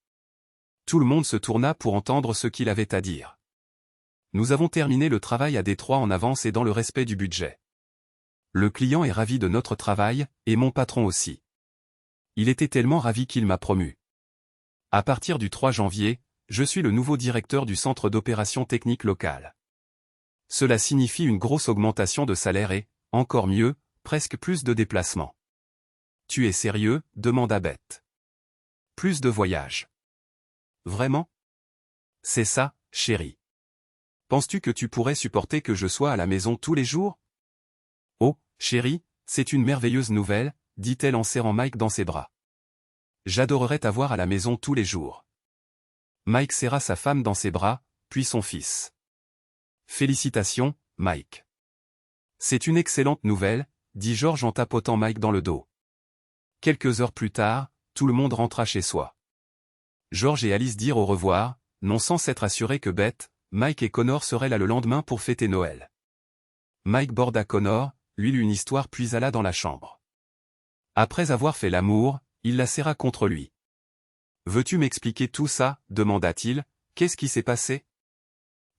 A: Tout le monde se tourna pour entendre ce qu'il avait à dire. Nous avons terminé le travail à Détroit en avance et dans le respect du budget. Le client est ravi de notre travail, et mon patron aussi. Il était tellement ravi qu'il m'a promu. À partir du 3 janvier, je suis le nouveau directeur du centre d'opération technique local. Cela signifie une grosse augmentation de salaire et, encore mieux, presque plus de déplacements. Tu es sérieux, demanda Beth. Plus de voyages. Vraiment? C'est ça, chérie. Penses-tu que tu pourrais supporter que je sois à la maison tous les jours? Oh, chérie, c'est une merveilleuse nouvelle, dit-elle en serrant Mike dans ses bras. J'adorerais t'avoir à la maison tous les jours. Mike serra sa femme dans ses bras, puis son fils. Félicitations, Mike. C'est une excellente nouvelle, dit George en tapotant Mike dans le dos. Quelques heures plus tard, tout le monde rentra chez soi. George et Alice dirent au revoir, non sans s'être assurés que Beth, Mike et Connor seraient là le lendemain pour fêter Noël. Mike borda Connor, lui lut une histoire puis alla dans la chambre. Après avoir fait l'amour, il la serra contre lui. « Veux-tu m'expliquer tout ça ?» demanda-t-il. « Qu'est-ce qui s'est passé ?»«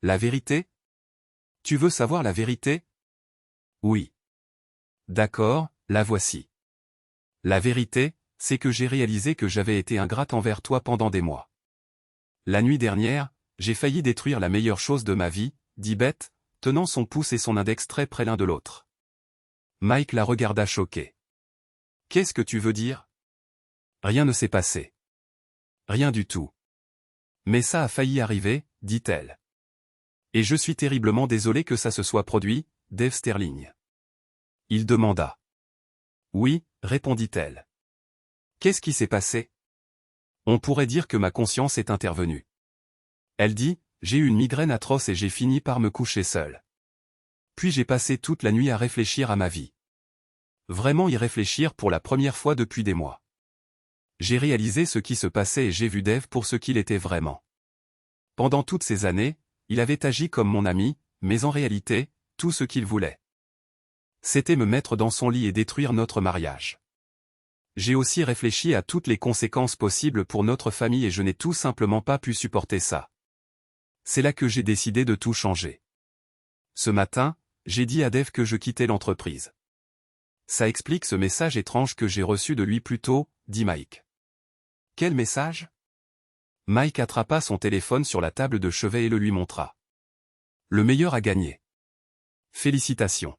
A: La vérité ? Tu veux savoir la vérité ? » « Oui. »« D'accord, la voici. La vérité, c'est que j'ai réalisé que j'avais été ingrate envers toi pendant des mois. La nuit dernière, j'ai failli détruire la meilleure chose de ma vie, dit Beth, tenant son pouce et son index très près l'un de l'autre. Mike la regarda choqué. « Qu'est-ce que tu veux dire ? Rien ne s'est passé. Rien du tout. Mais ça a failli arriver, dit-elle. Et je suis terriblement désolé que ça se soit produit, Dave Sterling. Il demanda. Oui, répondit-elle. Qu'est-ce qui s'est passé? On pourrait dire que ma conscience est intervenue. Elle dit, j'ai eu une migraine atroce et j'ai fini par me coucher seule. Puis j'ai passé toute la nuit à réfléchir à ma vie. Vraiment y réfléchir pour la première fois depuis des mois. J'ai réalisé ce qui se passait et j'ai vu Dave pour ce qu'il était vraiment. Pendant toutes ces années, il avait agi comme mon ami, mais en réalité, tout ce qu'il voulait, c'était me mettre dans son lit et détruire notre mariage. J'ai aussi réfléchi à toutes les conséquences possibles pour notre famille et je n'ai tout simplement pas pu supporter ça. C'est là que j'ai décidé de tout changer. Ce matin, j'ai dit à Dave que je quittais l'entreprise. Ça explique ce message étrange que j'ai reçu de lui plus tôt, dit Mike. Quel message? Mike attrapa son téléphone sur la table de chevet et le lui montra. Le meilleur a gagné. Félicitations.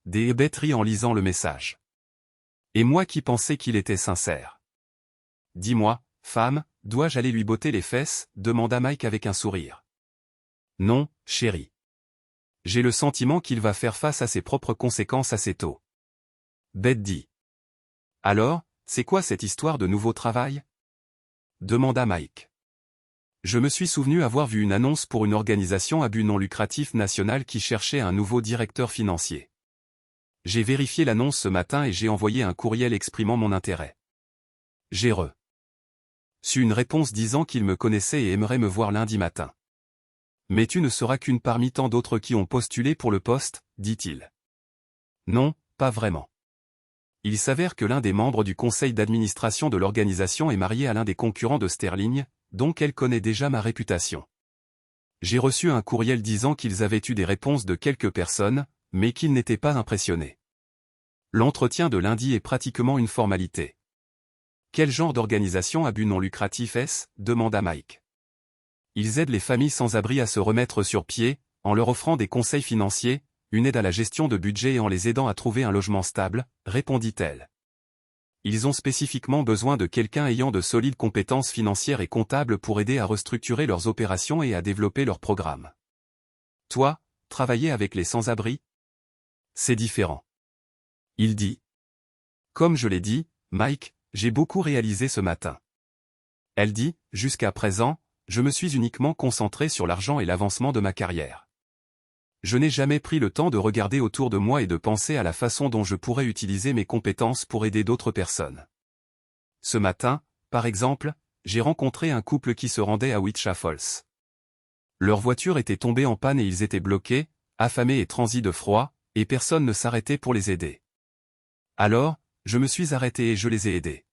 A: Des bêteries en lisant le message. Et moi qui pensais qu'il était sincère. Dis-moi, femme, dois-je aller lui botter les fesses? Demanda Mike avec un sourire. Non, chérie. J'ai le sentiment qu'il va faire face à ses propres conséquences assez tôt. Beth dit. Alors, c'est quoi cette histoire de nouveau travail? Demanda Mike. Je me suis souvenu avoir vu une annonce pour une organisation à but non lucratif national qui cherchait un nouveau directeur financier. J'ai vérifié l'annonce ce matin et j'ai envoyé un courriel exprimant mon intérêt. J'ai reçu une réponse disant qu'il me connaissait et aimerait me voir lundi matin. Mais tu ne seras qu'une parmi tant d'autres qui ont postulé pour le poste, dit-il. Non, pas vraiment. Il s'avère que l'un des membres du conseil d'administration de l'organisation est marié à l'un des concurrents de Sterling, donc elle connaît déjà ma réputation. J'ai reçu un courriel disant qu'ils avaient eu des réponses de quelques personnes, mais qu'ils n'étaient pas impressionnés. L'entretien de lundi est pratiquement une formalité. Quel genre d'organisation à but non lucratif est-ce ? Demanda Mike. Ils aident les familles sans abri à se remettre sur pied, en leur offrant des conseils financiers, une aide à la gestion de budget et en les aidant à trouver un logement stable, répondit-elle. Ils ont spécifiquement besoin de quelqu'un ayant de solides compétences financières et comptables pour aider à restructurer leurs opérations et à développer leurs programmes. Toi, travailler avec les sans-abri ? C'est différent. Il dit. Comme je l'ai dit, Mike, j'ai beaucoup réalisé ce matin. Elle dit, jusqu'à présent, je me suis uniquement concentré sur l'argent et l'avancement de ma carrière. Je n'ai jamais pris le temps de regarder autour de moi et de penser à la façon dont je pourrais utiliser mes compétences pour aider d'autres personnes. Ce matin, par exemple, j'ai rencontré un couple qui se rendait à Wichita Falls. Leur voiture était tombée en panne et ils étaient bloqués, affamés et transis de froid, et personne ne s'arrêtait pour les aider. Alors, je me suis arrêté et je les ai aidés.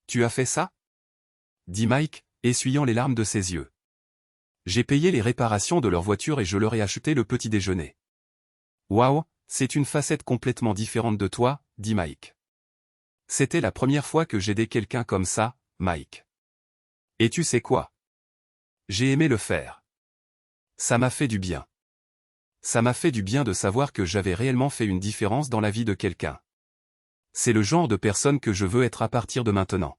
A: Tu as fait ça ? Dit Mike, essuyant les larmes de ses yeux. J'ai payé les réparations de leur voiture et je leur ai acheté le petit déjeuner. Waouh, c'est une facette complètement différente de toi, dit Mike. C'était la première fois que j'aidais quelqu'un comme ça, Mike. Et tu sais quoi ? J'ai aimé le faire. Ça m'a fait du bien. Ça m'a fait du bien de savoir que j'avais réellement fait une différence dans la vie de quelqu'un. C'est le genre de personne que je veux être à partir de maintenant.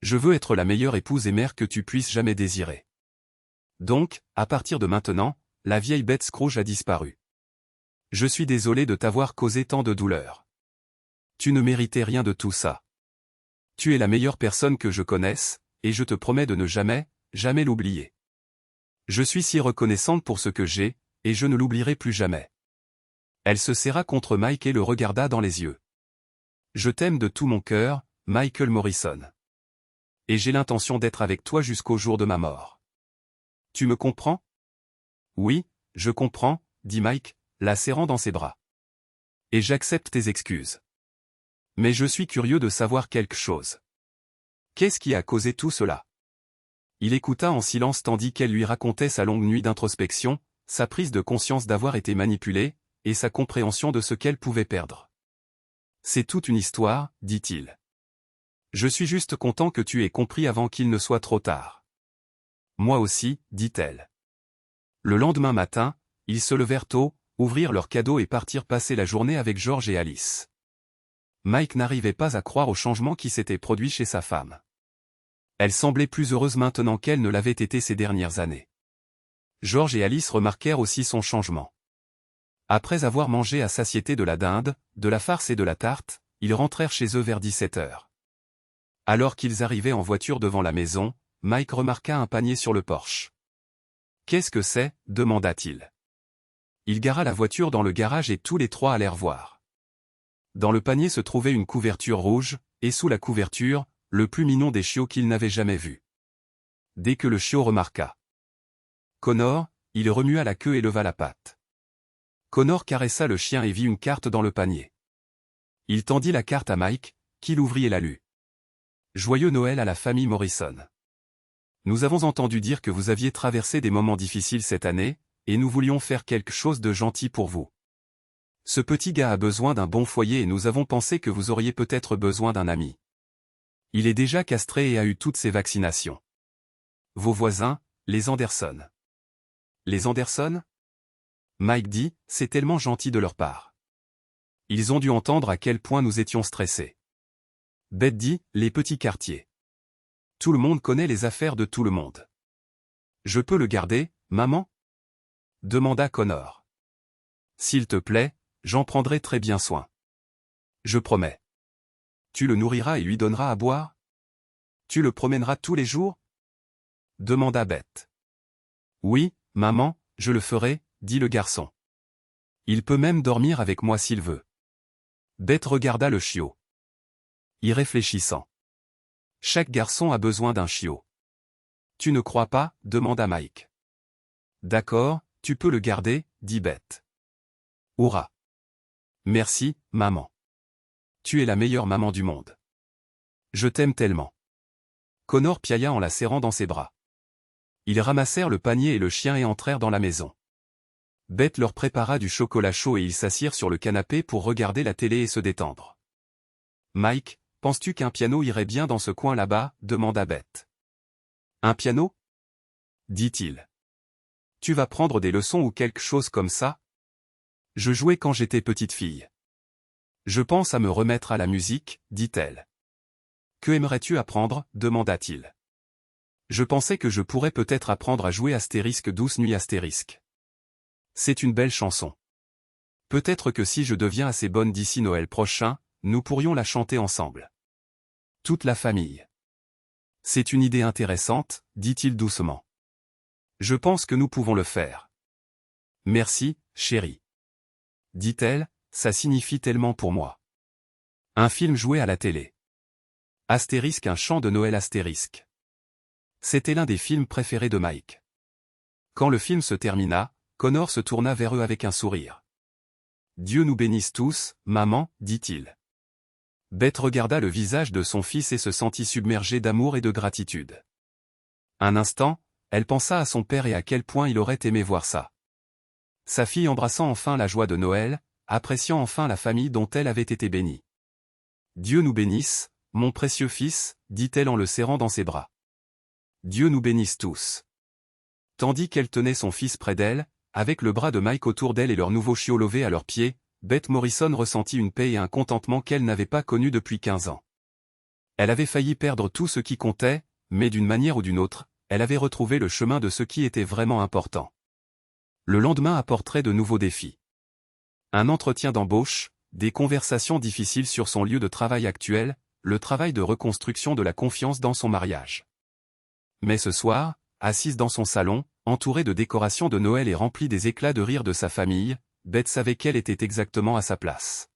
A: Je veux être la meilleure épouse et mère que tu puisses jamais désirer. Donc, à partir de maintenant, la vieille bête Scrooge a disparu. Je suis désolé de t'avoir causé tant de douleur. Tu ne méritais rien de tout ça. Tu es la meilleure personne que je connaisse, et je te promets de ne jamais, jamais l'oublier. Je suis si reconnaissante pour ce que j'ai, et je ne l'oublierai plus jamais. Elle se serra contre Mike et le regarda dans les yeux. Je t'aime de tout mon cœur, Michael Morrison. Et j'ai l'intention d'être avec toi jusqu'au jour de ma mort. Tu me comprends ? Oui, je comprends, dit Mike, la serrant dans ses bras. Et j'accepte tes excuses. Mais je suis curieux de savoir quelque chose. Qu'est-ce qui a causé tout cela ? Il écouta en silence tandis qu'elle lui racontait sa longue nuit d'introspection, sa prise de conscience d'avoir été manipulée, et sa compréhension de ce qu'elle pouvait perdre. C'est toute une histoire, dit-il. Je suis juste content que tu aies compris avant qu'il ne soit trop tard. Moi aussi, dit-elle. Le lendemain matin, ils se levèrent tôt, ouvrirent leurs cadeaux et partirent passer la journée avec George et Alice. Mike n'arrivait pas à croire au changement qui s'était produit chez sa femme. Elle semblait plus heureuse maintenant qu'elle ne l'avait été ces dernières années. George et Alice remarquèrent aussi son changement. Après avoir mangé à satiété de la dinde, de la farce et de la tarte, ils rentrèrent chez eux vers 17 heures. Alors qu'ils arrivaient en voiture devant la maison, Mike remarqua un panier sur le porche. « Qu'est-ce que c'est » demanda-t-il. Il gara la voiture dans le garage et tous les trois allèrent voir. Dans le panier se trouvait une couverture rouge, et sous la couverture, le plus mignon des chiots qu'ils n'avaient jamais vu. Dès que le chiot remarqua Connor, il remua la queue et leva la patte. Connor caressa le chien et vit une carte dans le panier. Il tendit la carte à Mike, qui l'ouvrit et la lut. « Joyeux Noël à la famille Morrison. Nous avons entendu dire que vous aviez traversé des moments difficiles cette année, et nous voulions faire quelque chose de gentil pour vous. Ce petit gars a besoin d'un bon foyer et nous avons pensé que vous auriez peut-être besoin d'un ami. Il est déjà castré et a eu toutes ses vaccinations. Vos voisins, les Anderson. » Les Anderson ? Mike dit, c'est tellement gentil de leur part. Ils ont dû entendre à quel point nous étions stressés. Beth dit, les petits quartiers. Tout le monde connaît les affaires de tout le monde. Je peux le garder, maman ? Demanda Connor. S'il te plaît, j'en prendrai très bien soin. Je promets. Tu le nourriras et lui donneras à boire ? Tu le promèneras tous les jours ? Demanda Beth. Oui, maman, je le ferai, dit le garçon. Il peut même dormir avec moi s'il veut. Beth regarda le chiot. Y réfléchissant. Chaque garçon a besoin d'un chiot. Tu ne crois pas ? Demanda Mike. D'accord, tu peux le garder, dit Beth. Hurrah. Merci, maman. tu es la meilleure maman du monde. Je t'aime tellement. Connor piailla en la serrant dans ses bras. Ils ramassèrent le panier et le chien et entrèrent dans la maison. Beth leur prépara du chocolat chaud et ils s'assirent sur le canapé pour regarder la télé et se détendre. Mike, penses-tu qu'un piano irait bien dans ce coin là-bas, demanda Beth. Un piano? Dit-il. Tu vas prendre des leçons ou quelque chose comme ça? Je jouais quand j'étais petite fille. Je pense à me remettre à la musique, dit-elle. Que aimerais-tu apprendre? Demanda-t-il. Je pensais que je pourrais peut-être apprendre à jouer Astérisque douce nuit Astérisque. C'est une belle chanson. Peut-être que si je deviens assez bonne d'ici Noël prochain, nous pourrions la chanter ensemble. Toute la famille. C'est une idée intéressante, dit-il doucement. Je pense que nous pouvons le faire. Merci, chérie. Dit-elle, ça signifie tellement pour moi. Un film joué à la télé. Astérisque, un chant de Noël Astérisque. C'était l'un des films préférés de Mike. Quand le film se termina, Connor se tourna vers eux avec un sourire. Dieu nous bénisse tous, maman, dit-il. Beth regarda le visage de son fils et se sentit submergée d'amour et de gratitude. Un instant, elle pensa à son père et à quel point il aurait aimé voir ça. Sa fille embrassant enfin la joie de Noël, appréciant enfin la famille dont elle avait été bénie. Dieu nous bénisse, mon précieux fils, dit-elle en le serrant dans ses bras. Dieu nous bénisse tous. Tandis qu'elle tenait son fils près d'elle, avec le bras de Mike autour d'elle et leur nouveau chiot lové à leurs pieds, Beth Morrison ressentit une paix et un contentement qu'elle n'avait pas connus depuis 15 ans. Elle avait failli perdre tout ce qui comptait, mais d'une manière ou d'une autre, elle avait retrouvé le chemin de ce qui était vraiment important. Le lendemain apporterait de nouveaux défis. Un entretien d'embauche, des conversations difficiles sur son lieu de travail actuel, le travail de reconstruction de la confiance dans son mariage. Mais ce soir, assise dans son salon, entourée de décorations de Noël et remplie des éclats de rire de sa famille, Beth savait qu'elle était exactement à sa place.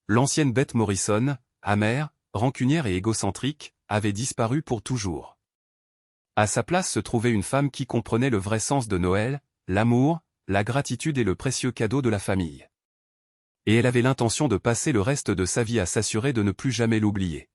A: L'ancienne Beth Morrison, amère, rancunière et égocentrique, avait disparu pour toujours. À sa place se trouvait une femme qui comprenait le vrai sens de Noël, l'amour, la gratitude et le précieux cadeau de la famille. Et elle avait l'intention de passer le reste de sa vie à s'assurer de ne plus jamais l'oublier.